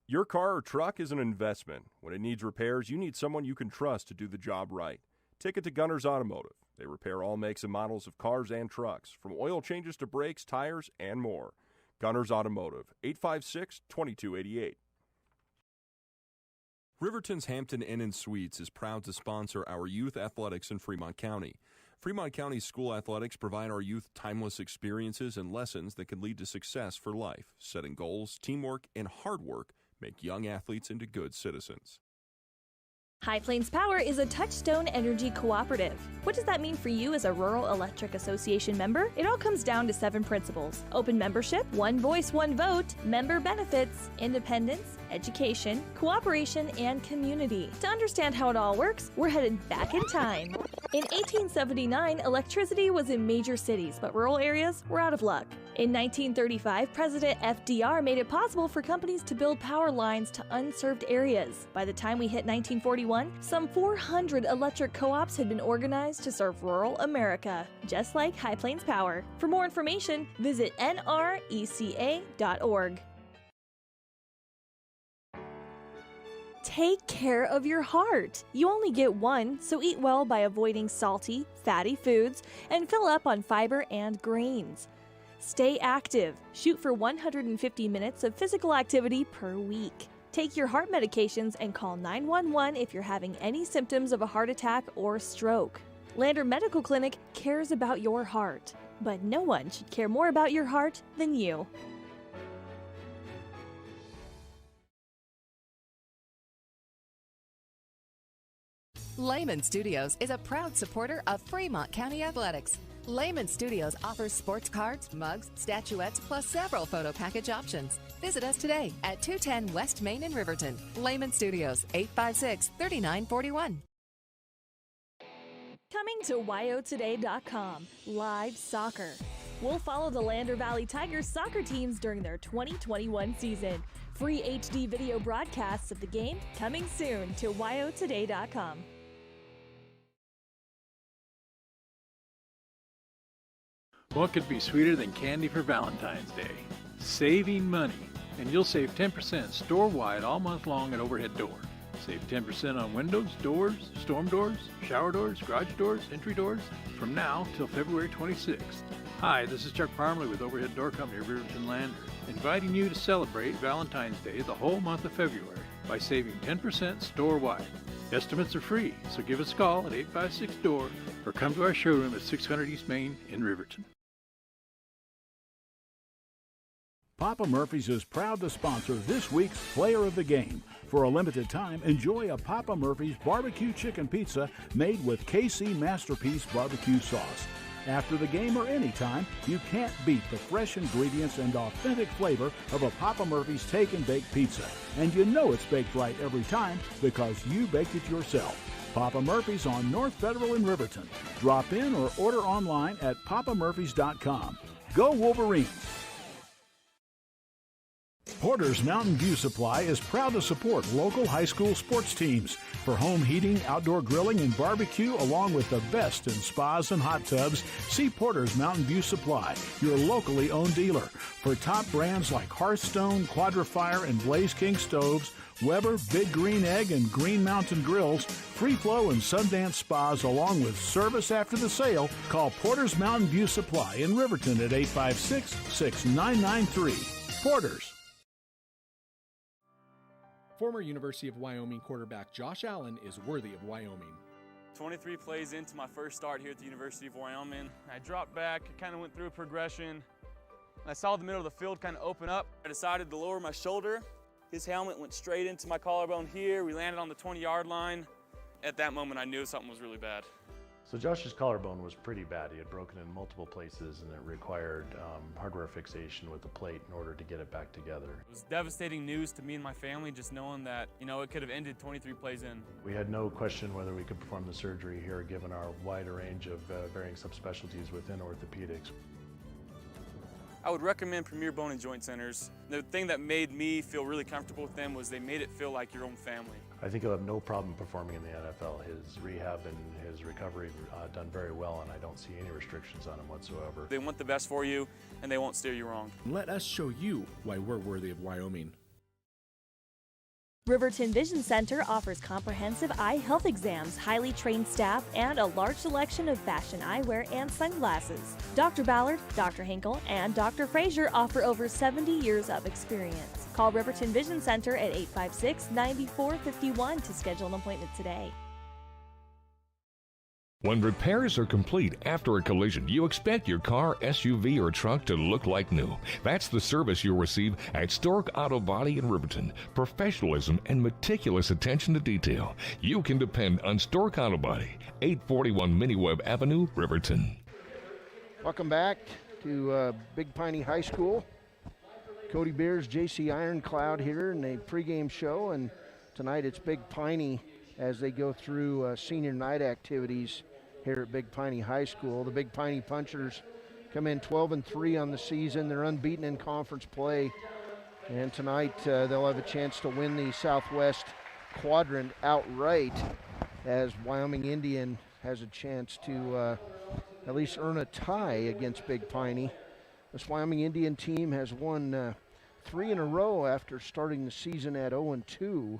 Your car or truck is an investment. When it needs repairs, you need someone you can trust to do the job right. Take it to Gunners Automotive. They repair all makes and models of cars and trucks, from oil changes to brakes, tires, and more. Gunners Automotive, 856-2288. Riverton's Hampton Inn & Suites is proud to sponsor our youth athletics in Fremont County. Fremont County school athletics provide our youth timeless experiences and lessons that can lead to success for life. Setting goals, teamwork, and hard work make young athletes into good citizens. High Plains Power is a Touchstone Energy cooperative. What does that mean for you as a Rural Electric Association member? It all comes down to 7 principles: open membership, one voice, one vote, member benefits, independence, education, cooperation, and community. To understand how it all works, we're headed back in time. In 1879, electricity was in major cities, but rural areas were out of luck. In 1935, President FDR made it possible for companies to build power lines to unserved areas. By the time we hit 1941, some 400 electric co-ops had been organized to serve rural America, just like High Plains Power. For more information, visit nreca.org. Take care of your heart. You only get one, so eat well by avoiding salty, fatty foods and fill up on fiber and grains. Stay active. Shoot for 150 minutes of physical activity per week. Take your heart medications and call 911 if you're having any symptoms of a heart attack or stroke. Lander Medical Clinic cares about your heart, but no one should care more about your heart than you. Layman Studios is a proud supporter of Fremont County Athletics. Layman Studios offers sports cards, mugs, statuettes, plus several photo package options. Visit us today at 210 West Main in Riverton. Layman Studios, 856-3941. Coming to WyoToday.com, live soccer. We'll follow the Lander Valley Tigers soccer teams during their 2021 season. Free HD video broadcasts of the game coming soon to WyoToday.com. What could be sweeter than candy for Valentine's Day? Saving money. And you'll save 10% store-wide all month long at Overhead Door. Save 10% on windows, doors, storm doors, shower doors, garage doors, entry doors from now till February 26th. Hi, this is Chuck Parmley with Overhead Door Company of Riverton Lander, inviting you to celebrate Valentine's Day the whole month of February by saving 10% store-wide. Estimates are free, so give us a call at 856-DOOR or come to our showroom at 600 East Main in Riverton. Papa Murphy's is proud to sponsor this week's Player of the Game. For a limited time, enjoy a Papa Murphy's barbecue chicken pizza made with KC Masterpiece barbecue sauce. After the game or anytime, you can't beat the fresh ingredients and authentic flavor of a Papa Murphy's Take and Bake pizza. And you know it's baked right every time because you baked it yourself. Papa Murphy's on North Federal in Riverton. Drop in or order online at papamurphys.com. Go Wolverines! Porter's Mountain View Supply is proud to support local high school sports teams for home heating, outdoor grilling, and barbecue, along with the best in spas and hot tubs. See Porter's Mountain View Supply, your locally owned dealer, for top brands like Hearthstone, Quadrifire, and Blaze King stoves, Weber, Big Green Egg, and Green Mountain grills, Free Flow and Sundance spas, along with service after the sale. Call Porter's Mountain View Supply in Riverton at 856-6993. Porter's. Former University of Wyoming quarterback Josh Allen is worthy of Wyoming. 23 plays into my first start here at the University of Wyoming. I dropped back, kind of went through a progression. I saw the middle of the field kind of open up. I decided to lower my shoulder. His helmet went straight into my collarbone here. We landed on the 20-yard line. At that moment, I knew something was really bad. So Josh's collarbone was pretty bad. He had broken in multiple places and it required hardware fixation with the plate in order to get it back together. It was devastating news to me and my family, just knowing that, it could have ended 23 plays in. We had no question whether we could perform the surgery here given our wide range of varying subspecialties within orthopedics. I would recommend Premier Bone and Joint Centers. The thing that made me feel really comfortable with them was they made it feel like your own family. I think he'll have no problem performing in the NFL. His rehab and his recovery done very well, and I don't see any restrictions on him whatsoever. They want the best for you, and they won't steer you wrong. Let us show you why we're worthy of Wyoming. Riverton Vision Center offers comprehensive eye health exams, highly trained staff, and a large selection of fashion eyewear and sunglasses. Dr. Ballard, Dr. Hinkle, and Dr. Frazier offer over 70 years of experience. Call Riverton Vision Center at 856-9451 to schedule an appointment today. When repairs are complete after a collision, you expect your car, SUV, or truck to look like new. That's the service you'll receive at Stork Auto Body in Riverton. Professionalism and meticulous attention to detail. You can depend on Stork Auto Body, 841 Miniweb Avenue, Riverton. Welcome back to Big Piney High School. Cody Beers, JC Ironcloud here in a pregame show, and tonight it's Big Piney as they go through senior night activities here at Big Piney High School. The Big Piney Punchers come in 12-3 on the season. They're unbeaten in conference play. And tonight they'll have a chance to win the Southwest Quadrant outright, as Wyoming Indian has a chance to at least earn a tie against Big Piney. This Wyoming Indian team has won 3 in a row after starting the season at 0-2.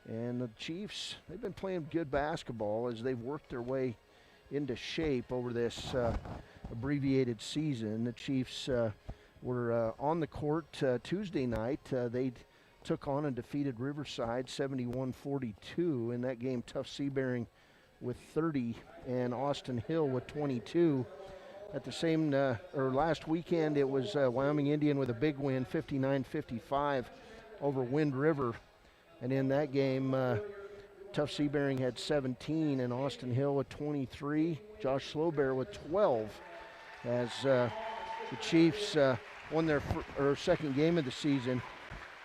And the Chiefs, they've been playing good basketball as they've worked their way into shape over this abbreviated season. The Chiefs were on the court Tuesday night. They took on and defeated Riverside 71-42. In that game, Tough Seabearing with 30 and Austin Hill with 22. At the same, last weekend, it was Wyoming Indian with a big win, 59-55 over Wind River. And in that game, Tough Seabearing had 17 and Austin Hill with 23. Josh Slowbear with 12 as the Chiefs won their second game of the season.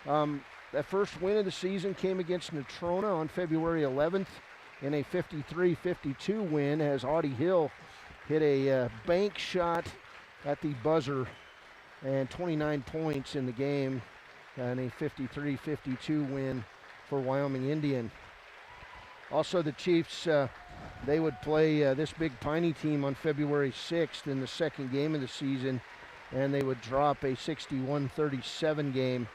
That first win of the season came against Natrona on February 11th in a 53-52 win as Audie Hill hit a bank shot at the buzzer and 29 points in the game and a 53-52 win for Wyoming Indian. Also, the Chiefs, they would play this Big Piney team on February 6th in the second game of the season, and they would drop a 61-37 game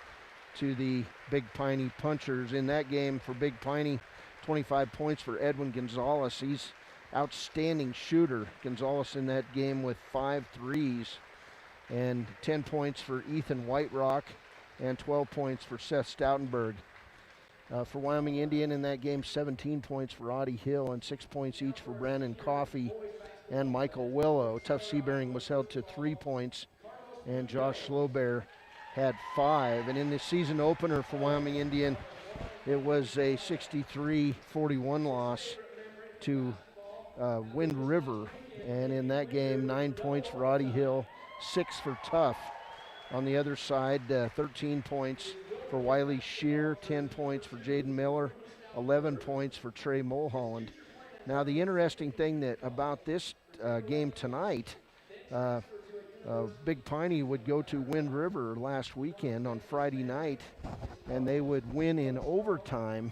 to the Big Piney Punchers. In that game for Big Piney, 25 points for Edwin Gonzalez. He's outstanding shooter. Gonzalez in that game with 5 threes, and 10 points for Ethan Whiterock and 12 points for Seth Stoutenberg. For Wyoming Indian in that game, 17 points for Audie Hill and 6 points each for Brandon Coffey and Michael Willow. Tough Seabearing was held to 3 points, and Josh Slowbear had 5. And in the season opener for Wyoming Indian, it was a 63-41 loss to Wind River. And in that game, 9 points for Audie Hill, 6 for Tough. On the other side, 13 points for Wiley Shear, 10 points for Jaden Miller, 11 points for Trey Mulholland. Now, the interesting thing about this game tonight, Big Piney would go to Wind River last weekend on Friday night, and they would win in overtime,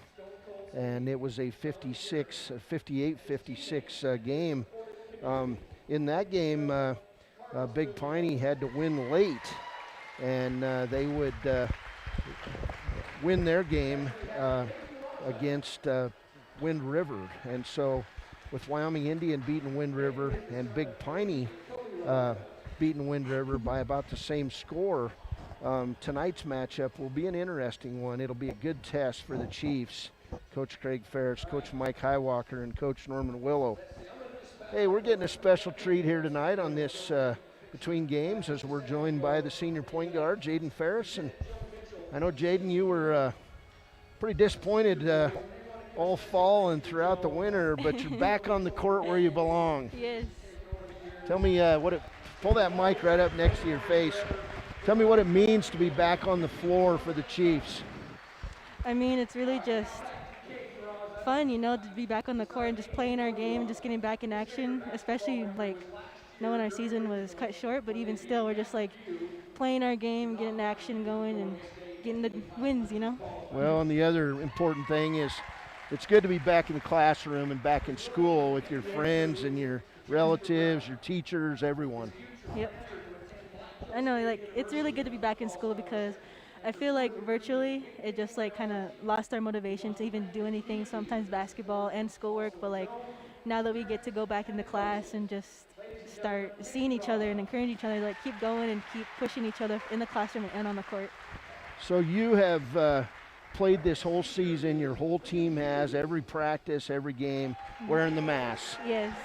and it was a 58-56 game. In that game, Big Piney had to win late, and they would win their game against Wind River. And so with Wyoming Indian beating Wind River and Big Piney beating Wind River by about the same score, tonight's matchup will be an interesting one. It'll be a good test for the Chiefs, Coach Craig Ferris, Coach Mike Highwalker, and Coach Norman Willow. Hey, we're getting a special treat here tonight on this Between Games as we're joined by the senior point guard, Jaden Ferris. And I know, Jaden, you were pretty disappointed all fall and throughout the winter, but you're back on the court where you belong. Yes. Tell me pull that mic right up next to your face. Tell me what it means to be back on the floor for the Chiefs. I mean, it's really just fun, to be back on the court and just playing our game and just getting back in action, especially knowing our season was cut short, but even still, we're just playing our game, getting action going and getting the wins, Well, and the other important thing is it's good to be back in the classroom and back in school with your friends and your relatives, your teachers, everyone. Yep. I know, it's really good to be back in school because I feel like virtually it just kind of lost our motivation to even do anything, sometimes basketball and schoolwork, but now that we get to go back into class and just start seeing each other and encourage each other, keep going and keep pushing each other in the classroom and on the court. So you have played this whole season, your whole team has, every practice, every game, wearing the mask. Yes.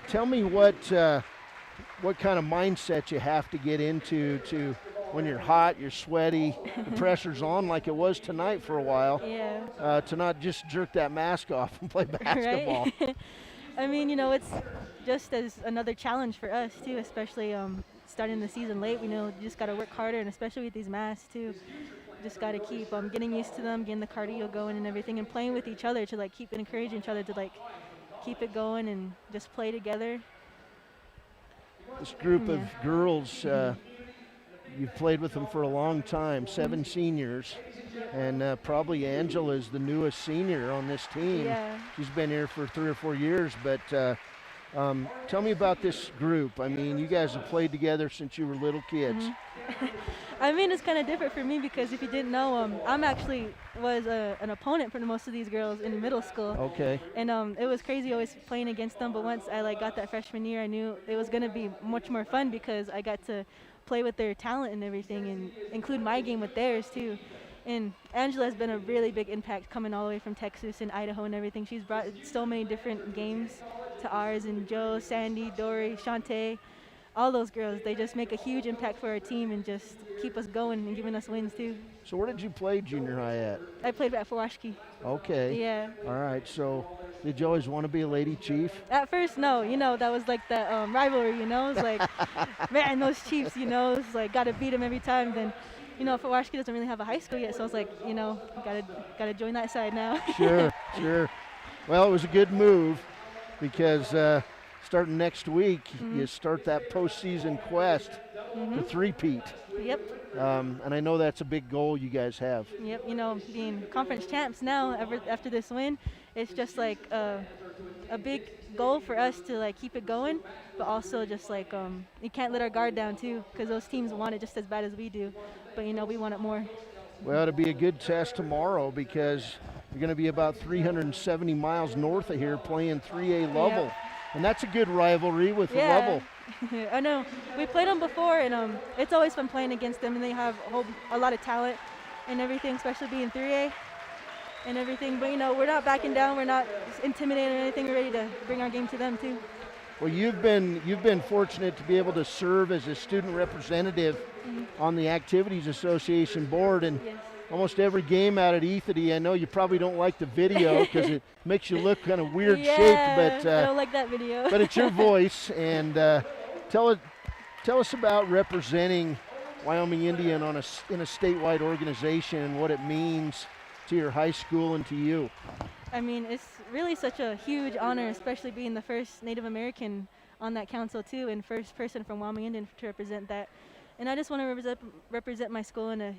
Tell me what kind of mindset you have to get into when you're hot, you're sweaty, the pressure's on like it was tonight for a while. Yeah. To not just jerk that mask off and play basketball. Right? I mean, it's just as another challenge for us too, especially starting the season late. We know you just got to work harder, and especially with these masks too. Just got to keep getting used to them, getting the cardio going and everything, and playing with each other to keep encouraging each other to keep it going and just play together. This group of girls, you've played with them for a long time, 7 seniors, and probably Angela's the newest senior on this team. Yeah. She's been here for 3 or 4 years, but Tell me about this group. I mean, you guys have played together since you were little kids. I mean, it's kind of different for me because if you didn't know, I'm actually was an opponent for most of these girls in middle school. Okay. And it was crazy always playing against them. But once I got that freshman year, I knew it was gonna be much more fun because I got to play with their talent and everything, and include my game with theirs too. And Angela has been a really big impact coming all the way from Texas and Idaho and everything. She's brought so many different games to ours, and Joe, Sandy, Dory, Shantae, all those girls, they just make a huge impact for our team and just keep us going and giving us wins too. So where did you play junior high at? I played at Fawashki. Okay. Yeah. All right, so did you always want to be a lady chief? At first, no. That was like that rivalry, It's like, man, those Chiefs, it's like got to beat them every time. Then, Fawashki doesn't really have a high school yet, so I was like, gotta join that side now. Sure. Well, it was a good move because starting next week, you start that postseason quest to three-peat. Yep. And I know that's a big goal you guys have. Yep. Being conference champs now after this win, it's just like a big goal for us to like keep it going, but also just like you can't let our guard down too, because those teams want it just as bad as we do, but we want it more. Well, it'll be a good test tomorrow because you're going to be about 370 miles north of here playing 3A Lovell. Yep. And that's a good rivalry with Lovell. I know. We played them before, and it's always fun playing against them, and they have a lot of talent and everything, especially being 3A and everything. But, we're not backing down. We're not intimidated or anything. We're ready to bring our game to them, too. Well, you've been fortunate to be able to serve as a student representative on the Activities Association board, and almost every game out at Ethity. I know you probably don't like the video because it makes you look kind of weird shaped, but I don't like that video. But it's your voice, and tell us about representing Wyoming Indian in a statewide organization and what it means to your high school and to you. I mean, it's really such a huge honor, especially being the first Native American on that council too, and first person from Wyoming Indian to represent that. And I just want to represent my school in a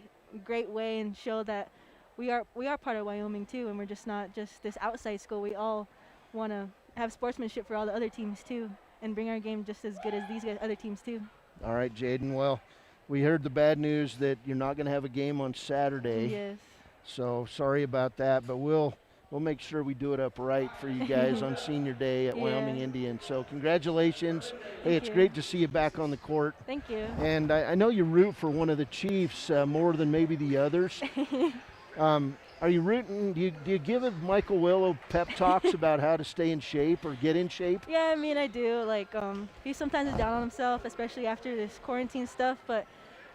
great way and show that we are part of Wyoming too, and we're just not just this outside school. We all want to have sportsmanship for all the other teams too, and bring our game just as good as these other teams too. All right, Jaden. Well, we heard the bad news that you're not going to have a game on Saturday. Yes. So sorry about that, but we'll make sure we do it up right for you guys on senior day at Wyoming Indian. So congratulations. Hey, it's great to see you back on the court. Thank you. And I know you root for one of the Chiefs more than maybe the others. Are you rooting? Do you give Michael Willow pep talks about how to stay in shape or get in shape? Yeah, I mean, I do. Like, he sometimes is down on himself, especially after this quarantine stuff. But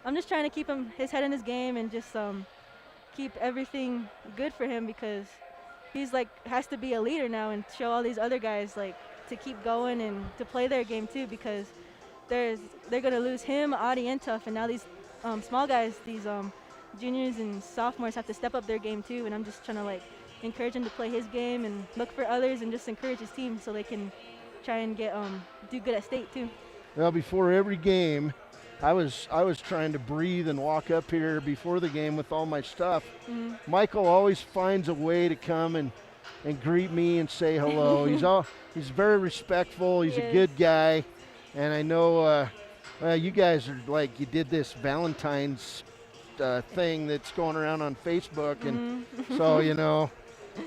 I'm just trying to keep his head in his game and just keep everything good for him, because he's has to be a leader now and show all these other guys to keep going and to play their game too, because they're gonna lose him, Audie, and Tuff, and now these small guys, these juniors and sophomores have to step up their game too. And I'm just trying to encourage him to play his game and look for others and just encourage his team so they can try and do good at state too. Well, before every game, I was trying to breathe and walk up here before the game with all my stuff. Michael always finds a way to come and greet me and say hello. He's very respectful. He's a good guy, and I know you guys are you did this Valentine's thing that's going around on Facebook, and so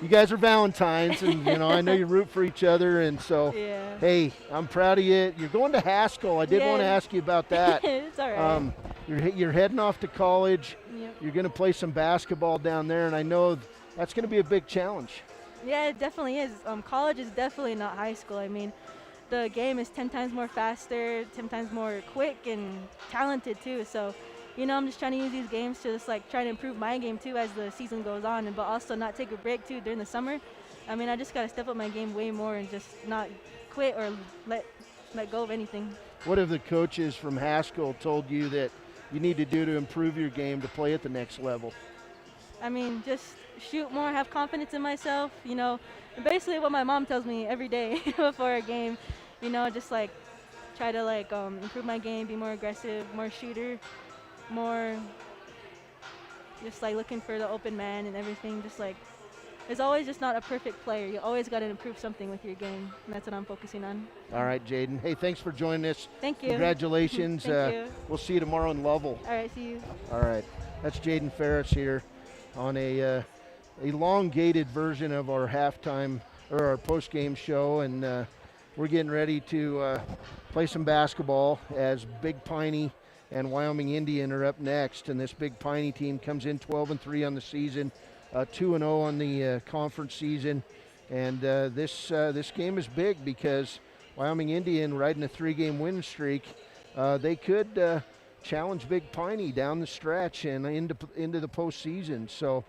you guys are Valentines, and I know you root for each other, and so hey, I'm proud of you. You're going to Haskell. I did want to ask you about that. It's all right. You're heading off to college. Yep. You're going to play some basketball down there, and I know that's going to be a big challenge. Yeah, it definitely is. College is definitely not high school. I mean, the game is 10 times more faster, 10 times more quick and talented too. So, I'm just trying to use these games to just try to improve my game too as the season goes on, but also not take a break too during the summer. I mean, I just got to step up my game way more and just not quit or let go of anything. What have the coaches from Haskell told you that you need to do to improve your game to play at the next level? I mean, just shoot more, have confidence in myself, basically what my mom tells me every day before a game, just try to improve my game, be more aggressive, more shooter, more just looking for the open man and everything, just there's always just not a perfect player. You always got to improve something with your game, and that's what I'm focusing on. All right, Jaden. Hey, thanks for joining us. Thank you. Congratulations. Thank you. We'll see you tomorrow in Lovell. All right, see you. All right. That's Jaden Ferris here on a elongated version of our halftime or our post-game show, and we're getting ready to play some basketball as Big Piney and Wyoming Indian are up next. And this Big Piney team comes in 12-3 on the season, 2-0 on the conference season, and this game is big because Wyoming Indian riding a 3-game winning streak. They could challenge Big Piney down the stretch and into the postseason. So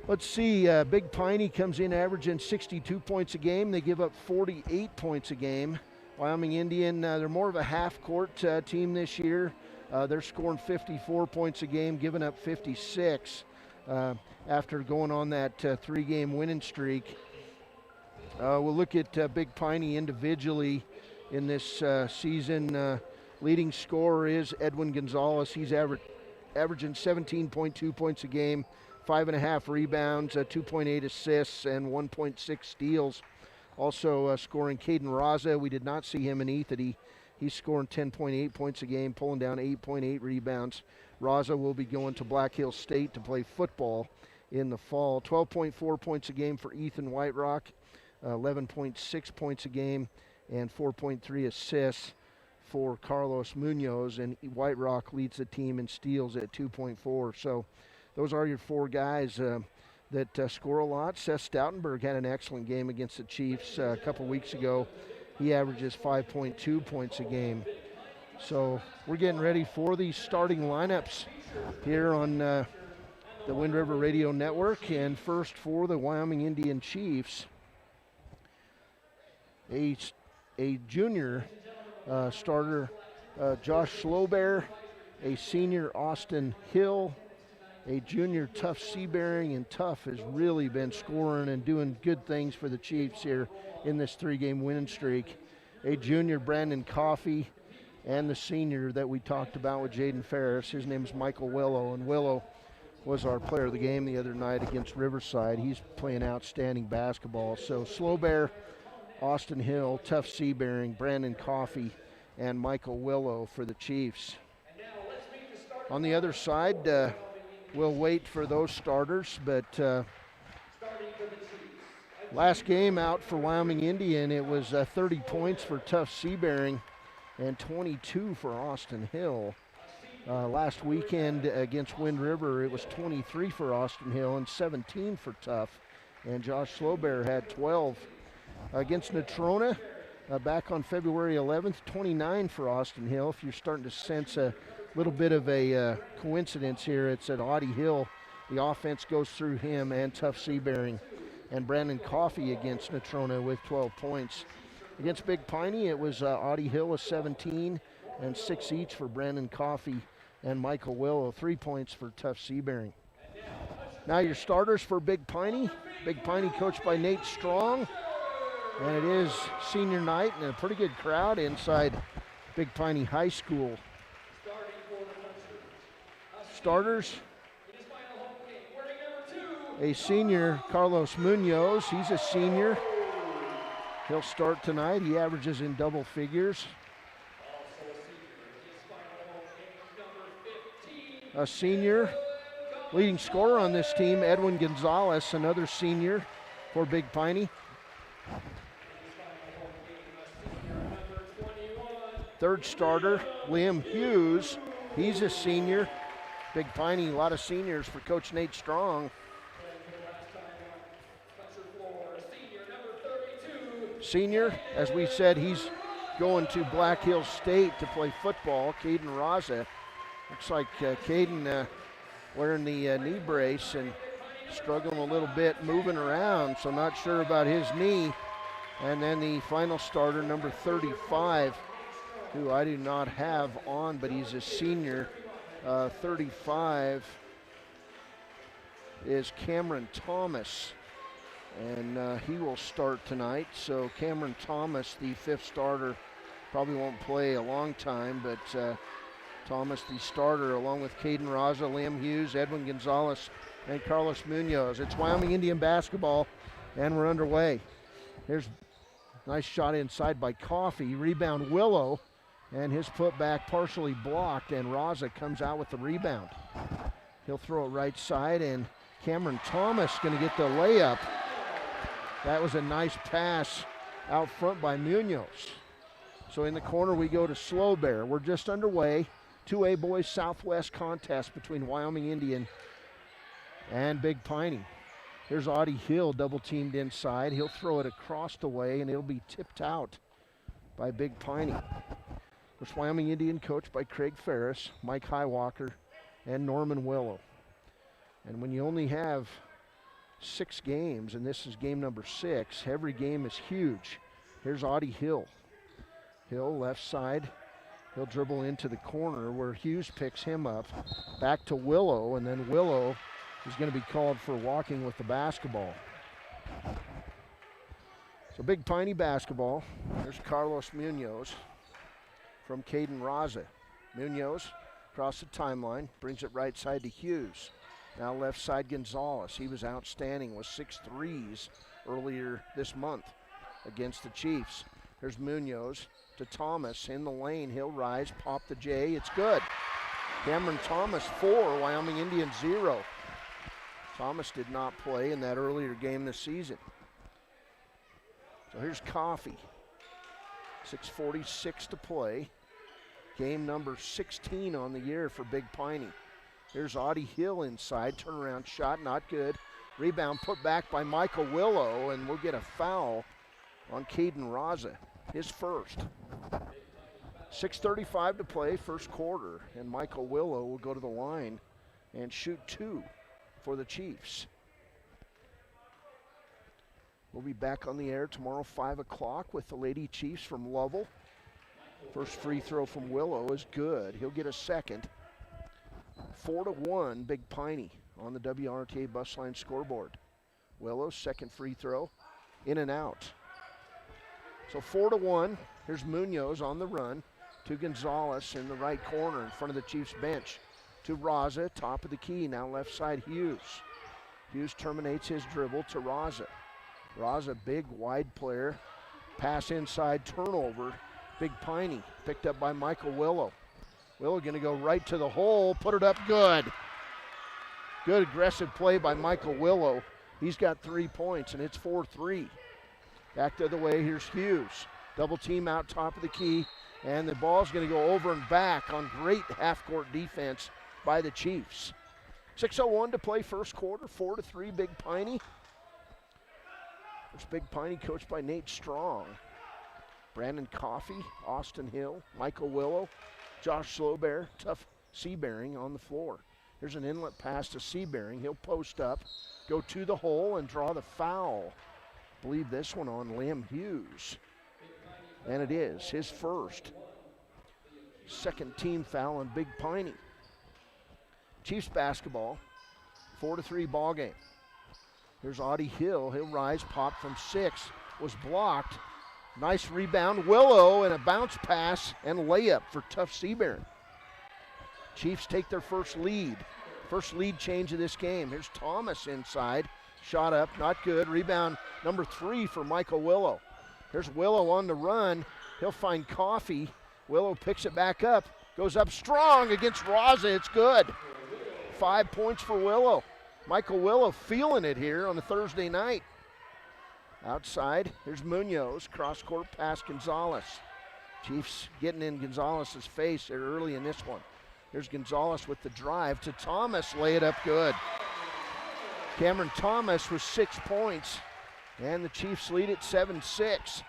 let's see. Big Piney comes in averaging 62 points a game. They give up 48 points a game. Wyoming Indian, they're more of a half-court team this year. They're scoring 54 points a game, giving up 56 after going on that 3-game winning streak. We'll look at Big Piney individually in this season. Leading scorer is Edwin Gonzalez. He's averaging 17.2 points a game, 5.5 rebounds, 2.8 assists, and 1.6 steals. Also scoring Caden Raza. We did not see him in Ethity. He's scoring 10.8 points a game, pulling down 8.8 rebounds. Raza will be going to Black Hills State to play football in the fall. 12.4 points a game for Ethan White Rock, 11.6 points a game, and 4.3 assists for Carlos Munoz. And White Rock leads the team in steals at 2.4. So those are your four guys that score a lot. Seth Stoutenberg had an excellent game against the Chiefs a couple weeks ago. He averages 5.2 points a game. So we're getting ready for the starting lineups here on the Wind River Radio Network. And first for the Wyoming Indian Chiefs, a junior starter, Josh Slowbear, a senior, Austin Hill, a junior, Tuff Seabearing, and Tuff has really been scoring and doing good things for the Chiefs here in this 3-game winning streak. A junior, Brandon Coffey, and the senior that we talked about with Jaden Ferris. His name is Michael Willow, and Willow was our player of the game the other night against Riverside. He's playing outstanding basketball. So Slowbear, Austin Hill, Tuff Seabearing, Brandon Coffey, and Michael Willow for the Chiefs. On the other side, we'll wait for those starters, but last game out for Wyoming Indian, it was 30 points for Tuff Seabearing and 22 for Austin Hill. Last weekend against Wind River, it was 23 for Austin Hill and 17 for Tuff, and Josh Slowbear had 12. Against Natrona, back on February 11th, 29 for Austin Hill. If you're starting to sense a little bit of a coincidence here, it's at Audie Hill. The offense goes through him and Tuff Seabearing. And Brandon Coffey against Natrona with 12 points. Against Big Piney, it was Audie Hill with 17 and 6 each for Brandon Coffey and Michael Willow, 3 points for Tuff Seabearing. Now your starters for Big Piney. Big Piney coached by Nate Strong. And it is senior night and a pretty good crowd inside Big Piney High School. Starters, a senior, Carlos Munoz. He's a senior. He'll start tonight. He averages in double figures. A senior, leading scorer on this team, Edwin Gonzalez, another senior for Big Piney. Third starter, Liam Hughes. He's a senior. Big Piney, a lot of seniors for Coach Nate Strong. Senior, as we said, he's going to Black Hills State to play football, Caden Raza. Looks like Caden wearing the knee brace and struggling a little bit, moving around, so not sure about his knee. And then the final starter, number 35, who I do not have on, but he's a senior. 35 is Cameron Thomas, and he will start tonight. So Cameron Thomas, the fifth starter, probably won't play a long time, but Thomas, the starter, along with Caden Raza, Liam Hughes, Edwin Gonzalez, and Carlos Munoz. It's Wyoming Indian basketball, and we're underway. Here's a nice shot inside by Coffee. Rebound Willow, and his putback partially blocked, and Raza comes out with the rebound. He'll throw it right side, and Cameron Thomas going to get the layup. That was a nice pass out front by Munoz. So in the corner we go to Slow Bear. We're just underway. 2A boys Southwest contest between Wyoming Indian and Big Piney. Here's Audie Hill double teamed inside. He'll throw it across the way, and it'll be tipped out by Big Piney. This Wyoming Indian coached by Craig Ferris, Mike Highwalker, and Norman Willow. And when you only have 6 games, and this is game number 6, every game is huge. Here's Audie Hill. Hill left side. He'll dribble into the corner where Hughes picks him up. Back to Willow, and then Willow is going to be called for walking with the basketball. So Big Piney basketball. There's Carlos Munoz from Caden Raza. Munoz across the timeline, brings it right side to Hughes. Now left side Gonzalez. He was outstanding with 6 threes earlier this month against the Chiefs. There's Munoz to Thomas in the lane. He'll rise, pop the J. It's good. Cameron Thomas 4, Wyoming Indian 0. Thomas did not play in that earlier game this season. So here's Coffee. 6:46 to play. Game number 16 on the year for Big Piney. Here's Audie Hill inside. Turnaround shot, not good. Rebound put back by Michael Willow, and we'll get a foul on Caden Raza, his first. 6:35 to play, first quarter, and Michael Willow will go to the line and shoot 2 for the Chiefs. We'll be back on the air tomorrow, 5 o'clock, with the Lady Chiefs from Lovell. First free throw from Willow is good. He'll get a second. 4-1, Big Piney on the WRTA bus line scoreboard. Willow's second free throw, in and out. So 4-1, here's Munoz on the run to Gonzalez in the right corner in front of the Chiefs bench. To Raza, top of the key, now left side Hughes. Hughes terminates his dribble to Raza. Raza, big wide player, pass inside, turnover. Big Piney, picked up by Michael Willow. Willow gonna go right to the hole, put it up good. Good aggressive play by Michael Willow. He's got 3 points, and it's 4-3. Back the other way, here's Hughes. Double team out top of the key, and the ball's gonna go over and back on great half-court defense by the Chiefs. 6:01 to play first quarter, 4-3 Big Piney. There's Big Piney coached by Nate Strong. Brandon Coffey, Austin Hill, Michael Willow, Josh Slowbear, tough Seabearing on the floor. Here's an inlet pass to Seabearing. He'll post up, go to the hole, and draw the foul. I believe this one on Liam Hughes. And it is his first. Second team foul on Big Piney. Chiefs basketball, 4-3 ball game. Here's Audie Hill. He'll rise, pop from 6, was blocked. Nice rebound, Willow, and a bounce pass and layup for tough Seabearing. Chiefs take their first lead. First lead change of this game. Here's Thomas inside. Shot up, not good. Rebound number 3 for Michael Willow. Here's Willow on the run. He'll find Coffee. Willow picks it back up. Goes up strong against Raza. It's good. 5 points for Willow. Michael Willow feeling it here on a Thursday night. Outside, here's Munoz. Cross-court pass Gonzalez. Chiefs getting in Gonzalez's face there early in this one. Here's Gonzalez with the drive to Thomas. Lay it up good. Cameron Thomas with 6 points, and the Chiefs lead at 7-6.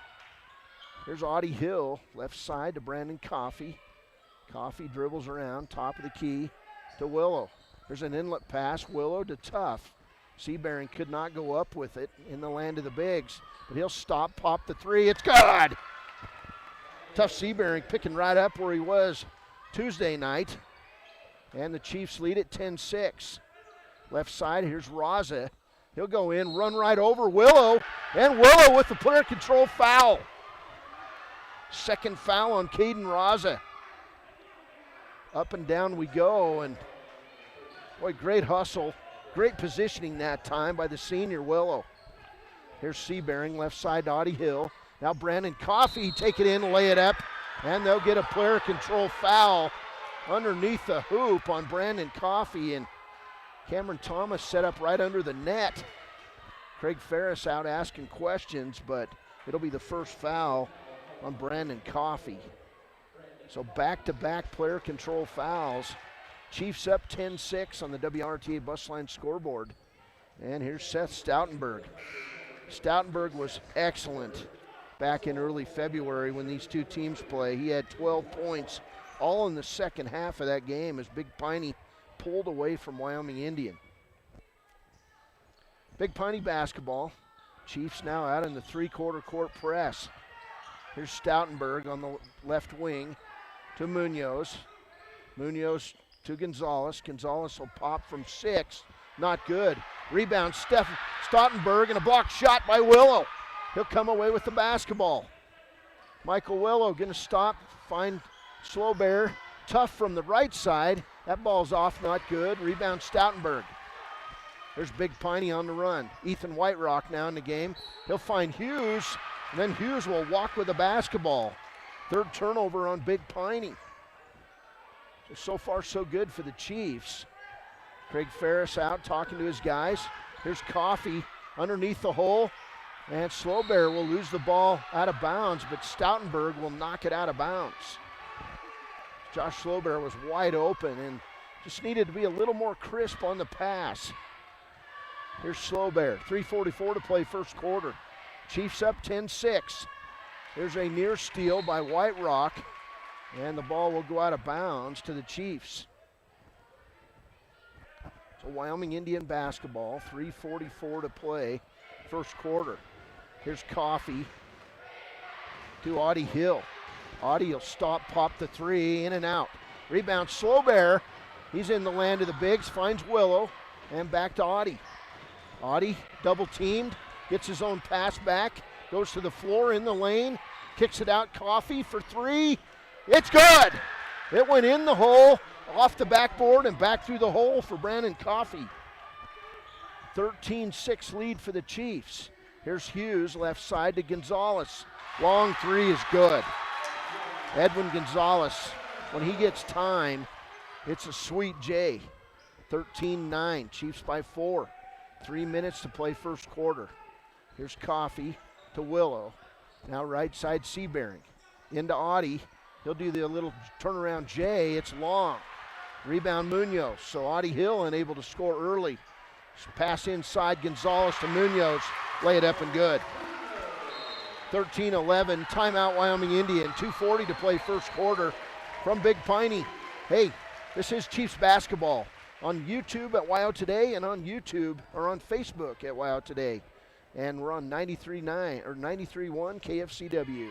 Here's Audie Hill, left side to Brandon Coffey. Coffey dribbles around, top of the key to Willow. There's an inlet pass, Willow to Tough. Seabearing could not go up with it in the land of the bigs, but he'll stop, pop the 3, it's good! Tough Seabearing picking right up where he was Tuesday night, and the Chiefs lead at 10-6. Left side, here's Raza. He'll go in, run right over Willow, and Willow with the player control foul. Second foul on Caden Raza. Up and down we go, and boy, great hustle Great positioning that time by the senior Willow. Here's Seabearing, left side to Audie Hill. Now Brandon Coffey take it in, lay it up, and they'll get a player control foul underneath the hoop on Brandon Coffey, and Cameron Thomas set up right under the net. Craig Ferris out asking questions, but it'll be the first foul on Brandon Coffey. So back-to-back player control fouls. Chiefs up 10-6 on the WRTA Busline scoreboard. And here's Seth Stoutenberg. Stoutenberg was excellent back in early February when these two teams play. He had 12 points all in the second half of that game as Big Piney pulled away from Wyoming Indian. Big Piney basketball. Chiefs now out in the three-quarter court press. Here's Stoutenberg on the left wing to Munoz. Munoz to Gonzalez. Gonzalez will pop from 6. Not good. Rebound, Stoutenberg, and a block shot by Willow. He'll come away with the basketball. Michael Willow going to stop, find Slowbear. Tough from the right side. That ball's off, not good. Rebound, Stoutenberg. There's Big Piney on the run. Ethan Whiterock now in the game. He'll find Hughes, and then Hughes will walk with the basketball. Third turnover on Big Piney. So far, so good for the Chiefs. Craig Ferris out talking to his guys. Here's Coffey underneath the hole. And Slowbear will lose the ball out of bounds, but Stoutenberg will knock it out of bounds. Josh Slowbear was wide open and just needed to be a little more crisp on the pass. Here's Slowbear, 3:44 to play first quarter. Chiefs up 10-6. There's a near steal by Whiterock, and the ball will go out of bounds to the Chiefs. So Wyoming Indian basketball, 3:44 to play first quarter. Here's Coffey to Audie Hill. Audie will stop, pop the three, in and out. Rebound, Slowbear. He's in the land of the bigs, finds Willow, and back to Audie. Audie double teamed, gets his own pass back, goes to the floor in the lane, kicks it out, Coffey for 3. It's good! It went in the hole, off the backboard, and back through the hole for Brandon Coffey. 13-6 lead for the Chiefs. Here's Hughes, left side to Gonzalez. Long 3 is good. Edwin Gonzalez, when he gets time, it's a sweet J. 13-9, Chiefs by 4. 3 minutes to play first quarter. Here's Coffey to Willow. Now right side Seabearing. Into Audie. He'll do the little turnaround J. It's long. Rebound Munoz. So Audie Hill unable to score early. Pass inside Gonzalez to Munoz. Lay it up and good. 13-11. Timeout Wyoming Indian. 2:40 to play first quarter from Big Piney. Hey, this is Chiefs basketball on YouTube at WYO Today and on YouTube or on Facebook at WYO Today. And we're on 93.9 or 93.1 KFCW.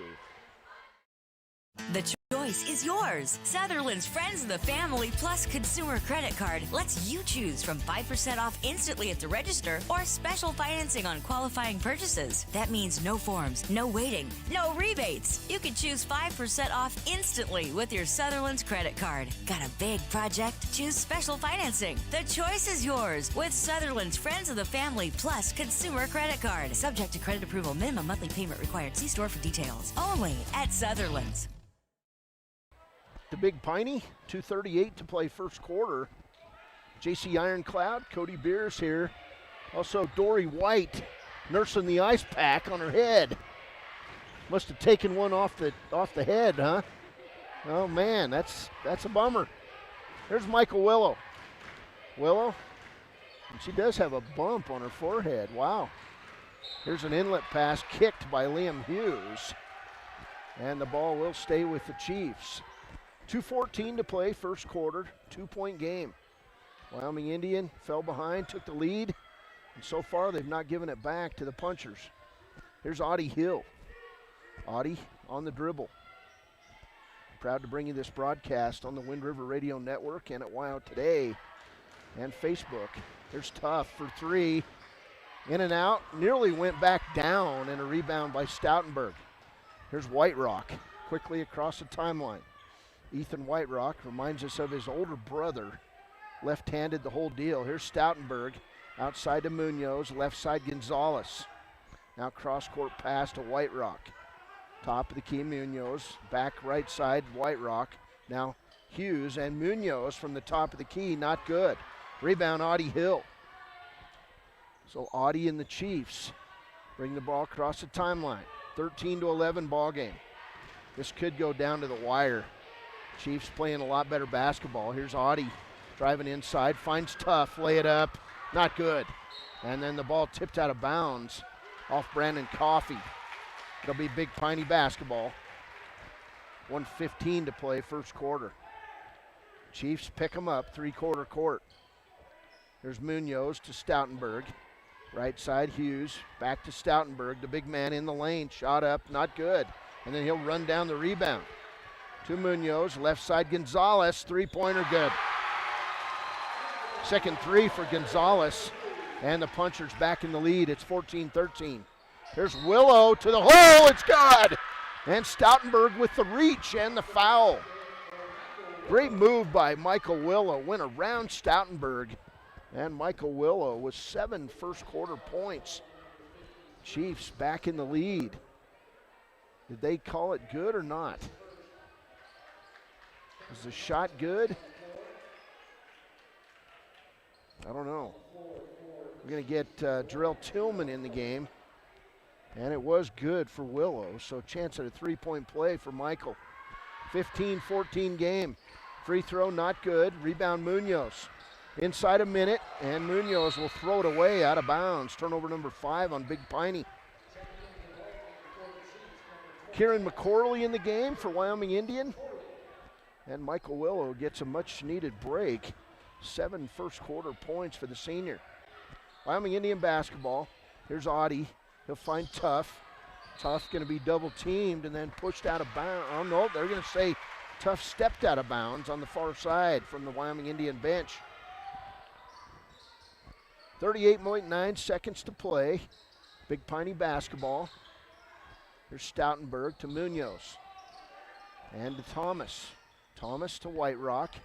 The choice is yours. Sutherland's Friends of the Family Plus Consumer Credit Card lets you choose from 5% off instantly at the register or special financing on qualifying purchases. That means no forms, no waiting, no rebates. You can choose 5% off instantly with your Sutherland's credit card. Got a big project? Choose special financing. The choice is yours with Sutherland's Friends of the Family Plus Consumer Credit Card. Subject to credit approval. Minimum monthly payment required. See store for details. Only at Sutherland's. The Big Piney, 2:38 to play first quarter. JC Ironclad, Cody Beers here. Also Dory White nursing the ice pack on her head. Must have taken one off the head, huh? Oh man, that's a bummer. There's Michael Willow. Willow, and she does have a bump on her forehead. Wow. Here's an inlet pass kicked by Liam Hughes. And the ball will stay with the Chiefs. 2:14 to play first quarter, 2-point game. Wyoming Indian fell behind, took the lead, and so far they've not given it back to the punchers. Here's Audie Hill. Audie on the dribble. Proud to bring you this broadcast on the Wind River Radio Network and at WYO Today and Facebook. Here's Tough for 3. In and out, nearly went back down, and a rebound by Stoutenberg. Here's Whiterock, quickly across the timeline. Ethan Whiterock reminds us of his older brother, left-handed the whole deal. Here's Stoutenberg. Outside to Munoz, left side Gonzalez. Now cross-court pass to White Rock. Top of the key, Munoz. Back right side, White Rock. Now Hughes and Munoz from the top of the key, not good. Rebound, Audie Hill. So Audie and the Chiefs bring the ball across the timeline. 13-11 ball game. This could go down to the wire. Chiefs playing a lot better basketball. Here's Audie driving inside, finds Tough, lay it up, not good. And then the ball tipped out of bounds off Brandon Coffey. It'll be Big Piney basketball. 1:15 to play, first quarter. Chiefs pick them up, three-quarter court. There's Munoz to Stoutenberg. Right side, Hughes, back to Stoutenberg, the big man in the lane, shot up, not good. And then he'll run down the rebound. To Munoz, left side Gonzalez, three-pointer good. Second three for Gonzalez, and the puncher's back in the lead. It's 14-13. Here's Willow to the hole, it's good! And Stoutenberg with the reach and the foul. Great move by Michael Willow, went around Stoutenberg. And Michael Willow with 7 first quarter points. Chiefs back in the lead. Did they call it good or not? Was the shot good? I don't know. We're going to get Jarrell Tillman in the game. And it was good for Willow, so chance at a three-point play for Michael. 15-14 game. Free throw not good. Rebound Munoz. Inside a minute, and Munoz will throw it away out of bounds. Turnover number 5 on Big Piney. Kieran McCorley in the game for Wyoming Indian. And Michael Willow gets a much-needed break. 7 first quarter points for the senior. Wyoming Indian basketball. Here's Audie. He'll find Tough. Tough going to be double-teamed and then pushed out of bounds. Oh, no, they're going to say Tough stepped out of bounds on the far side from the Wyoming Indian bench. 38.9 seconds to play. Big Piney basketball. Here's Stoutenberg to Munoz. And to Thomas. Thomas to White Rock.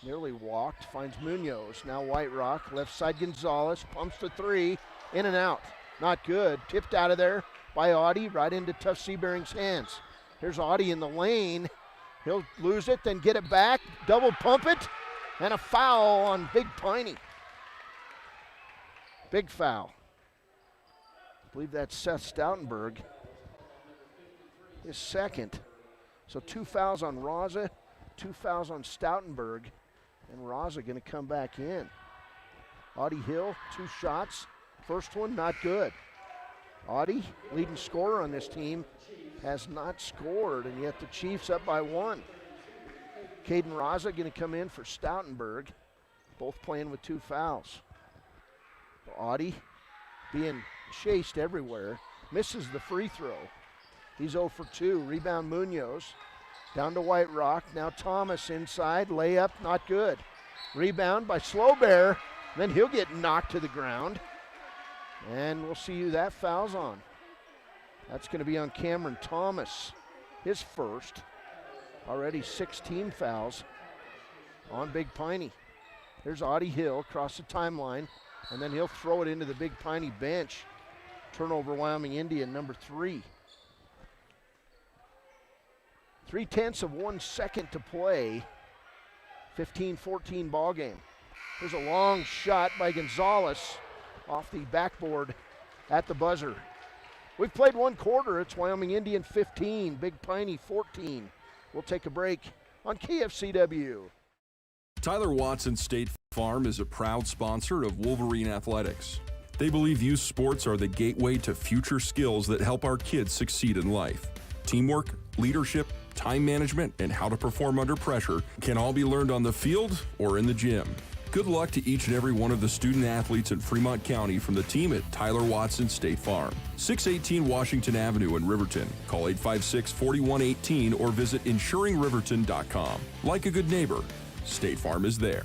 Nearly walked, finds Munoz. Now White Rock, left side Gonzalez, pumps the three, in and out. Not good, tipped out of there by Audie, right into Tough Seabearing's hands. Here's Audie in the lane. He'll lose it, then get it back, double pump it, and a foul on Big Piney. Big foul. I believe that's Seth Stoutenberg. His second. So 2 fouls on Raza, 2 fouls on Stoutenberg, and Raza going to come back in. Audie Hill, 2 shots. First one, not good. Audie, leading scorer on this team, has not scored, and yet the Chiefs up by 1. Caden Raza going to come in for Stoutenberg, both playing with 2 fouls. Audie being chased everywhere, misses the free throw. He's 0 for 2. Rebound Munoz. Down to White Rock. Now Thomas inside. Layup, not good. Rebound by Slow Bear. Then he'll get knocked to the ground. And we'll see who that foul's on. That's going to be on Cameron Thomas. His first. Already 16 fouls on Big Piney. There's Audie Hill across the timeline. And then he'll throw it into the Big Piney bench. Turnover Wyoming Indian, number 3. 0.3 seconds to play. 15-14 ball game. There's a long shot by Gonzalez off the backboard at the buzzer. We've played 1 quarter. It's Wyoming Indian 15, Big Piney 14. We'll take a break on KFCW. Tyler Watson State Farm is a proud sponsor of Wolverine Athletics. They believe youth sports are the gateway to future skills that help our kids succeed in life. Teamwork, leadership, time management, and how to perform under pressure can all be learned on the field or in the gym. Good luck to each and every one of the student athletes in Fremont County from the team at Tyler Watson State Farm. 618 Washington Avenue in Riverton. Call 856-4118 or visit insuringriverton.com. Like a good neighbor, State Farm is there.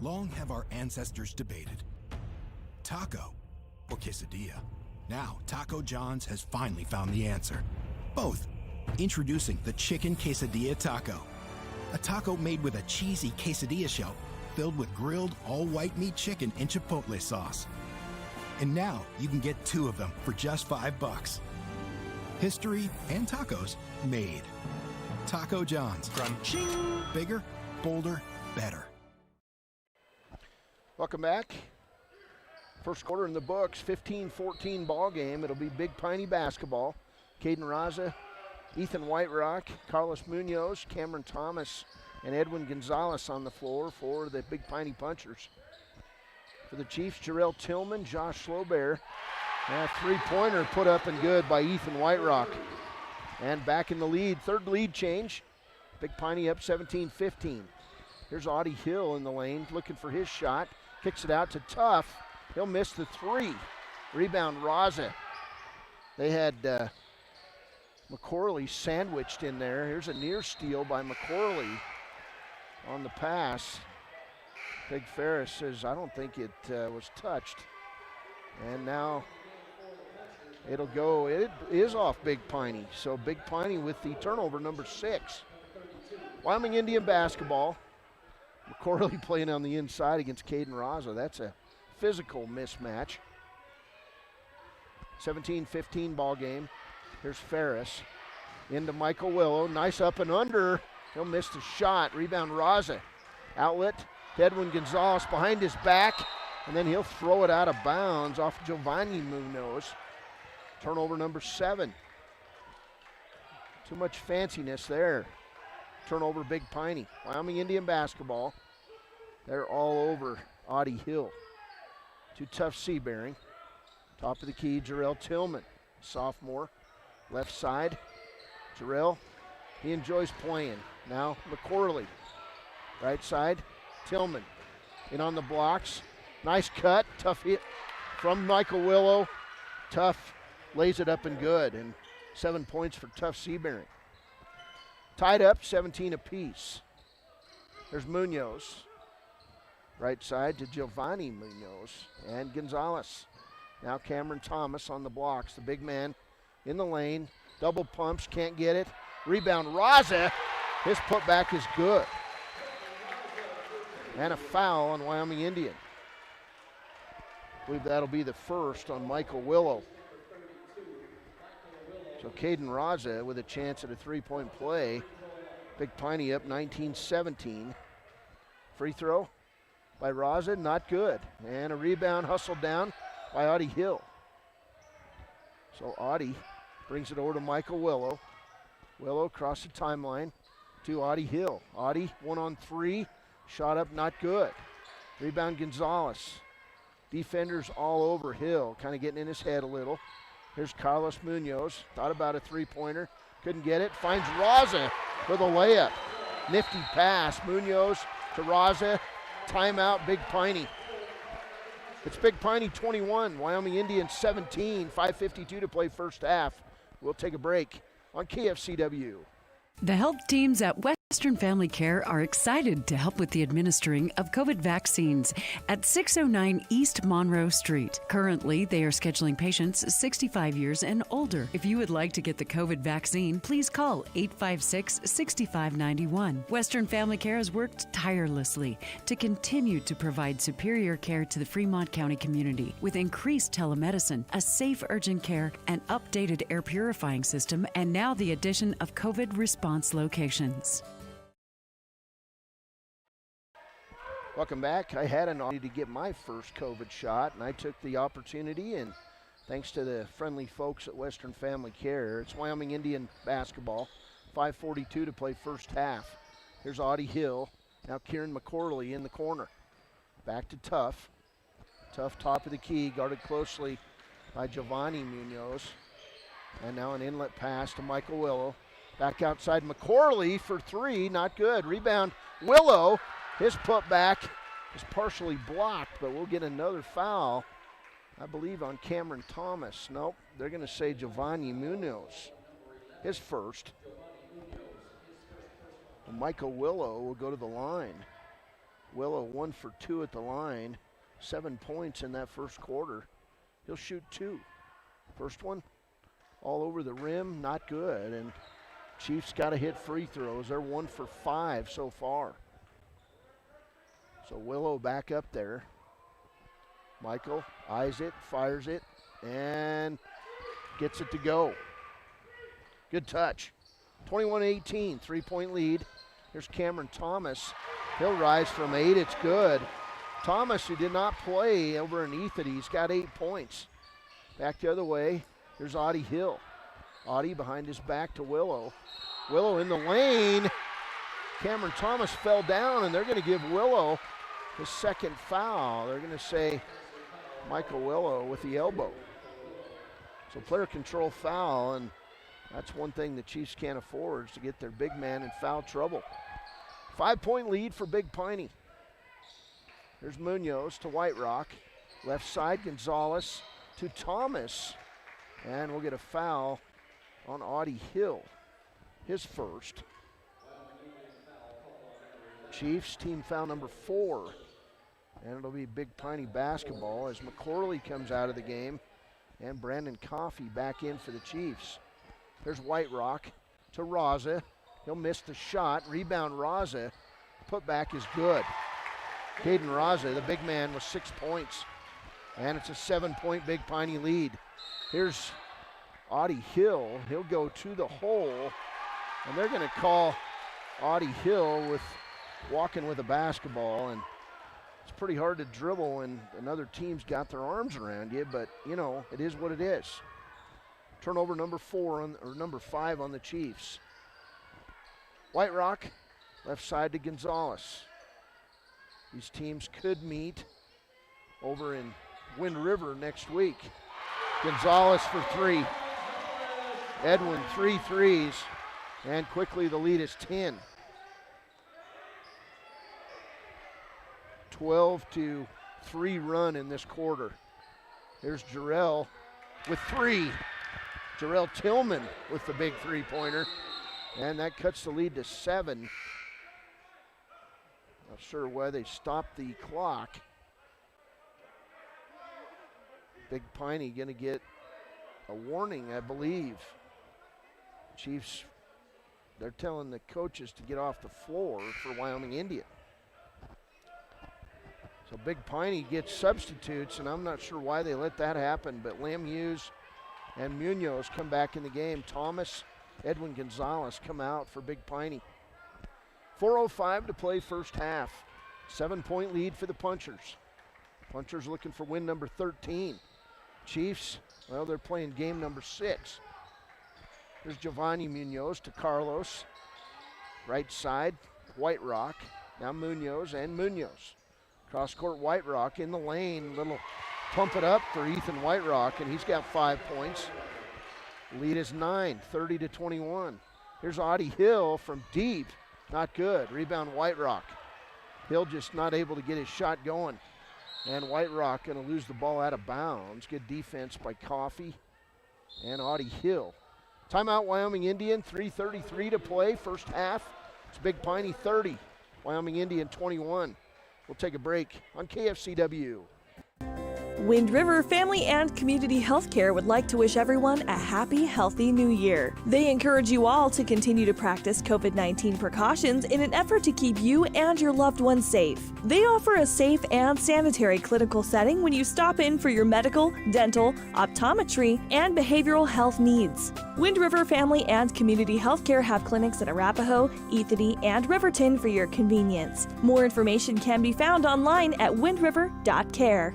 Long have our ancestors debated taco or quesadilla. Now, Taco John's has finally found the answer. Both. Introducing the Chicken Quesadilla Taco. A taco made with a cheesy quesadilla shell filled with grilled all-white meat chicken and chipotle sauce. And now you can get 2 of them for just $5. History and tacos made. Taco John's. From Ching. Bigger, bolder, better. Welcome back. First quarter in the books, 15-14 ball game. It'll be Big Piney basketball. Caden Raza, Ethan Whiterock, Carlos Munoz, Cameron Thomas, and Edwin Gonzalez on the floor for the Big Piney Punchers. For the Chiefs, Jarrell Tillman, Josh Slowbear. And a three-pointer put up and good by Ethan Whiterock. And back in the lead, third lead change. Big Piney up 17-15. Here's Audie Hill in the lane looking for his shot. Kicks it out to Tuff. He'll miss the 3. Rebound Raza. They had McCorley sandwiched in there. Here's a near steal by McCorley on the pass. Big Ferris says, I don't think it was touched. And now it'll go, it is off Big Piney. So Big Piney with the turnover, number 6. Wyoming Indian basketball. McCorley playing on the inside against Caden Raza. That's a physical mismatch. 17-15 ball game. Here's Ferris into Michael Willow. Nice up and under. He'll miss the shot. Rebound Raza. Outlet. Edwin Gonzalez behind his back. And then he'll throw it out of bounds off Giovanni Munoz. Turnover number 7. Too much fanciness there. Turnover Big Piney. Wyoming Indian basketball. They're all over Audie Hill. Too tough Seabearing. Top of the key, Jarrell Tillman, sophomore. Left side, Jarrell. He enjoys playing. Now McCorley. Right side, Tillman. In on the blocks. Nice cut, tough hit from Michael Willow. Tough lays it up and good. And 7 points for Tough Seabearing. Tied up, 17 apiece. There's Munoz. Right side to Giovanni Munoz and Gonzalez. Now Cameron Thomas on the blocks. The big man in the lane. Double pumps, can't get it. Rebound Raza. His putback is good. And a foul on Wyoming Indian. I believe that'll be the first on Michael Willow. So Caden Raza with a chance at a three-point play. Big Piney up 19-17. Free throw by Raza, not good. And a rebound hustled down by Audie Hill. So Audie brings it over to Michael Willow. Willow across the timeline to Audie Hill. Audie 1-on-3, shot up, not good. Rebound Gonzalez. Defenders all over Hill, kind of getting in his head a little. Here's Carlos Munoz, thought about a three-pointer, couldn't get it. Finds Raza for the layup. Nifty pass, Munoz to Raza. Timeout, Big Piney. It's Big Piney 21, Wyoming Indians 17, 5:52 to play first half. We'll take a break on KFCW. The health teams at Western Family Care are excited to help with the administering of COVID vaccines at 609 East Monroe Street. Currently, they are scheduling patients 65 years and older. If you would like to get the COVID vaccine, please call 856-6591. Western Family Care has worked tirelessly to continue to provide superior care to the Fremont County community with increased telemedicine, a safe urgent care, an updated air purifying system, and now the addition of COVID response locations. Welcome back. I had an opportunity to get my first COVID shot, and I took the opportunity, and thanks to the friendly folks at Western Family Care, it's Wyoming Indian basketball, 5:42 to play first half. Here's Audie Hill. Now Kieran McCorley in the corner. Back to Tuff. Tuff top of the key, guarded closely by Giovanni Munoz. And now an inlet pass to Michael Willow. Back outside McCorley for three, not good. Rebound Willow. His putback is partially blocked, but we'll get another foul, I believe, on Cameron Thomas. Nope, they're going to say Giovanni Munoz, his first. And Michael Willow will go to the line. Willow 1 for 2 at the line, 7 points in that first quarter. He'll shoot 2. First one, all over the rim, not good. And Chiefs got to hit free throws. They're 1 for 5 so far. So Willow back up there. Michael eyes it, fires it, and gets it to go. Good touch. 21-18, 3-point lead. Here's Cameron Thomas. He'll rise from 8. It's good. Thomas, who did not play over in Ethity, he's got 8 points. Back the other way. Here's Audie Hill. Audie behind his back to Willow. Willow in the lane. Cameron Thomas fell down, and they're going to give Willow his second foul. They're going to say Michael Willow with the elbow. So player control foul, and that's one thing the Chiefs can't afford, is to get their big man in foul trouble. 5-point lead for Big Piney. There's Munoz to White Rock. Left side, Gonzalez to Thomas. And we'll get a foul on Audie Hill, his first. Chiefs team foul number 4. And it'll be Big Piney basketball as McCorley comes out of the game and Brandon Coffey back in for the Chiefs. There's White Rock to Raza. He'll miss the shot. Rebound Raza. Putback is good. Caden Raza, the big man, with 6 points. And it's a 7-point Big Piney lead. Here's Audie Hill. He'll go to the hole. And they're going to call Audie Hill with walking with a basketball. And it's pretty hard to dribble when another team's got their arms around you. But, you know, it is what it is. Turnover number 5 on the Chiefs. White Rock, left side to Gonzalez. These teams could meet over in Wind River next week. Gonzalez for 3. Edwin 3 threes, and quickly the lead is 10. 12-3 run in this quarter. Here's Jarrell with 3. Jarrell Tillman with the big 3-pointer, and that cuts the lead to 7. Not sure why they stopped the clock. Big Piney gonna get a warning, I believe. Chiefs, they're telling the coaches to get off the floor for Wyoming Indian. So Big Piney gets substitutes, and I'm not sure why they let that happen, but Lamb Hughes and Munoz come back in the game. Thomas, Edwin Gonzalez come out for Big Piney. 4:05 to play first half. 7-point lead for the Punchers. Punchers looking for win number 13. Chiefs, well, they're playing game number 6. There's Giovanni Munoz to Carlos. Right side, White Rock. Now Munoz and Munoz. Cross court, White Rock in the lane. Little pump it up for Ethan White Rock, and he's got 5 points. Lead is 9, 30-21. Here's Audie Hill from deep. Not good. Rebound White Rock. Hill just not able to get his shot going. And White Rock going to lose the ball out of bounds. Good defense by Coffey and Audie Hill. Timeout Wyoming Indian, 3:33 to play, first half. It's Big Piney 30, Wyoming Indian 21. We'll take a break on KFCW. Wind River Family and Community Healthcare would like to wish everyone a happy, healthy new year. They encourage you all to continue to practice COVID-19 precautions in an effort to keep you and your loved ones safe. They offer a safe and sanitary clinical setting when you stop in for your medical, dental, optometry, and behavioral health needs. Wind River Family and Community Healthcare have clinics at Arapahoe, Ethity, and Riverton for your convenience. More information can be found online at windriver.care.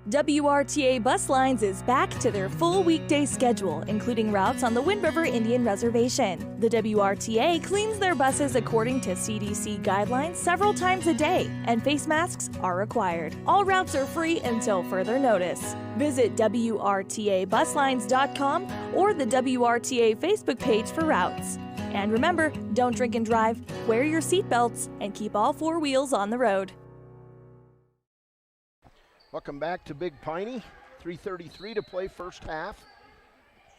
WRTA Bus Lines is back to their full weekday schedule, including routes on the Wind River Indian Reservation. The WRTA cleans their buses according to CDC guidelines several times a day, and face masks are required. All routes are free until further notice. Visit WRTABuslines.com or the WRTA Facebook page for routes. And remember, don't drink and drive, wear your seatbelts, and keep all 4 wheels on the road. Welcome back to Big Piney. 3:33 to play first half.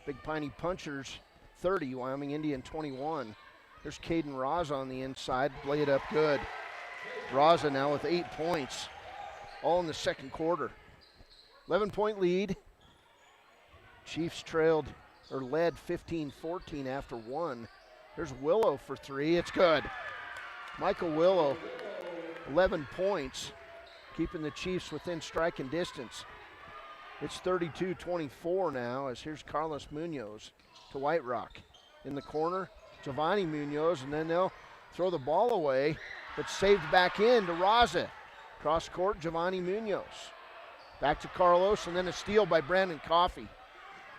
Big Piney Punchers 30, Wyoming Indian 21. There's Caden Raza on the inside, lay it up good. Raza now with 8 points, all in the second quarter. 11-point lead. Chiefs led 15-14 after 1. There's Willow for 3, it's good. Michael Willow, 11 points, keeping the Chiefs within striking distance. It's 32-24 now, as here's Carlos Munoz to White Rock. In the corner, Giovanni Munoz, and then they'll throw the ball away, but saved back in to Raza. Cross court, Giovanni Munoz. Back to Carlos, and then a steal by Brandon Coffey.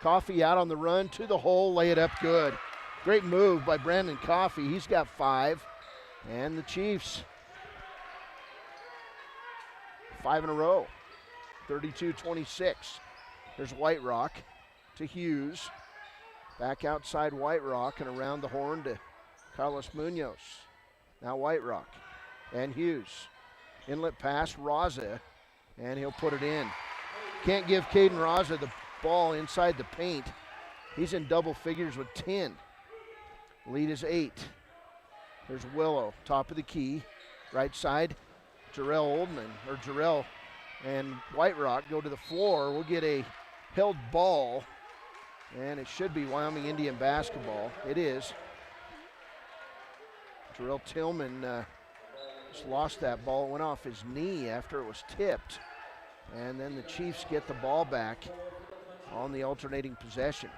Coffey out on the run to the hole, lay it up good. Great move by Brandon Coffey. He's got 5. And the Chiefs, 5 in a row, 32-26. There's White Rock to Hughes. Back outside White Rock and around the horn to Carlos Munoz. Now White Rock and Hughes. Inlet pass, Raza, and he'll put it in. Can't give Caden Raza the ball inside the paint. He's in double figures with 10. Lead is 8. There's Willow, top of the key. Right side, Jarrell and White Rock go to the floor. We'll get a held ball, and it should be Wyoming Indian basketball. It is. Jarrell Tillman just lost that ball. It went off his knee after it was tipped. And then the Chiefs get the ball back on the alternating possession.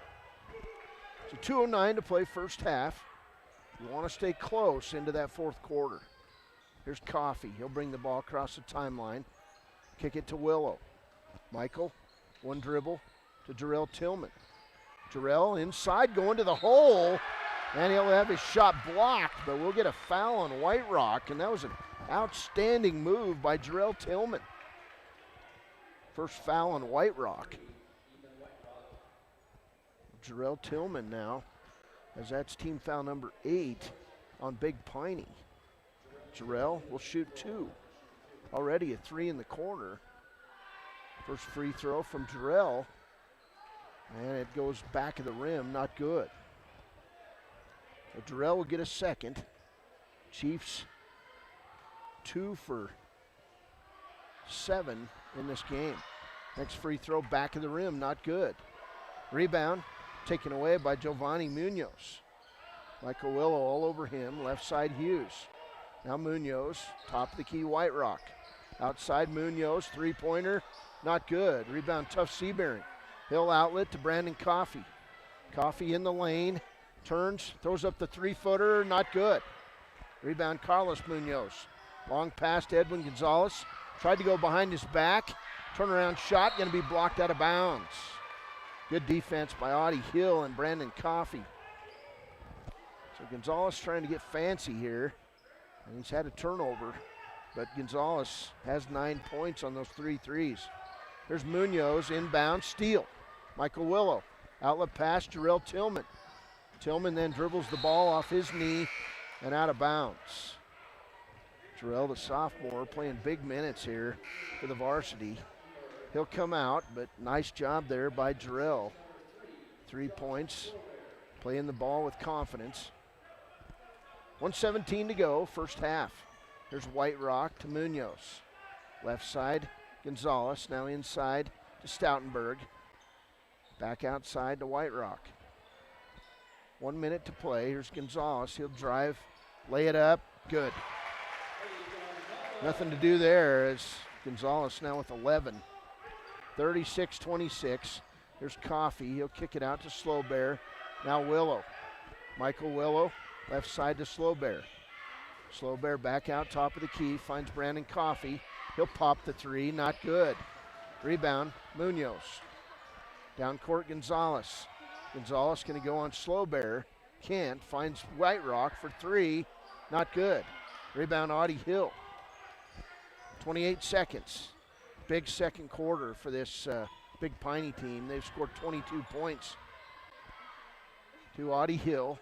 So 2:09 to play first half. You want to stay close into that fourth quarter. Here's Coffey. He'll bring the ball across the timeline. Kick it to Willow. Michael, one dribble to Jarrell Tillman. Jarrell inside going to the hole, and he'll have his shot blocked, but we'll get a foul on White Rock, and that was an outstanding move by Jarrell Tillman. First foul on White Rock. Jarrell Tillman now, as that's team foul number 8 on Big Piney. Jarrell will shoot 2. Already a 3 in the corner. First free throw from Jarrell, and it goes back of the rim, not good. So Jarrell will get a second. Chiefs 2 for 7 in this game. Next free throw, back of the rim, not good. Rebound taken away by Giovanni Munoz. Michael Willow all over him, left side Hughes. Now Munoz, top of the key, White Rock. Outside Munoz, three-pointer, not good. Rebound, tough Seabearing. Hill outlet to Brandon Coffey. Coffey in the lane, turns, throws up the 3-footer, not good. Rebound, Carlos Munoz. Long pass to Edwin Gonzalez. Tried to go behind his back. Turnaround shot, going to be blocked out of bounds. Good defense by Audie Hill and Brandon Coffey. So Gonzalez trying to get fancy here. And he's had a turnover, but Gonzalez has 9 points on those 3 threes. There's Munoz, inbound, steal. Michael Willow, outlet pass, Jarrell Tillman. Tillman then dribbles the ball off his knee and out of bounds. Jarrell, the sophomore, playing big minutes here for the varsity. He'll come out, but nice job there by Jarrell. 3 points, playing the ball with confidence. 1:17 to go, first half. Here's White Rock to Munoz. Left side, Gonzalez, now inside to Stoutenberg. Back outside to White Rock. 1 minute to play. Here's Gonzalez. He'll drive, lay it up, good. Nothing to do there as Gonzalez now with 11. 36-26. Here's Coffey. He'll kick it out to Slowbear. Now Willow. Michael Willow, left side to Slowbear. Slowbear back out top of the key, finds Brandon Coffey. He'll pop the 3, not good. Rebound, Munoz. Down court, Gonzalez. Gonzalez going to go on Slowbear. Can't, finds White Rock for 3, not good. Rebound, Audie Hill. 28 seconds. Big second quarter for this Big Piney team. They've scored 22 points. To Audie Hill,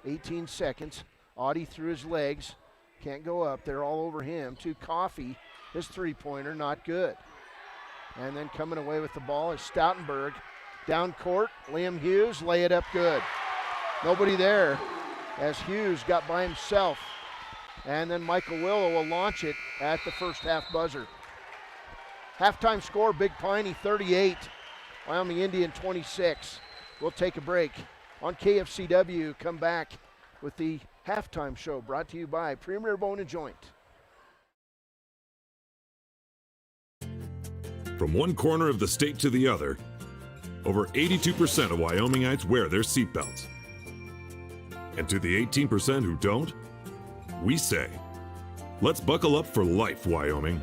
18 seconds. Audie through his legs, can't go up. They're all over him. To Coffey, his 3-pointer, not good. And then coming away with the ball is Stoutenberg. Down court, Liam Hughes, lay it up good. Nobody there as Hughes got by himself. And then Michael Willow will launch it at the first half buzzer. Halftime score, Big Piney 38, Wyoming Indian 26. We'll take a break. On KFCW, come back with the halftime show brought to you by Premier Bone & Joint. From one corner of the state to the other, over 82% of Wyomingites wear their seatbelts. And to the 18% who don't, we say, let's buckle up for life, Wyoming.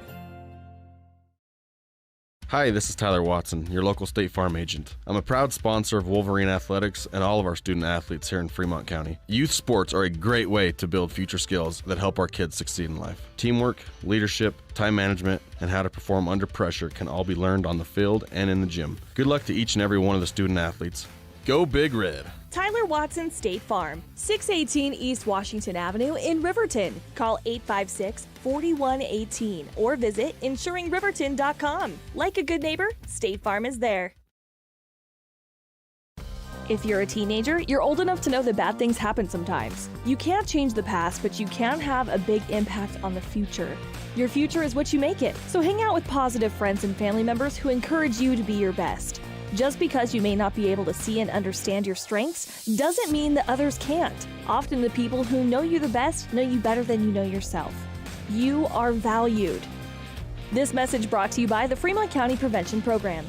Hi, this is Tyler Watson, your local State Farm agent. I'm a proud sponsor of Wolverine Athletics and all of our student athletes here in Fremont County. Youth sports are a great way to build future skills that help our kids succeed in life. Teamwork, leadership, time management, and how to perform under pressure can all be learned on the field and in the gym. Good luck to each and every one of the student athletes. Go Big Red! Tyler Watson State Farm, 618 East Washington Avenue in Riverton. Call 856-4118 or visit insuringriverton.com. Like a good neighbor, State Farm is there. If you're a teenager, you're old enough to know that bad things happen sometimes. You can't change the past, but you can have a big impact on the future. Your future is what you make it. So hang out with positive friends and family members who encourage you to be your best. Just because you may not be able to see and understand your strengths doesn't mean that others can't. Often the people who know you the best know you better than you know yourself. You are valued. This message brought to you by the Fremont County Prevention Program.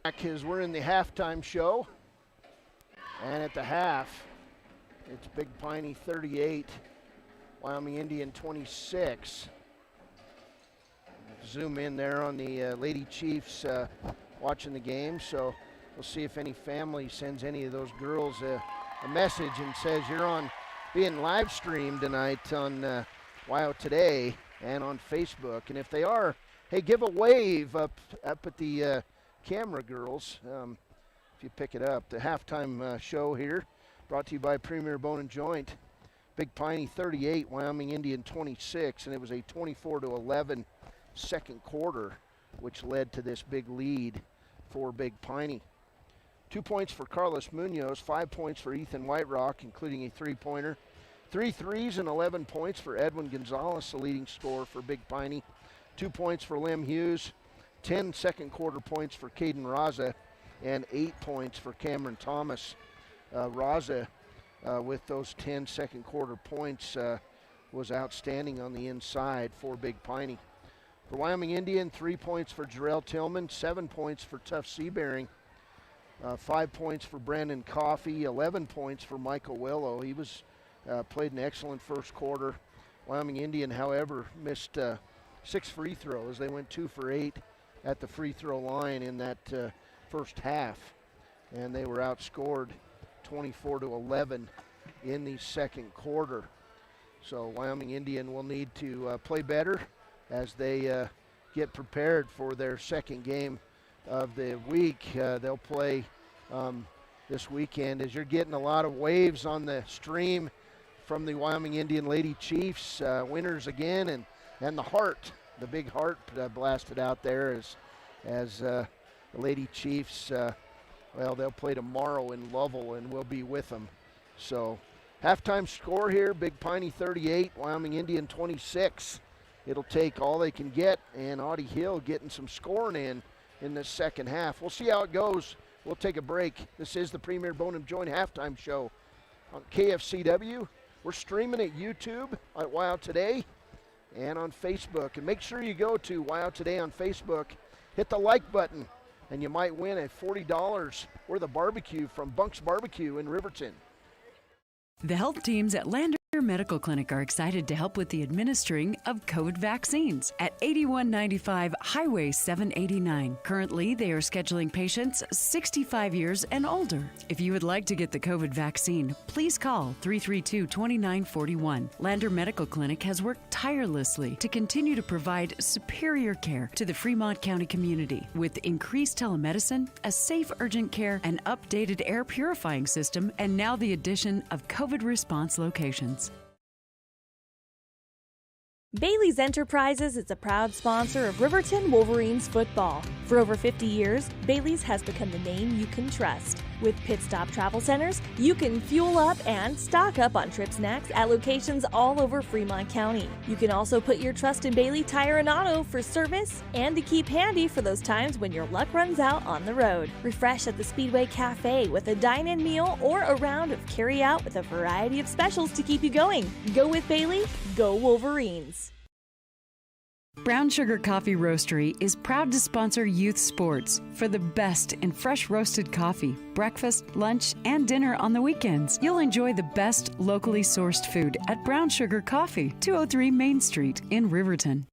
As we're in the halftime show, and at the half, it's Big Piney 38, Wyoming Indian 26. Zoom in there on the Lady Chiefs watching the game, so we'll see if any family sends any of those girls a message and says you're on being live streamed tonight on Wyo Today and on Facebook. And if they are, hey, give a wave up at the camera, girls, if you pick it up. The halftime show here brought to you by Premier Bone & Joint. Big Piney 38, Wyoming Indian 26, and it was a 24-11 second quarter, which led to this big lead for Big Piney. 2 points for Carlos Munoz, 5 points for Ethan Whiterock, including a three-pointer. 3 threes and 11 points for Edwin Gonzalez, the leading scorer for Big Piney. 2 points for Lem Hughes, 10 second quarter points for Caden Raza, and 8 points for Cameron Thomas. Raza, with those 10 second quarter points, was outstanding on the inside for Big Piney. For Wyoming Indian, 3 points for Jarrell Tillman, 7 points for Tuff Seabearing, 5 points for Brandon Coffey, 11 points for Michael Willow. He was played an excellent first quarter. Wyoming Indian, however, missed 6 free throws. They went 2 for 8 at the free throw line in that first half, and they were outscored 24-11 in the second quarter. So Wyoming Indian will need to play better as they get prepared for their second game of the week. They'll play this weekend. As you're getting a lot of waves on the stream from the Wyoming Indian Lady Chiefs, winners again, and the heart, the big heart blasted out there as the Lady Chiefs, well, they'll play tomorrow in Lovell, and we'll be with them. So halftime score here, Big Piney 38, Wyoming Indian 26. It'll take all they can get, and Audie Hill getting some scoring in the second half. We'll see how it goes. We'll take a break. This is the Premier Bone & Joint halftime show on KFCW. We're streaming at YouTube at Wyo Today and on Facebook. And make sure you go to Wyo Today on Facebook, hit the like button, and you might win a $40 worth of barbecue from Bunk's Barbecue in Riverton. The health teams at Lander Medical Clinic are excited to help with the administering of COVID vaccines at 8195 Highway 789. Currently, they are scheduling patients 65 years and older. If you would like to get the COVID vaccine, please call 332-2941. Lander Medical Clinic has worked tirelessly to continue to provide superior care to the Fremont County community with increased telemedicine, a safe urgent care, an updated air purifying system, and now the addition of COVID response locations. Bailey's Enterprises is a proud sponsor of Riverton Wolverines football. For over 50 years, Bailey's has become the name you can trust. With Pit Stop Travel Centers, you can fuel up and stock up on trip snacks at locations all over Fremont County. You can also put your trust in Bailey Tire and Auto for service and to keep handy for those times when your luck runs out on the road. Refresh at the Speedway Cafe with a dine-in meal or a round of carry-out with a variety of specials to keep you going. Go with Bailey, go Wolverines. Brown Sugar Coffee Roastery is proud to sponsor youth sports for the best in fresh roasted coffee, breakfast, lunch, and dinner on the weekends. You'll enjoy the best locally sourced food at Brown Sugar Coffee, 203 Main Street in Riverton.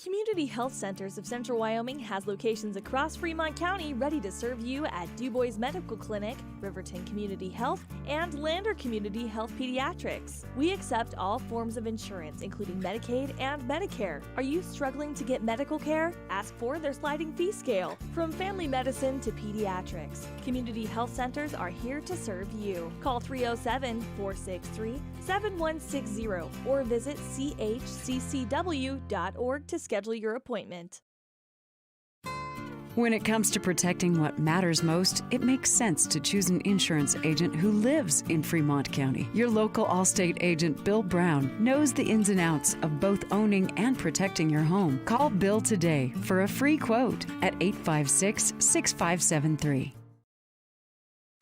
Community Health Centers of Central Wyoming has locations across Fremont County ready to serve you at Du Bois Medical Clinic, Riverton Community Health, and Lander Community Health Pediatrics. We accept all forms of insurance, including Medicaid and Medicare. Are you struggling to get medical care? Ask for their sliding fee scale. From family medicine to pediatrics, Community Health Centers are here to serve you. Call 307-463-7160 or visit chccw.org to schedule your appointment. When it comes to protecting what matters most, it makes sense to choose an insurance agent who lives in Fremont County. Your local Allstate agent, Bill Brown, knows the ins and outs of both owning and protecting your home. Call Bill today for a free quote at 856-6573.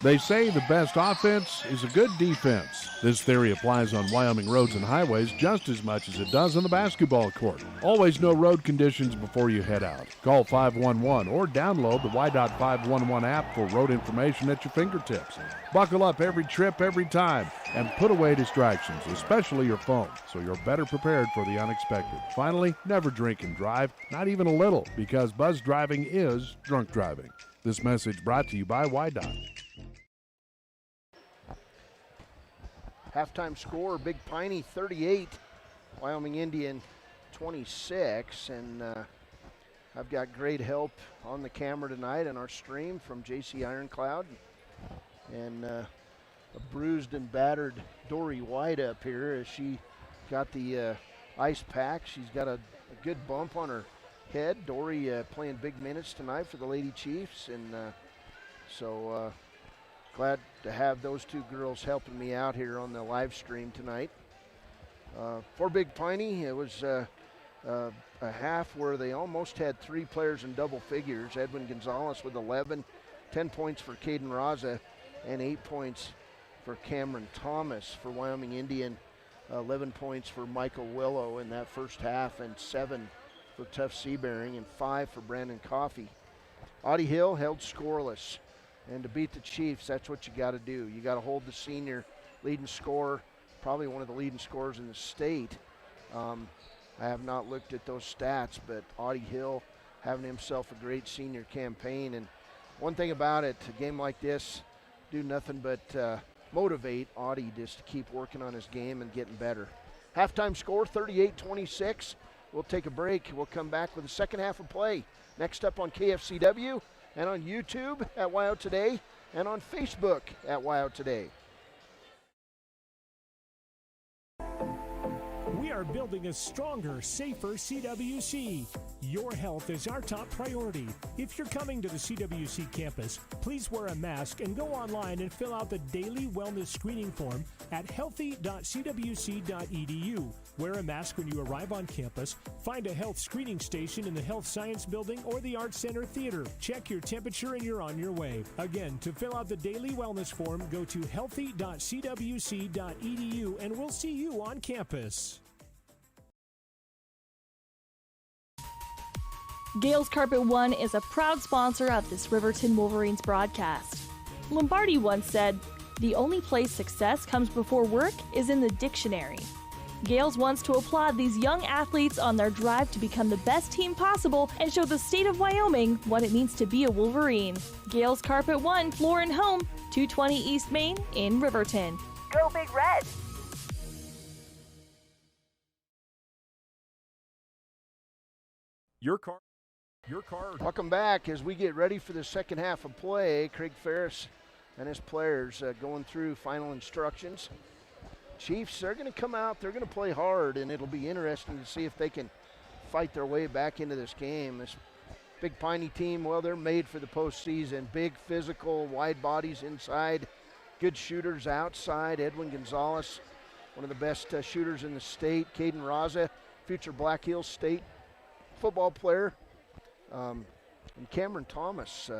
They say the best offense is a good defense. This theory applies on Wyoming roads and highways just as much as it does on the basketball court. Always know road conditions before you head out. Call 511 or download the Y.511 app for road information at your fingertips. Buckle up every trip, every time, and put away distractions, especially your phone, so you're better prepared for the unexpected. Finally, never drink and drive, not even a little, because buzz driving is drunk driving. This message brought to you by Y.Dot. Halftime score, Big Piney 38, Wyoming Indian 26, and I've got great help on the camera tonight on our stream from JC Ironcloud, and a bruised and battered Dory White up here as she got the ice pack. She's got a good bump on her head. Dory playing big minutes tonight for the Lady Chiefs, and so glad to have those two girls helping me out here on the live stream tonight. For Big Piney, it was a half where they almost had three players in double figures. Edwin Gonzalez with 11, 10 points for Caden Raza, and 8 points for Cameron Thomas. For Wyoming Indian, 11 points for Michael Willow in that first half, and 7 for Tuff Seabearing, and 5 for Brandon Coffey. Audie Hill held scoreless. And to beat the Chiefs, that's what you got to do. You got to hold the senior leading scorer, probably one of the leading scorers in the state. I have not looked at those stats, but Audie Hill having himself a great senior campaign. And one thing about it, a game like this, do nothing but motivate Audie just to keep working on his game and getting better. Halftime score, 38-26. We'll take a break. We'll come back with the second half of play. Next up on KFCW, and on YouTube at WYO Today, and on Facebook at WYO Today. We are building a stronger, safer CWC. Your health is our top priority. If you're coming to the CWC campus, please wear a mask and go online and fill out the daily wellness screening form at healthy.cwc.edu. Wear a mask when you arrive on campus. Find a health screening station in the Health Science Building or the Arts Center Theater. Check your temperature and you're on your way. Again, to fill out the daily wellness form, go to healthy.cwc.edu and we'll see you on campus. Gales Carpet One is a proud sponsor of this Riverton Wolverines broadcast. Lombardi once said, "The only place success comes before work is in the dictionary." Gales wants to applaud these young athletes on their drive to become the best team possible and show the state of Wyoming what it means to be a Wolverine. Gales Carpet One, floor and home, 220 East Main in Riverton. Go Big Red! Your car. Welcome back as we get ready for the second half of play. Craig Ferris and his players going through final instructions. Chiefs, they're going to come out, they're going to play hard, and it'll be interesting to see if they can fight their way back into this game. This Big Piney team, well, they're made for the postseason. Big, physical, wide bodies inside, good shooters outside. Edwin Gonzalez, one of the best shooters in the state. Caden Raza, future Black Hills State football player. And Cameron Thomas,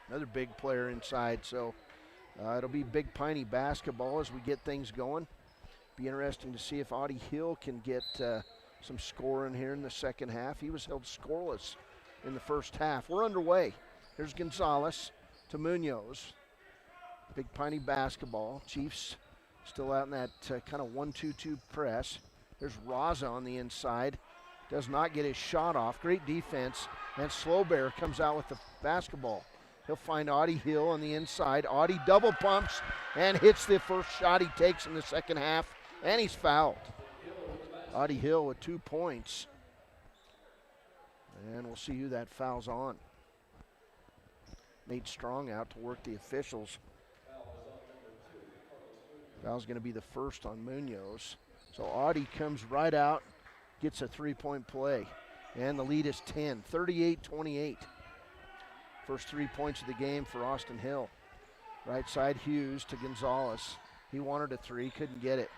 another big player inside. So it'll be Big Piney basketball as we get things going. Be interesting to see if Audie Hill can get some scoring here in the second half. He was held scoreless in the first half. We're underway. Here's Gonzalez to Munoz. Big Piney basketball. Chiefs still out in that kind of 1-2-2 press. There's Raza on the inside. Does not get his shot off. Great defense. And Slowbear comes out with the basketball. He'll find Audie Hill on the inside. Audie double pumps and hits the first shot he takes in the second half. And he's fouled. Audie Hill with 2 points. And we'll see who that foul's on. Nate Strong out to work the officials. Foul's going to be the first on Munoz. So Audie comes right out, gets a 3-point play. And the lead is 10, 38-28. First 3 points of the game for Austin Hill. Right side Hughes to Gonzalez. He wanted a 3, couldn't get it.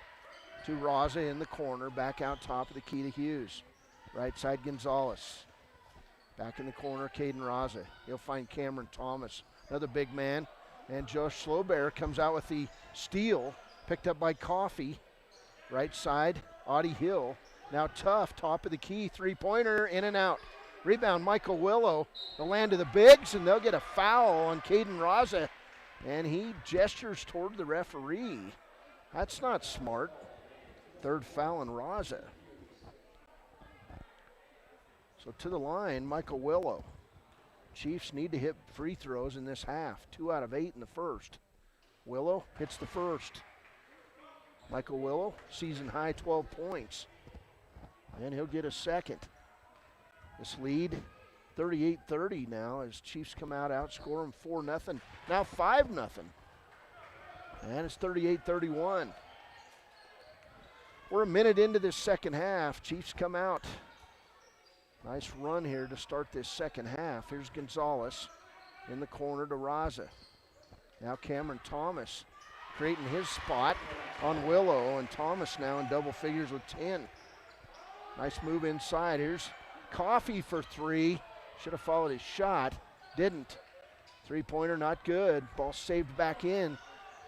To Raza in the corner, back out top of the key to Hughes. Right side Gonzalez. Back in the corner, Caden Raza. He'll find Cameron Thomas, another big man. And Josh Slowbear comes out with the steal, picked up by Coffey. Right side, Audie Hill. Now Tough, top of the key, 3-pointer, in and out. Rebound, Michael Willow. The land of the bigs, and they'll get a foul on Caden Raza. And he gestures toward the referee. That's not smart. Third foul on Raza. So to the line, Michael Willow. Chiefs need to hit free throws in this half. 2 out of 8 in the first. Willow hits the first. Michael Willow, season high 12 points. And he'll get a second. This lead, 38-30 now, as Chiefs come out, outscore them 4-0. Now 5-0. And it's 38-31. We're a minute into this second half. Chiefs come out. Nice run here to start this second half. Here's Gonzalez in the corner to Raza. Now Cameron Thomas creating his spot on Willow, and Thomas now in double figures with 10. Nice move inside. Here's Coffey for 3. Should have followed his shot. Didn't. 3-pointer not good. Ball saved back in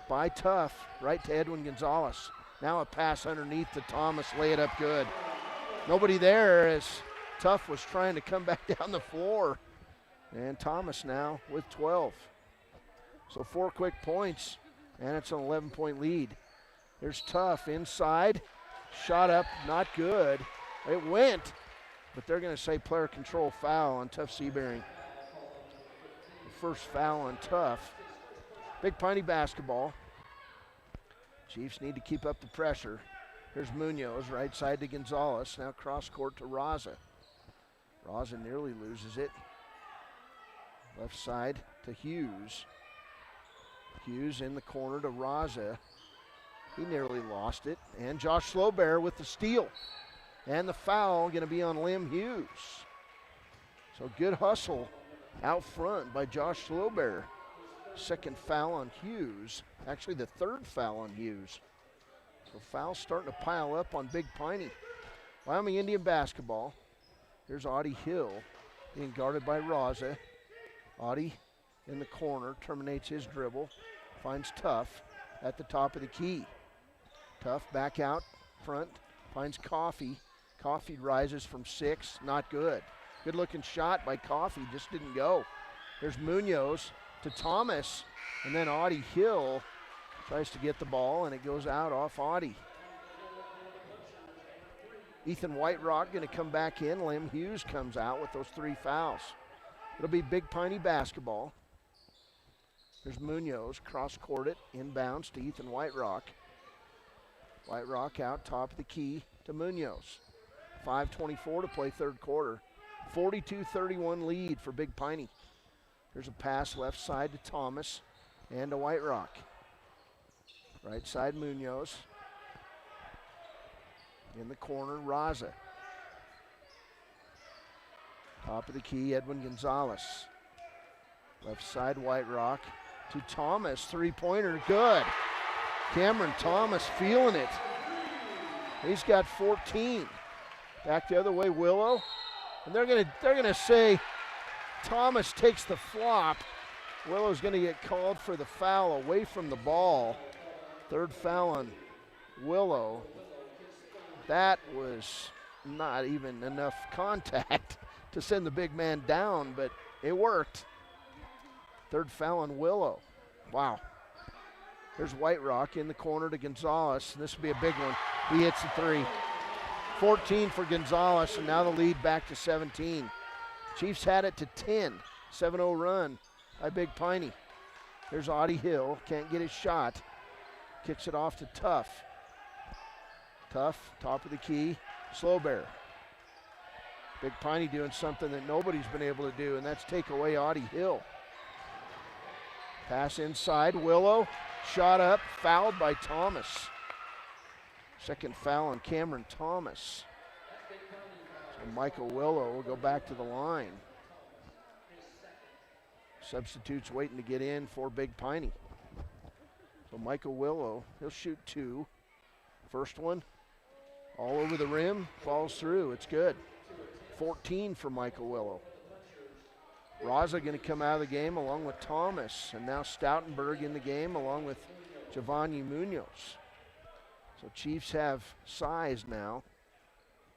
by Tough. Right to Edwin Gonzalez. Now a pass underneath to Thomas. Lay it up good. Nobody there as Tough was trying to come back down the floor. And Thomas now with 12. So 4 quick points, and it's an 11-point lead. There's Tough inside. Shot up, not good. It went, but they're going to say player control foul on Tough Seabearing. The first foul on Tough. Big Piney basketball. Chiefs need to keep up the pressure. Here's Munoz, right side to Gonzalez. Now cross court to Raza. Raza nearly loses it. Left side to Hughes. Hughes in the corner to Raza. He nearly lost it. And Josh Slowbear with the steal. And the foul going to be on Lim Hughes. So good hustle out front by Josh Slowbear. Second foul on Hughes. Actually the third foul on Hughes. So fouls starting to pile up on Big Piney. Wyoming Indian basketball. Here's Audie Hill being guarded by Raza. Audie in the corner, terminates his dribble. Finds Tough at the top of the key. Tough back out front, finds Coffey. Coffey rises from 6, not good. Good looking shot by Coffey, just didn't go. There's Munoz to Thomas, and then Audie Hill tries to get the ball, and it goes out off Audie. Ethan Whiterock going to come back in. Lim Hughes comes out with those 3 fouls. It'll be Big Piney basketball. There's Munoz, cross-court it, inbounds to Ethan Whiterock. Whiterock out top of the key to Munoz. 5:24 to play third quarter. 42-31 lead for Big Piney. There's a pass left side to Thomas and to Whiterock. Right side Munoz. In the corner, Raza. Top of the key, Edwin Gonzalez. Left side, White Rock to Thomas. Three-pointer, good. Cameron Thomas feeling it. He's got 14. Back the other way, Willow. And they're gonna say Thomas takes the flop. Willow's gonna get called for the foul away from the ball. Third foul on Willow. That was not even enough contact to send the big man down, but it worked. Third foul on Willow. Wow. There's White Rock in the corner to Gonzalez. This will be a big one. He hits the three. 14 for Gonzalez, and now the lead back to 17. Chiefs had it to 10. 7-0 run by Big Piney. There's Audie Hill. Can't get his shot. Kicks it off to Tough. Tough, top of the key. Slowbear. Big Piney doing something that nobody's been able to do, and that's take away Audie Hill. Pass inside, Willow. Shot up, fouled by Thomas. Second foul on Cameron Thomas. So Michael Willow will go back to the line. Substitutes waiting to get in for Big Piney. So Michael Willow, he'll shoot two. First one, all over the rim, falls through, it's good. 14 for Michael Willow. Raza going to come out of the game along with Thomas, and now Stoutenberg in the game along with Giovanni Munoz. So Chiefs have size now.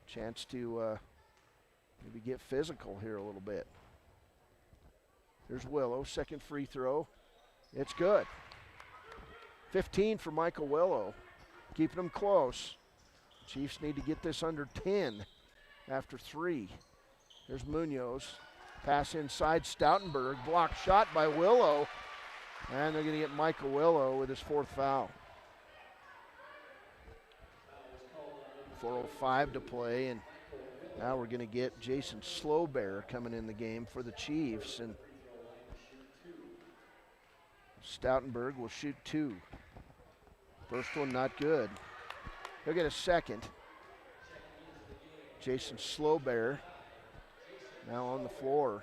Chance to maybe get physical here a little bit. There's Willow, second free throw. It's good. 15 for Michael Willow, keeping them close. Chiefs need to get this under 10 after 3. There's Munoz. Pass inside, Stoutenberg. Blocked shot by Willow. And they're going to get Michael Willow with his fourth foul. 4:05 to play, and now we're going to get Jason Slowbear coming in the game for the Chiefs. And Stoutenberg will shoot two. First one not good. He'll get a second. Jason Slowbear now on the floor.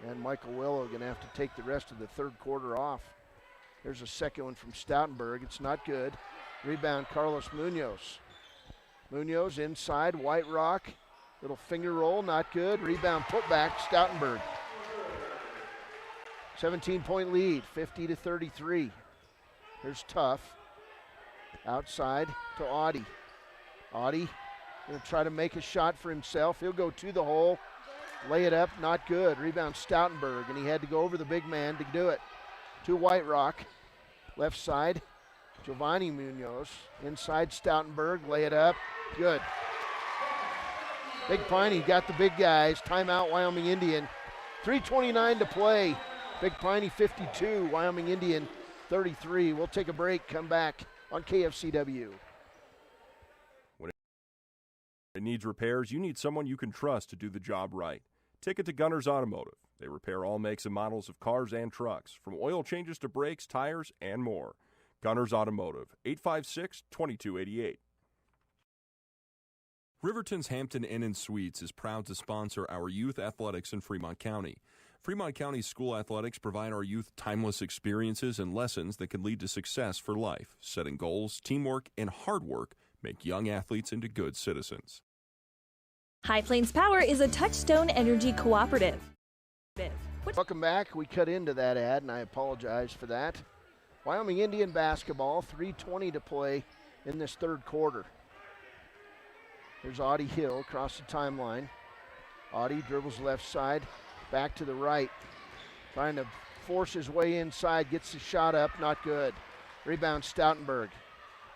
And Michael Willow going to have to take the rest of the third quarter off. There's a second one from Stoutenberg. It's not good. Rebound, Carlos Munoz. Munoz inside, White Rock. Little finger roll, not good. Rebound, putback, Stoutenberg. 17-point lead, 50-33. Here's Tough. Outside to Audie. Audie going to try to make a shot for himself. He'll go to the hole. Lay it up, not good. Rebound Stoutenberg, and he had to go over the big man to do it. To White Rock. Left side, Giovanni Munoz. Inside Stoutenberg, lay it up. Good. Big Piney got the big guys. Timeout, Wyoming Indian. 3:29 to play. Big Piney 52, Wyoming Indian 33. We'll take a break, come back on KFCW. When it needs repairs, you need someone you can trust to do the job right. Take it to Gunners Automotive. They repair all makes and models of cars and trucks, from oil changes to brakes, tires, and more. Gunners Automotive, 856-2288. Riverton's Hampton Inn & Suites is proud to sponsor our youth athletics in Fremont County. Fremont County school athletics provide our youth timeless experiences and lessons that can lead to success for life. Setting goals, teamwork, and hard work make young athletes into good citizens. High Plains Power is a Touchstone Energy cooperative. Welcome back. We cut into that ad, and I apologize for that. Wyoming Indian basketball, 3:20 to play in this third quarter. Here's Audie Hill across the timeline. Audie dribbles left side, back to the right. Trying to force his way inside, gets the shot up, not good. Rebound Stoutenberg.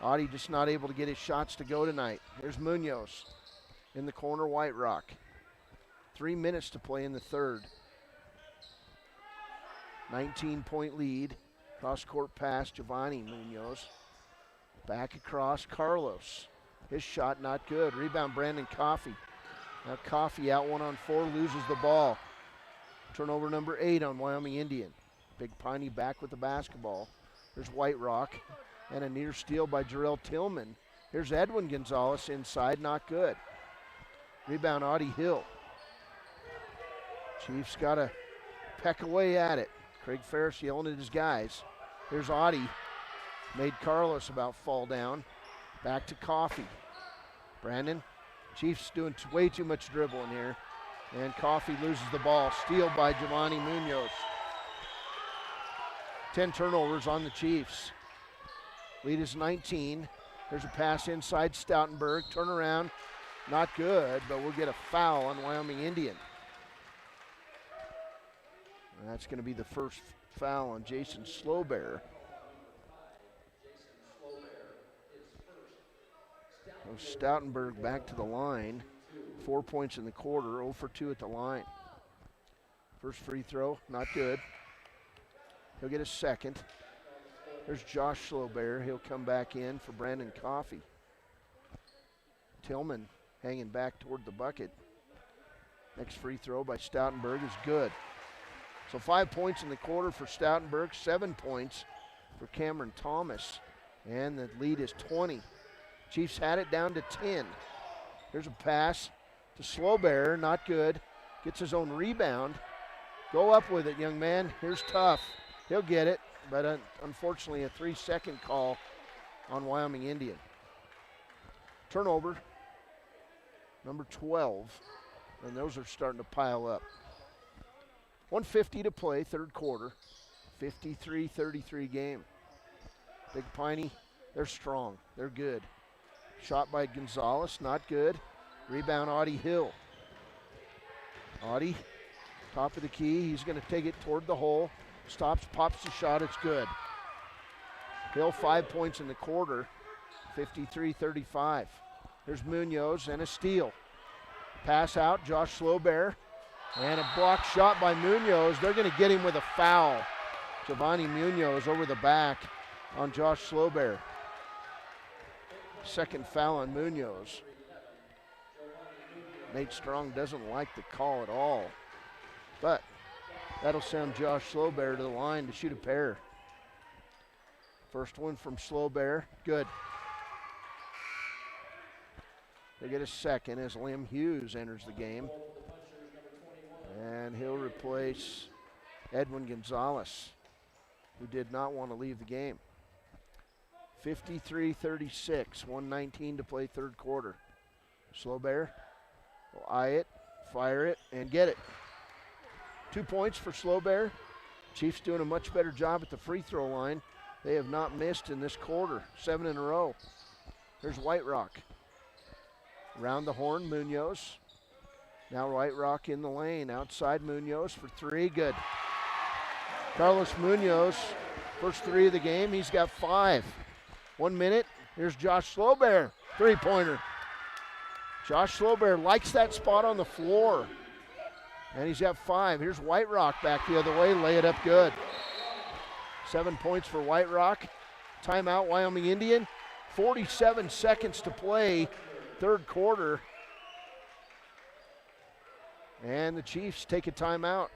Audie just not able to get his shots to go tonight. Here's Munoz in the corner, White Rock. 3 minutes to play in the third. 19-point lead. Cross-court pass, Giovanni Munoz. Back across, Carlos. His shot not good. Rebound, Brandon Coffey. Now Coffey out 1-on-4, loses the ball. Turnover number 8 on Wyoming Indian. Big Piney back with the basketball. There's White Rock and a near steal by Jarrell Tillman. Here's Edwin Gonzalez inside, not good. Rebound, Audie Hill. Chiefs got to peck away at it. Craig Ferris yelling at his guys. Here's Audie. Made Carlos about fall down. Back to Coffee. Brandon. Chiefs doing way too much dribbling here. And Coffee loses the ball. Steal by Giovanni Munoz. 10 turnovers on the Chiefs. Lead is 19. There's a pass inside Stoutenberg. Turnaround, not good, but we'll get a foul on Wyoming Indian. And that's going to be the first foul on Jason Slowbear. So Stoutenberg back to the line. 4 points in the quarter, 0 for 2 at the line. First free throw, not good. He'll get a second. There's Josh Slowbear. He'll come back in for Brandon Coffey. Tillman hanging back toward the bucket. Next free throw by Stoutenberg is good. So 5 points in the quarter for Stoutenberg, 7 points for Cameron Thomas, and the lead is 20. Chiefs had it down to 10. Here's a pass to Slowbear, not good. Gets his own rebound. Go up with it, young man. Here's Tough. He'll get it, but unfortunately a 3-second call on Wyoming Indian. Turnover, number 12, and those are starting to pile up. 1:50 to play, third quarter, 53-33 game. Big Piney, they're strong, they're good. Shot by Gonzalez, not good. Rebound, Audie Hill. Audie, top of the key, he's gonna take it toward the hole. Stops, pops the shot, it's good. Hill 5 points in the quarter, 53-35. There's Munoz and a steal. Pass out, Josh Slowbear. And a blocked shot by Munoz. They're gonna get him with a foul. Giovanni Munoz over the back on Josh Slowbear. Second foul on Munoz. Nate Strong doesn't like the call at all, but that'll send Josh Slowbear to the line to shoot a pair. First one from Slowbear, good. They get a second as Liam Hughes enters the game. And he'll replace Edwin Gonzalez, who did not want to leave the game. 53-36, 1:19 to play third quarter. Slowbear will eye it, fire it, and get it. 2 points for Slowbear. Chiefs doing a much better job at the free throw line. They have not missed in this quarter, 7 in a row. There's White Rock. Round the horn, Munoz. Now White Rock in the lane, outside Munoz for three, good. Carlos Munoz, first three of the game, he's got 5. 1 minute, here's Josh Slowbear, three-pointer. Josh Slowbear likes that spot on the floor, and he's got 5. Here's White Rock back the other way, lay it up good. 7 points for White Rock. Timeout, Wyoming Indian. 47 seconds to play, third quarter. And the Chiefs take a timeout.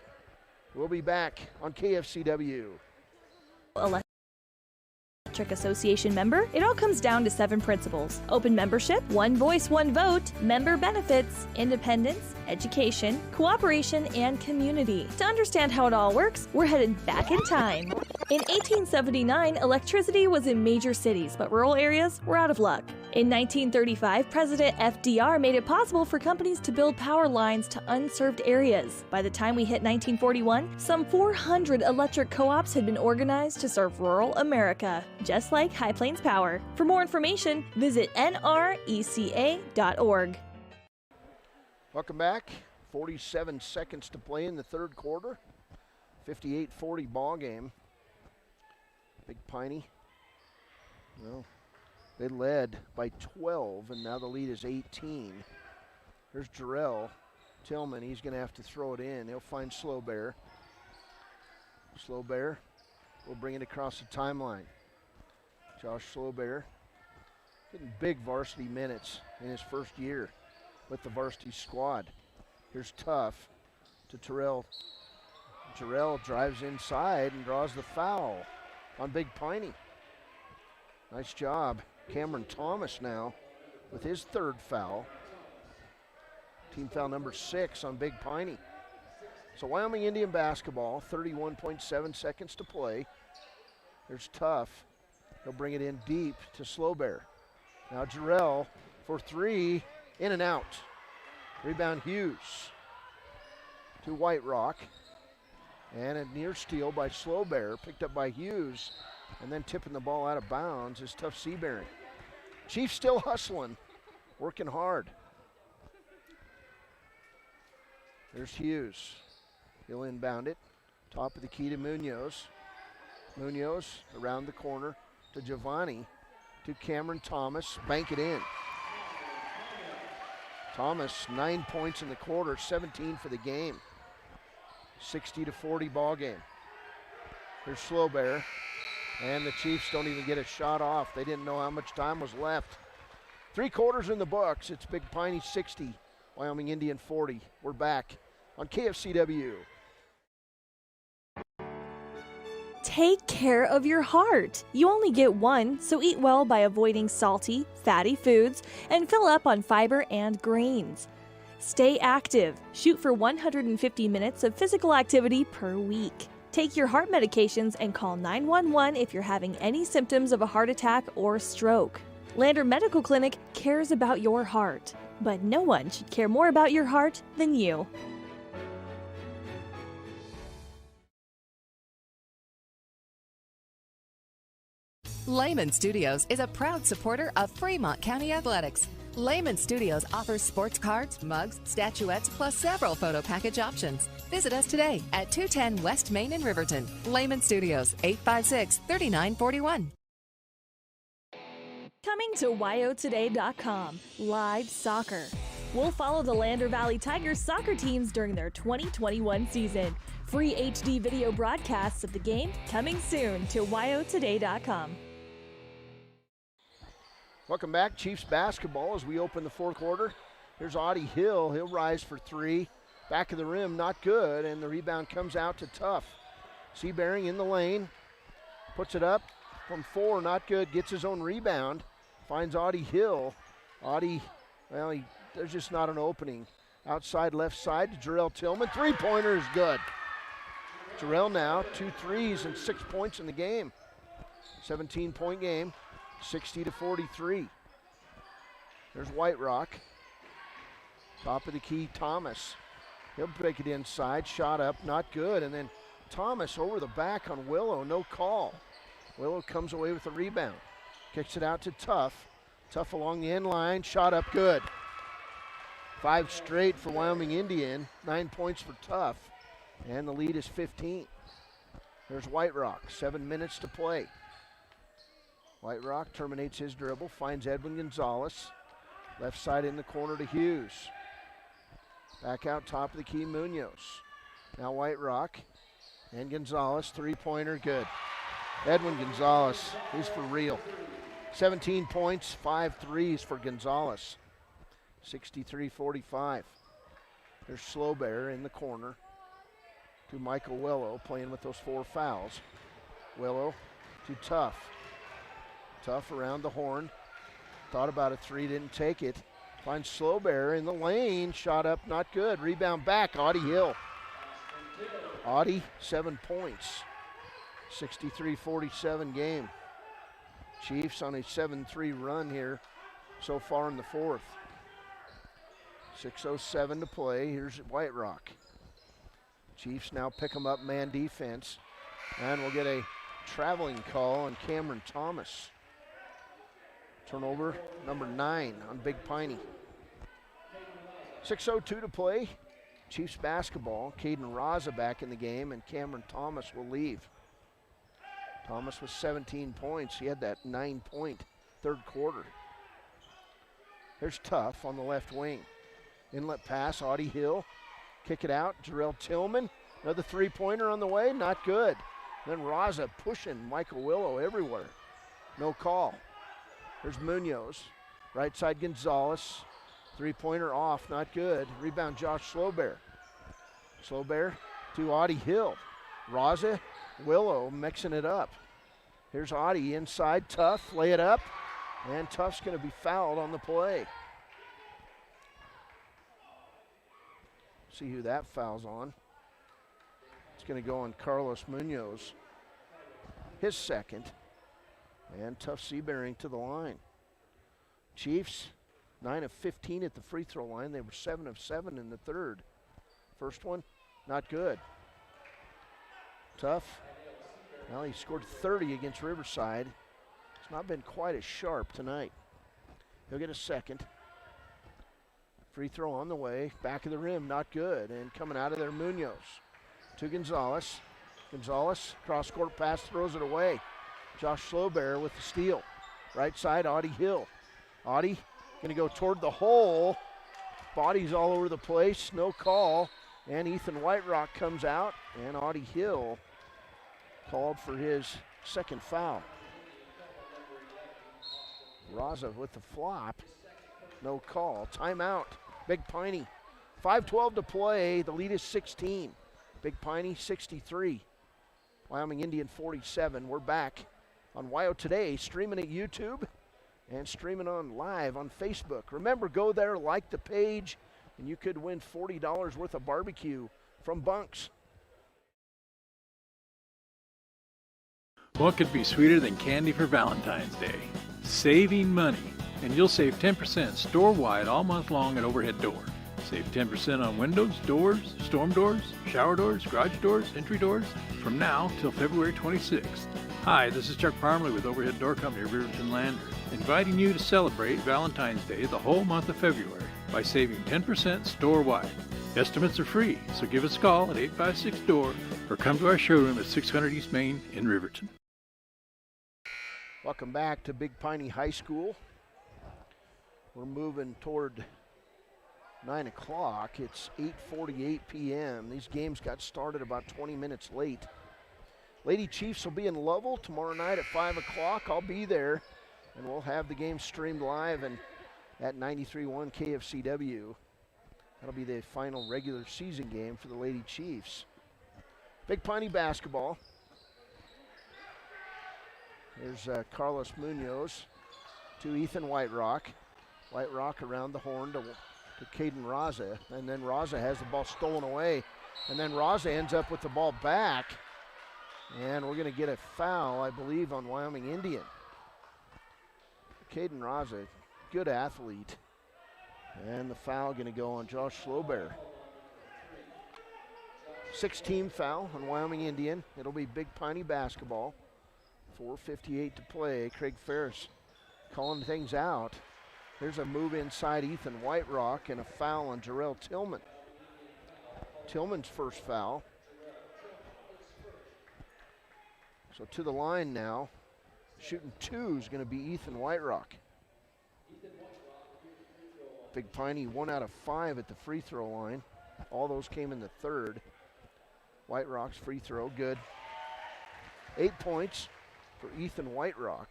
We'll be back on KFCW. Electric Association member, it all comes down to 7 principles: open membership, one voice, one vote, member benefits, independence, education, cooperation, and community. To understand how it all works, we're headed back in time. In 1879, electricity was in major cities, but rural areas were out of luck. In 1935, President FDR made it possible for companies to build power lines to unserved areas. By the time we hit 1941, some 400 electric co-ops had been organized to serve rural America, just like High Plains Power. For more information, visit nreca.org. Welcome back. 47 seconds to play in the third quarter. 58-40 ball game. Big Piney. Well, they led by 12, and now the lead is 18. Here's Jarrell Tillman. He's going to have to throw it in. He'll find Slowbear. Slowbear will bring it across the timeline. Josh Slowbear getting big varsity minutes in his first year with the varsity squad. Here's Tough to Terrell. Jarrell drives inside and draws the foul on Big Piney. Nice job Cameron Thomas now with his third foul. Team foul number 6 on Big Piney. So Wyoming Indian basketball, 31.7 seconds to play. There's Tough. He'll bring it in deep to Slow Bear. Now Jarrell for 3, in and out. Rebound Hughes to White Rock. And a near steal by Slow Bear, picked up by Hughes, and then tipping the ball out of bounds is Tough Seabearing. Chiefs still hustling, working hard. There's Hughes. He'll inbound it. Top of the key to Munoz. Munoz around the corner to Giovanni, to Cameron Thomas. Bank it in. Thomas, 9 points in the quarter, 17 for the game. 60-40 ball game. Here's Slow Bear. And the Chiefs don't even get a shot off. They didn't know how much time was left. 3 quarters in the books. It's Big Piney 60, Wyoming Indian 40. We're back on KFCW. Take care of your heart. You only get one, so eat well by avoiding salty, fatty foods and fill up on fiber and grains. Stay active. Shoot for 150 minutes of physical activity per week. Take your heart medications and call 911 if you're having any symptoms of a heart attack or stroke. Lander Medical Clinic cares about your heart, but no one should care more about your heart than you. Layman Studios is a proud supporter of Fremont County Athletics. Layman Studios offers sports cards, mugs, statuettes, plus several photo package options. Visit us today at 210 West Main in Riverton. Layman Studios, 856-3941. Coming to WyoToday.com, live soccer. We'll follow the Lander Valley Tigers soccer teams during their 2021 season. Free HD video broadcasts of the game coming soon to WyoToday.com. Welcome back, Chiefs basketball as we open the fourth quarter. Here's Audie Hill. He'll rise for 3. Back of the rim, not good, and the rebound comes out to Tough. Seabearing in the lane. Puts it up from 4, not good. Gets his own rebound. Finds Audie Hill. Audie, well, there's just not an opening. Outside left side to Jarrell Tillman. 3-pointer is good. Jarrell now, 2 threes and 6 points in the game. 17-point game. 60-43. There's White Rock. Top of the key, Thomas. He'll break it inside. Shot up, not good. And then Thomas over the back on Willow, no call. Willow comes away with the rebound. Kicks it out to Tough. Tough along the end line. Shot up, good. 5 straight for Wyoming Indian. 9 points for Tough. And the lead is 15. There's White Rock. 7 minutes to play. White Rock terminates his dribble, finds Edwin Gonzalez. Left side in the corner to Hughes. Back out top of the key, Munoz. Now White Rock and Gonzalez, 3-pointer, good. Edwin Gonzalez, he's for real. 17 points, 5 threes for Gonzalez. 63-45. There's Slow Bear in the corner to Michael Willow, playing with those 4 fouls. Willow to Tough. Tough around the horn. Thought about a 3, didn't take it. Finds Slow Bear in the lane. Shot up, not good. Rebound back, Audie Hill. Audie, 7 points. 63-47 game. Chiefs on a 7-3 run here so far in the fourth. 6:07 to play. Here's White Rock. Chiefs now pick them up man defense. And we'll get a traveling call on Cameron Thomas. Turnover number 9 on Big Piney. 6:02 to play. Chiefs basketball. Caden Raza back in the game, and Cameron Thomas will leave. Thomas with 17 points. He had that 9-point third quarter. There's Tough on the left wing. Inlet pass, Audie Hill. Kick it out, Jarrell Tillman. Another 3-pointer on the way, not good. Then Raza pushing Michael Willow everywhere. No call. There's Munoz. Right side Gonzalez. 3-pointer off, not good. Rebound Josh Slowbear. Slowbear to Audie Hill. Raza, Willow mixing it up. Here's Audie inside, Tough, lay it up. And Tuff's going to be fouled on the play. See who that foul's on. It's going to go on Carlos Munoz, his second. And Tuff Seabearing to the line. Chiefs, 9 of 15 at the free throw line. They were 7 of 7 in the third. First one, not good. Tuff, well, he scored 30 against Riverside. It's not been quite as sharp tonight. He'll get a second. Free throw on the way, back of the rim, not good. And coming out of there, Munoz to Gonzalez. Gonzalez, cross-court pass, throws it away. Josh Slowbear with the steal. Right side, Audie Hill. Audie gonna go toward the hole. Bodies all over the place, no call. And Ethan Whiterock comes out, and Audie Hill called for his second foul. Raza with the flop, no call. Timeout, Big Piney. 5:12 to play, the lead is 16. Big Piney 63, Wyoming Indian 47. We're back on WYO Today, streaming at YouTube and streaming on live on Facebook. Remember, go there, like the page, and you could win $40 worth of barbecue from Bunks. What could be sweeter than candy for Valentine's Day? Saving money. And you'll save 10% store-wide all month long at Overhead Door. Save 10% on windows, doors, storm doors, shower doors, garage doors, entry doors from now till February 26th. Hi, this is Chuck Parmley with Overhead Door Company of Riverton Lander, inviting you to celebrate Valentine's Day the whole month of February by saving 10% store-wide. Estimates are free, so give us a call at 856-DOOR or come to our showroom at 600 East Main in Riverton. Welcome back to Big Piney High School. We're moving toward 9 o'clock. It's 8:48 p.m. These games got started about 20 minutes late. Lady Chiefs will be in Lovell tomorrow night at 5 o'clock. I'll be there, and we'll have the game streamed live and at 93.1 KFCW. That'll be the final regular season game for the Lady Chiefs. Big Piney basketball. There's Carlos Munoz to Ethan Whiterock. Whiterock around the horn to Caden Raza, and then Raza has the ball stolen away, and then Raza ends up with the ball back, and we're going to get a foul, I believe, on Wyoming Indian. Caden Raza, good athlete, and the foul going to go on Josh Slowbear. 6-team foul on Wyoming Indian. It'll be Big Piney basketball. 4:58 to play. Craig Ferris calling things out. There's a move inside Ethan Whiterock and a foul on Jarrell Tillman. Tillman's first foul. So to the line now. Shooting two is going to be Ethan Whiterock. Big Piney 1 out of 5 at the free throw line. All those came in the third. Whiterock's free throw, good. 8 points for Ethan Whiterock.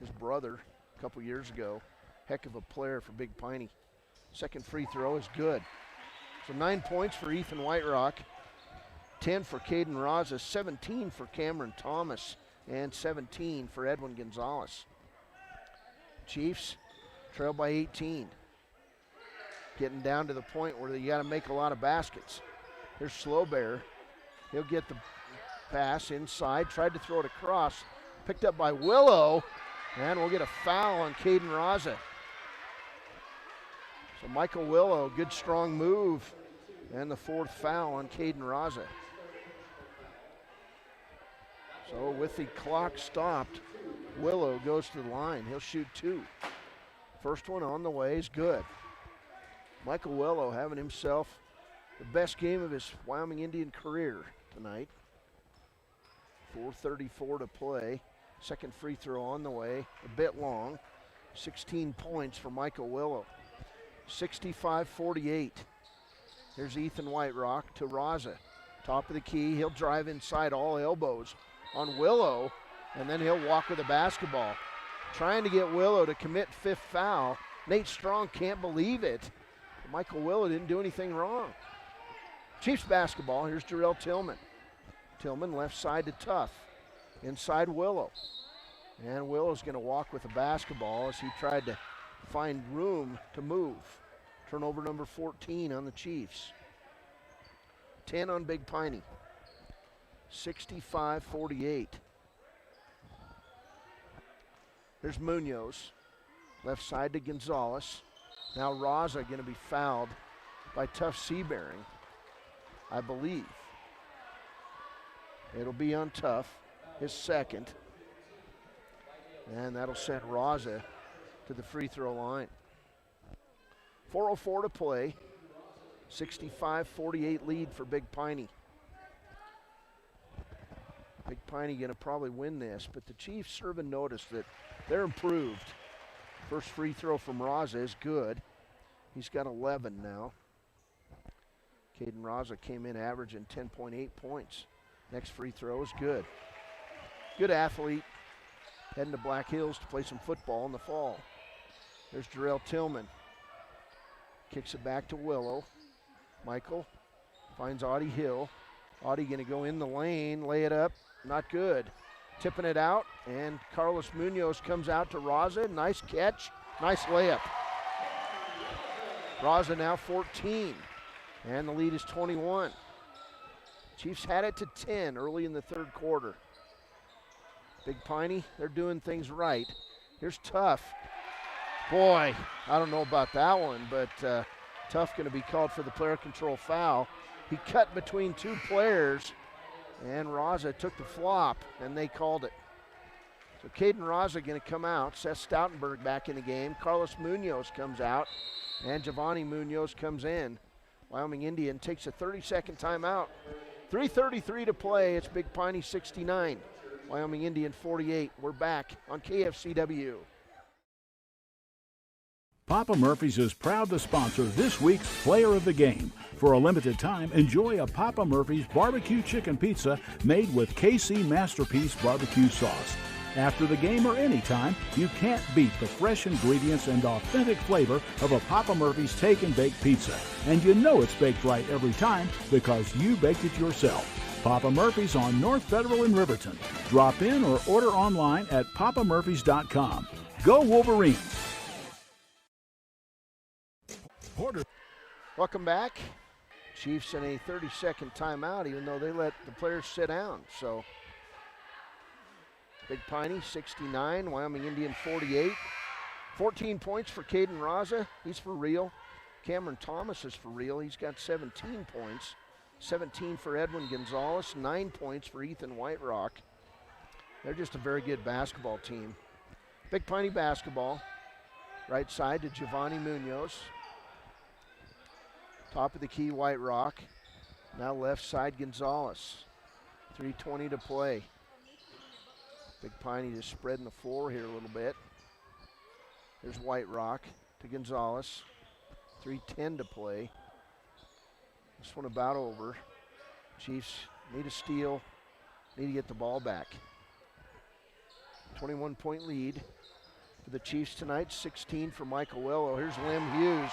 His brother, a couple years ago, heck of a player for Big Piney. Second free throw is good. So 9 points for Ethan Whiterock, 10 for Caden Raza, 17 for Cameron Thomas, and 17 for Edwin Gonzalez. Chiefs trail by 18. Getting down to the point where you got to make a lot of baskets. Here's Slowbear. He'll get the pass inside, tried to throw it across, picked up by Willow, and we'll get a foul on Caden Raza. So Michael Willow, good strong move, and the fourth foul on Caden Raza. So with the clock stopped, Willow goes to the line. He'll shoot two. First one on the way is good. Michael Willow having himself the best game of his Wyoming Indian career tonight. 4:34 to play. Second free throw on the way, a bit long. 16 points for Michael Willow. 65-48. Here's Ethan Whiterock to Raza. Top of the key, he'll drive inside, all elbows on Willow, and then he'll walk with the basketball. Trying to get Willow to commit fifth foul. Nate Strong can't believe it. Michael Willow didn't do anything wrong. Chiefs basketball, here's Jarrell Tillman. Tillman left side to Tuff. Inside Willow. And Willow's going to walk with the basketball as he tried to find room to move. Turnover number 14 on the Chiefs. 10 on Big Piney. 65-48. There's Munoz. Left side to Gonzalez. Now Raza going to be fouled by Tough Seabearing, I believe. It'll be on Tough, his second. And that'll send Raza to the free throw line. 4:04 to play. 65-48 lead for Big Piney. Big Piney going to probably win this, but the Chiefs serving notice that they're improved. First free throw from Raza is good. He's got 11 now. Caden Raza came in averaging 10.8 points. Next free throw is good. Good athlete. Heading to Black Hills to play some football in the fall. There's Jarrell Tillman. Kicks it back to Willow. Michael finds Audie Hill. Audie going to go in the lane, lay it up, not good. Tipping it out, and Carlos Munoz comes out to Raza. Nice catch, nice layup. Raza now 14, and the lead is 21. Chiefs had it to 10 early in the third quarter. Big Piney, they're doing things right. Here's Tough. Boy, I don't know about that one, but Tough going to be called for the player control foul. He cut between two players, and Raza took the flop, and they called it. So Caden Raza going to come out. Seth Stoutenberg back in the game. Carlos Munoz comes out, and Giovanni Munoz comes in. Wyoming Indian takes a 30-second timeout. 3:33 to play. It's Big Piney 69. Wyoming Indian 48. We're back on KFCW. Papa Murphy's is proud to sponsor this week's Player of the Game. For a limited time, enjoy a Papa Murphy's barbecue chicken pizza made with KC Masterpiece barbecue sauce. After the game or anytime, you can't beat the fresh ingredients and authentic flavor of a Papa Murphy's Take and Bake pizza. And you know it's baked right every time because you baked it yourself. Papa Murphy's on North Federal in Riverton. Drop in or order online at papamurphys.com. Go Wolverines! Welcome back. Chiefs in a 30-second timeout, even though they let the players sit down. So Big Piney 69, Wyoming Indian 48. 14 points for Caden Raza. He's for real. Cameron Thomas is for real. He's got 17 points. 17 for Edwin Gonzalez. 9 points for Ethan Whiterock. They're just a very good basketball team. Big Piney basketball. Right side to Giovanni Munoz. Top of the key, Whiterock. Now left side, Gonzalez. 3:20 to play. Big Piney just spreading the floor here a little bit. There's Whiterock to Gonzalez. 3:10 to play. This one about over. Chiefs need a steal, need to get the ball back. 21-point lead for the Chiefs tonight, 16 for Michael Willow. Here's Lem Hughes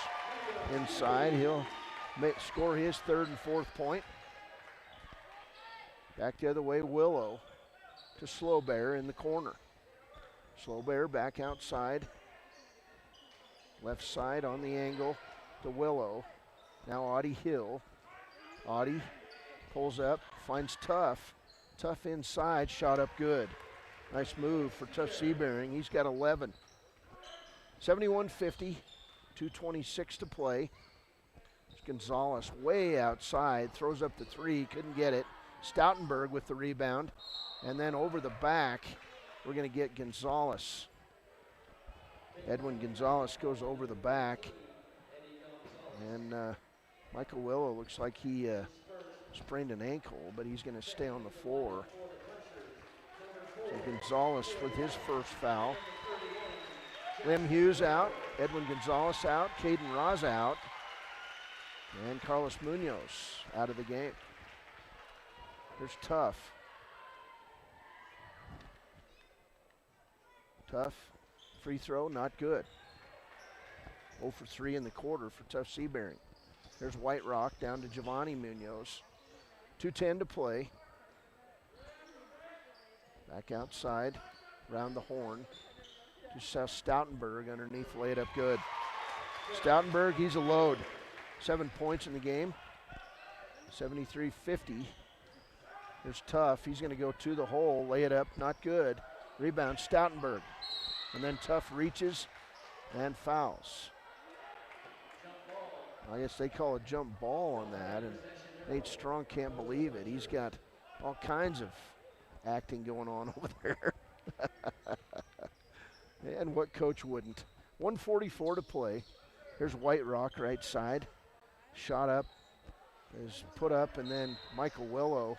inside. He'll score his third and fourth point. Back the other way, Willow to Slowbear in the corner. Slowbear back outside. Left side on the angle to Willow. Now Audie Hill. Audie pulls up, finds Tough. Tough inside, shot up good. Nice move for Tough Seabearing. He's got 11. 71-50, 2:26 to play. Gonzalez way outside, throws up the three, couldn't get it. Stoutenberg with the rebound, and then over the back, we're going to get Gonzalez. Edwin Gonzalez goes over the back, and Michael Willow looks like he sprained an ankle, but he's going to stay on the floor. So Gonzalez with his first foul. Lem Hughes out, Edwin Gonzalez out, Caden Raza out, and Carlos Munoz out of the game. There's Tough. Tough, free throw, not good. 0 for 3 in the quarter for Tough Seabearing. There's Whiterock down to Giovanni Munoz. 2:10 to play. Back outside, around the horn. To Stoutenberg underneath, lay it up good. Stoutenberg, he's a load. 7 points in the game. 73-50. There's Tough. He's going to go to the hole, lay it up, not good. Rebound, Stoutenberg. And then Tough reaches and fouls. I guess they call a jump ball on that, and Nate Strong can't believe it. He's got all kinds of acting going on over there. And what coach wouldn't? 1:44 to play. Here's White Rock right side. Shot up, is put up, and then Michael Willow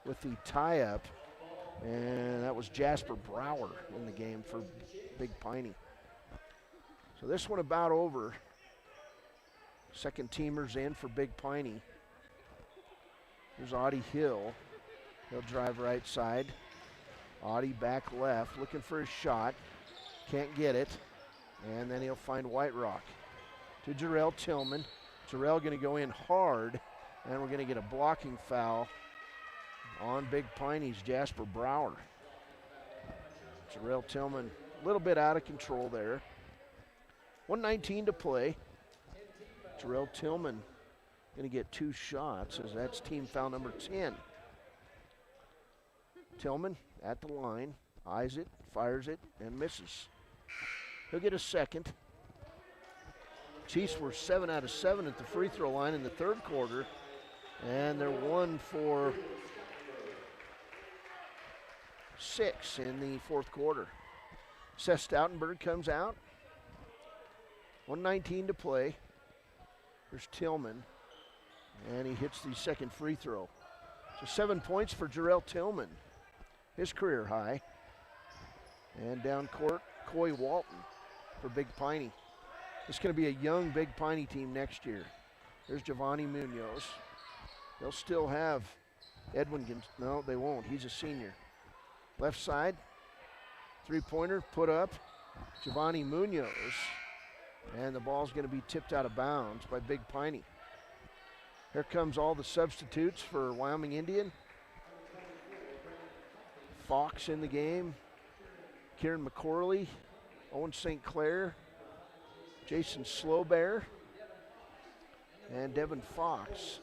with the tie-up. And that was Jasper Brower in the game for Big Piney. So this one about over. Second teamers in for Big Piney. Here's Audie Hill. He'll drive right side. Audie back left, looking for his shot. Can't get it. And then he'll find White Rock. To Jarrell Tillman. Jarrell going to go in hard, and we're going to get a blocking foul on Big Piney's Jasper Brower. Jarrell Tillman, a little bit out of control there. 1:19 to play. Jarrell Tillman going to get 2 shots, as that's team foul number 10. Tillman at the line, eyes it, fires it, and misses. He'll get a second. Chiefs were 7 out of 7 at the free throw line in the third quarter, and they're 1 for 6 in the fourth quarter. Seth Stoutenberg comes out. 1:19 to play. There's Tillman, and he hits the second free throw. So 7 points for Jarrell Tillman, his career high. And down court, Coy Walton for Big Piney. It's going to be a young Big Piney team next year. There's Giovanni Munoz. They'll still have Edwin, no, they won't. He's a senior. Left side, three-pointer, put up. Giovanni Munoz. And the ball's going to be tipped out of bounds by Big Piney. Here comes all the substitutes for Wyoming Indian. Fox in the game. Kieran McCorley, Owen St. Clair, Jason Slowbear, and Devin Fox.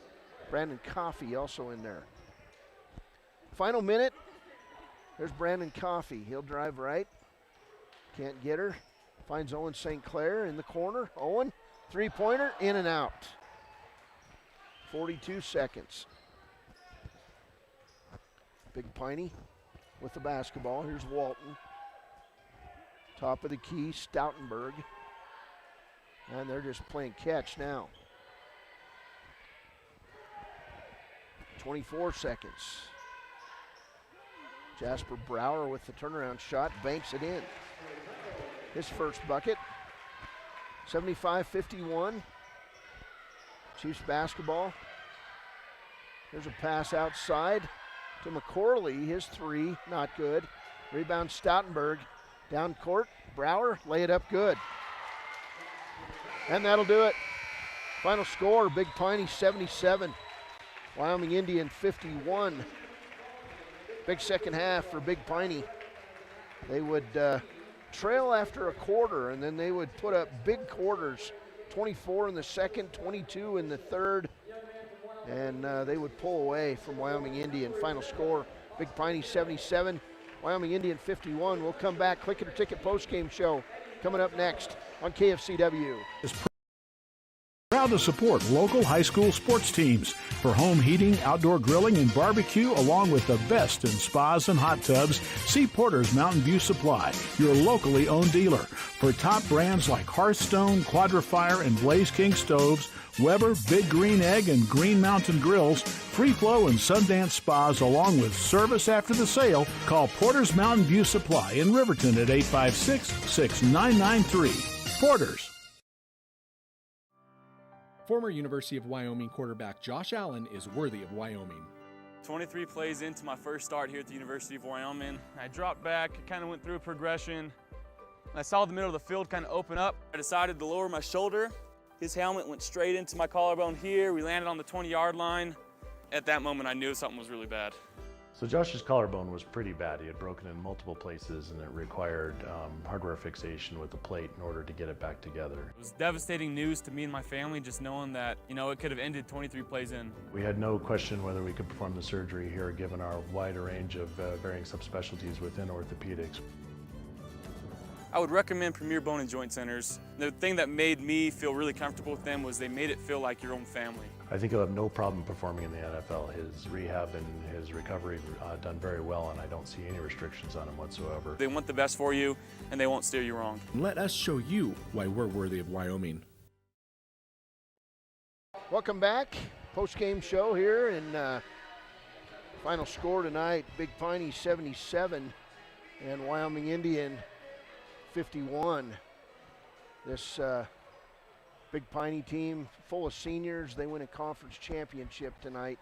Brandon Coffey also in there. Final minute. There's Brandon Coffey. He'll drive right. Can't get her. Finds Owen St. Clair in the corner. Owen, three-pointer, in and out. 42 seconds. Big Piney with the basketball. Here's Walton. Top of the key, Stoutenberg. And they're just playing catch now. 24 seconds. Jasper Brower with the turnaround shot, banks it in. His first bucket. 75-51. Chiefs basketball. There's a pass outside to McCorley. His three, not good. Rebound Stoutenberg. Down court, Brower, lay it up good. And that'll do it. Final score, Big Piney 77. Wyoming Indian 51. Big second half for Big Piney. They would trail after a quarter, and then they would put up big quarters. 24 in the second, 22 in the third. And they would pull away from Wyoming Indian. Final score, Big Piney 77. Wyoming Indian 51. We'll come back. Click It or Ticket postgame show coming up next on KFCW. Proud to support local high school sports teams for home heating, outdoor grilling, and barbecue, along with the best in spas and hot tubs. See Porter's Mountain View Supply, your locally owned dealer, for top brands like Hearthstone, Quadrifire, and Blaze King stoves, Weber, Big Green Egg, and Green Mountain Grills, Free Flow and Sundance Spas, along with service after the sale. Call Porter's Mountain View Supply in Riverton at 856-6993. Porter's. Former University of Wyoming quarterback Josh Allen is worthy of Wyoming. 23 plays into my first start here at the University of Wyoming. I dropped back, kind of went through a progression. I saw the middle of the field kind of open up. I decided to lower my shoulder. His helmet went straight into my collarbone here. We landed on the 20-yard line. At that moment, I knew something was really bad. So Josh's collarbone was pretty bad. He had broken in multiple places, and it required hardware fixation with the plate in order to get it back together. It was devastating news to me and my family, just knowing that, it could have ended 23 plays in. We had no question whether we could perform the surgery here, given our wider range of varying subspecialties within orthopedics. I would recommend Premier Bone and Joint Centers. The thing that made me feel really comfortable with them was they made it feel like your own family. I think he'll have no problem performing in the NFL. His rehab and his recovery done very well, and I don't see any restrictions on him whatsoever. They want the best for you, and they won't steer you wrong. Let us show you why we're worthy of Wyoming. Welcome back. Post-game show here, and final score tonight, Big Piney 77 and Wyoming Indian 51. This Big Piney team full of seniors. They win a conference championship tonight,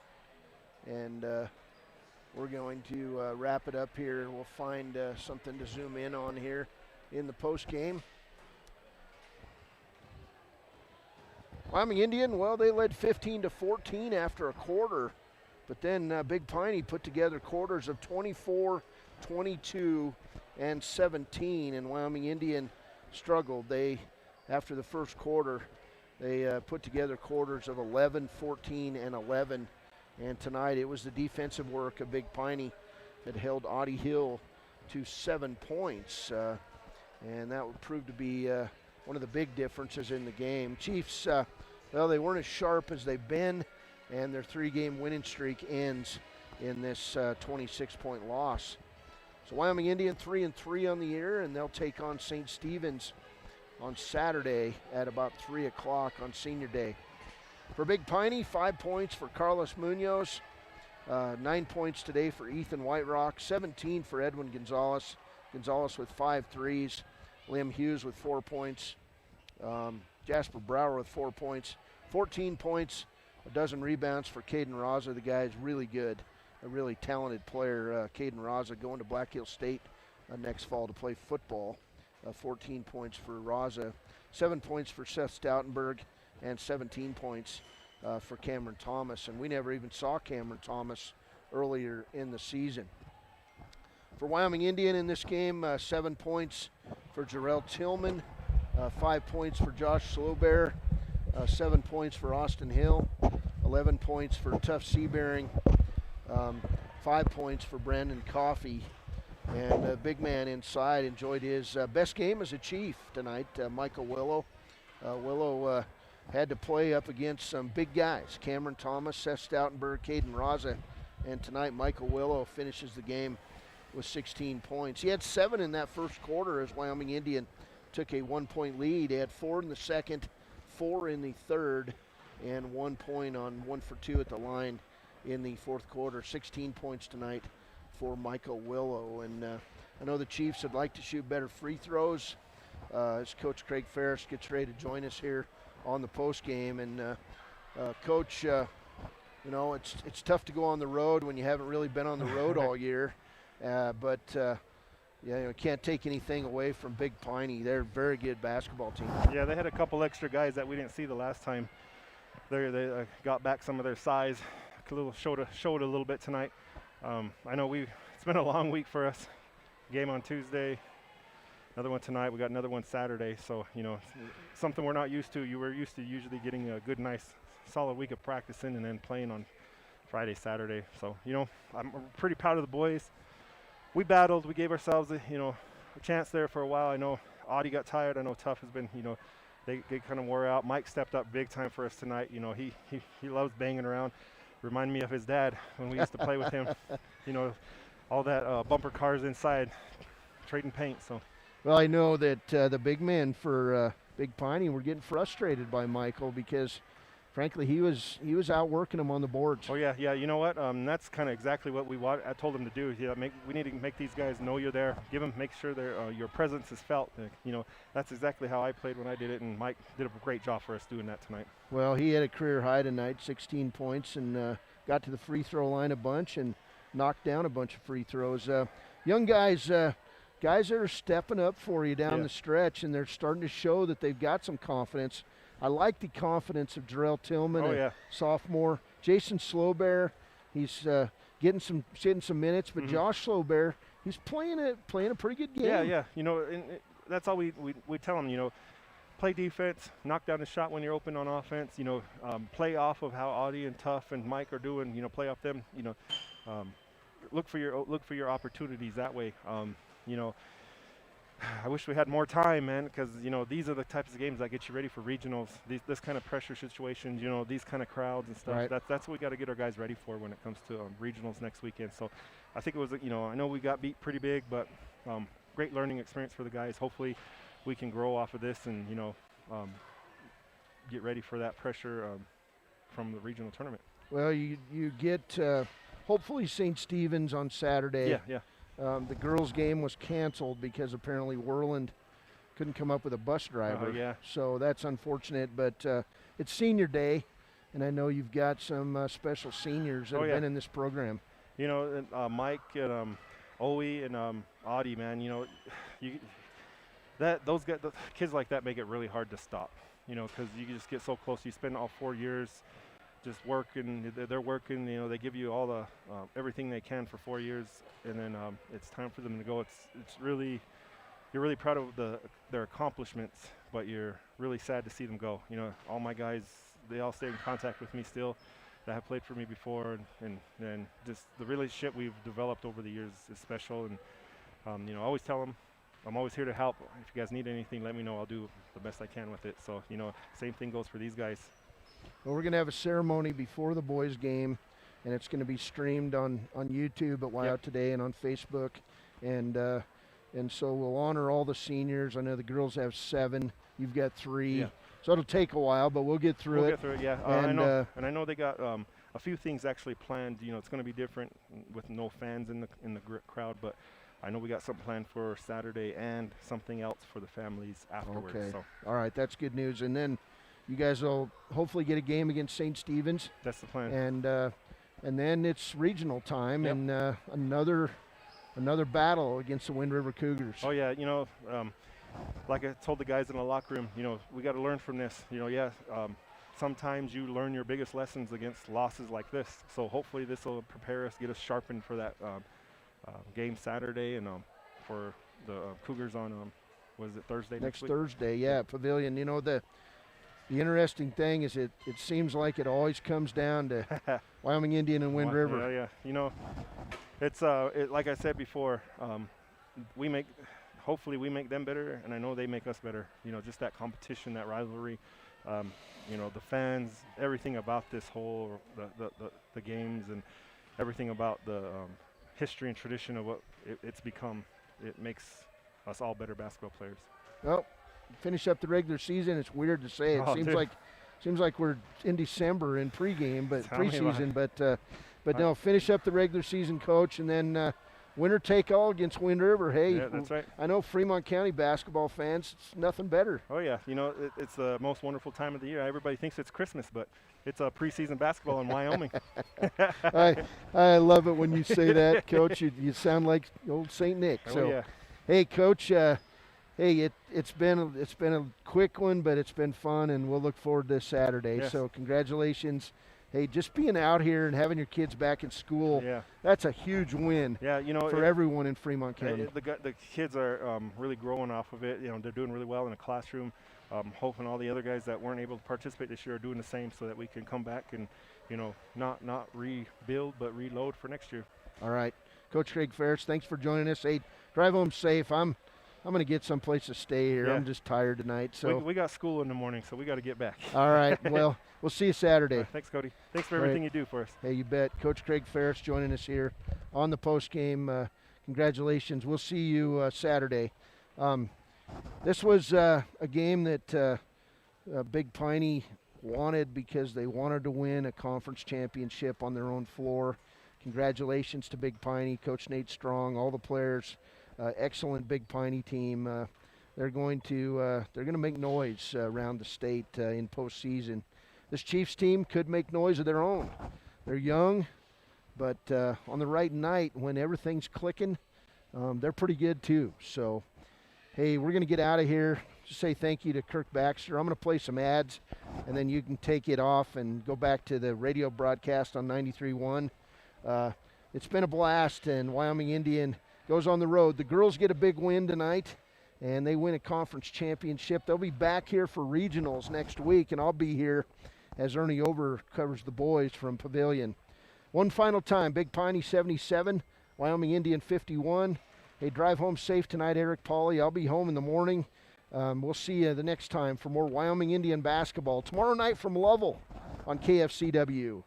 and we're going to wrap it up here. We'll find something to zoom in on here in the post game. Wyoming Indian, well, they led 15-14 after a quarter, but then Big Piney put together quarters of 24, 22, and 17, and Wyoming Indian struggled. After the first quarter, they put together quarters of 11, 14, and 11. And tonight it was the defensive work of Big Piney that held Audie Hill to 7 points. And that would prove to be one of the big differences in the game. Chiefs, well, they weren't as sharp as they've been, and their 3-game winning streak ends in this 26-point loss. So Wyoming Indian 3-3 on the year, and they'll take on St. Stephen's on Saturday at about 3 o'clock on Senior Day. For Big Piney, 5 points for Carlos Munoz, 9 points today for Ethan Whiterock, 17 for Edwin Gonzalez. Gonzalez with 5 threes, Liam Hughes with 4 points, Jasper Brower with 4 points, 14 points, a dozen rebounds for Caden Raza. The guy is really good, a really talented player. Caden Raza going to Black Hill State next fall to play football. 14 points for Raza, 7 points for Seth Stoutenberg, and 17 points for Cameron Thomas. And we never even saw Cameron Thomas earlier in the season. For Wyoming Indian in this game, 7 points for Jarrell Tillman, 5 points for Josh Slowbear, 7 points for Austin Hill, 11 points for Tuff Seabearing, 5 points for Brandon Coffey. And a big man inside enjoyed his best game as a Chief tonight, Michael Willow. Willow had to play up against some big guys, Cameron Thomas, Seth Stoutenberg, Caden Raza, and tonight Michael Willow finishes the game with 16 points. He had 7 in that first quarter as Wyoming Indian took a 1-point lead. He had 4 in the second, 4 in the third, and 1 point on 1 for 2 at the line in the fourth quarter. 16 points tonight for Michael Willow. And I know the Chiefs would like to shoot better free throws as Coach Craig Ferris gets ready to join us here on the post game. And Coach, it's tough to go on the road when you haven't really been on the road all year. But can't take anything away from Big Piney. They're a very good basketball team. Yeah, they had a couple extra guys that we didn't see the last time. They got back some of their size. Showed a little bit tonight. I know it's been a long week for us. Game on Tuesday, another one tonight. We got another one Saturday. So something we're not used to. You were used to usually getting a good, nice, solid week of practicing and then playing on Friday, Saturday. So I'm pretty proud of the boys. We battled. We gave ourselves a chance there for a while. I know Audie got tired. I know Tuff has been they kind of wore out. Mike stepped up big time for us tonight. He loves banging around. Remind me of his dad when we used to play with him. All that bumper cars inside, trading paint. So, well, I know that the big men for Big Piney were getting frustrated by Michael because, frankly, he was outworking him on the boards. Oh yeah. You know what? That's kind of exactly what I told him to do. We need to make these guys know you're there. Make sure your presence is felt. That's exactly how I played when I did it, and Mike did a great job for us doing that tonight. Well, he had a career high tonight, 16 points, and got to the free throw line a bunch and knocked down a bunch of free throws. Young guys that are stepping up for you down the stretch, and they're starting to show that they've got some confidence. I like the confidence of Jarrell Tillman, sophomore. Jason Slowbear, he's getting some minutes. But Josh Slowbear, he's playing a pretty good game. Yeah. And that's all we tell him. Play defense, knock down the shot when you're open on offense. Play off of how Audie and Tuff and Mike are doing. Play off them. Look for your opportunities that way. I wish we had more time, man, because these are the types of games that get you ready for regionals. This kind of pressure situations, these kind of crowds and stuff. Right. That's what we got to get our guys ready for when it comes to regionals next weekend. So I think it was, I know we got beat pretty big, but great learning experience for the guys. Hopefully we can grow off of this and get ready for that pressure from the regional tournament. Well, you get hopefully St. Stephen's on Saturday. Yeah. The girls' game was canceled because apparently Worland couldn't come up with a bus driver. Yeah. So that's unfortunate, but it's senior day, and I know you've got some special seniors that have been in this program. Mike and Owe and Audie, man, those kids like that make it really hard to stop, because you just get so close. You spend all 4 years just working, they're working, they give you all the everything they can for 4 years, and then it's time for them to go. It's really, you're really proud of their accomplishments, but you're really sad to see them go. All my guys, they all stay in contact with me still that have played for me before, and just the relationship we've developed over the years is special. And I always tell them, I'm always here to help. If you guys need anything, let me know. I'll do the best I can with it. So same thing goes for these guys. Well, we're going to have a ceremony before the boys' game, and it's going to be streamed on YouTube at Wyout Today and on Facebook. And so we'll honor all the seniors. I know the girls have 7. You've got 3. Yeah. So it'll take a while, but we'll get through it. We'll get through it, yeah. And I know they got a few things actually planned. It's going to be different with no fans in the crowd, but I know we got something planned for Saturday and something else for the families afterwards. Okay. So. All right, that's good news. And then you guys will hopefully get a game against St. Stephen's. That's the plan. And then it's regional time. Yep. And another battle against the Wind River Cougars. Oh yeah, like I told the guys in the locker room, we got to learn from this. Sometimes you learn your biggest lessons against losses like this. So hopefully this will prepare us, get us sharpened for that game Saturday, and for the Cougars on was it Thursday next week? Thursday, yeah, Pavilion. The interesting thing is it seems like it always comes down to Wyoming Indian and Wind River. Yeah. It's like I said before, hopefully we make them better, and I know they make us better. Just that competition, that rivalry, the fans, everything about this whole the games and everything about the history and tradition of what it's become. It makes us all better basketball players. Well, finish up the regular season. It's weird to say. It seems like we're in December in pregame, but preseason. But no, finish up the regular season, Coach, and then winner take all against Wind River. Hey, yeah, that's right. I know Fremont County basketball fans, it's nothing better. Oh yeah, it's the most wonderful time of the year. Everybody thinks it's Christmas, but it's a preseason basketball in Wyoming. I love it when you say that, Coach. You sound like old St. Nick. Oh yeah. Hey, Coach. It's been a quick one, but it's been fun, and we'll look forward to Saturday. Yes. So congratulations. Hey, just being out here and having your kids back in school, that's a huge win for everyone in Fremont County. The kids are really growing off of it. They're doing really well in the classroom. Hoping all the other guys that weren't able to participate this year are doing the same so that we can come back and, not rebuild but reload for next year. All right. Coach Craig Ferris, thanks for joining us. Hey, drive home safe. I'm going to get someplace to stay here. I'm just tired tonight. So we got school in the morning, so we got to get back. All right. Well, we'll see you Saturday. Thanks, Cody. Thanks for everything you do for us. Hey, you bet. Coach Craig Ferris joining us here on the post game. Congratulations. We'll see you Saturday. This was a game that Big Piney wanted because they wanted to win a conference championship on their own floor. Congratulations to Big Piney, Coach Nate Strong, all the players. Excellent Big Piney team. They're going to make noise around the state in postseason. This Chiefs team could make noise of their own. They're young, but on the right night when everything's clicking, they're pretty good too. So, hey, we're going to get out of here. Just say thank you to Kirk Baxter. I'm going to play some ads, and then you can take it off and go back to the radio broadcast on 93.1. it's been a blast, and Wyoming Indian goes on the road. The girls get a big win tonight, and they win a conference championship. They'll be back here for regionals next week, and I'll be here as Ernie Over covers the boys from Pavilion. One final time, Big Piney 77, Wyoming Indian 51. Hey, drive home safe tonight, Eric Pauly. I'll be home in the morning. We'll see you the next time for more Wyoming Indian basketball. Tomorrow night from Lovell on KFCW.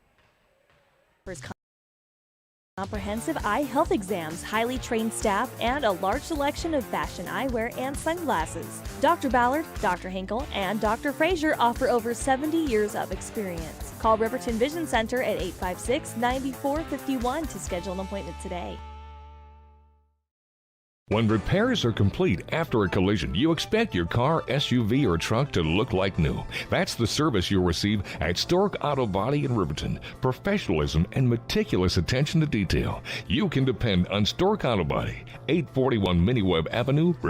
Comprehensive eye health exams, highly trained staff, and a large selection of fashion eyewear and sunglasses. Dr. Ballard, Dr. Hinkle, and Dr. Frazier offer over 70 years of experience. Call Riverton Vision Center at 856-9451 to schedule an appointment today. When repairs are complete after a collision, you expect your car, SUV, or truck to look like new. That's the service you'll receive at Stork Auto Body in Riverton. Professionalism and meticulous attention to detail. You can depend on Stork Auto Body, 841 Miniweb Avenue,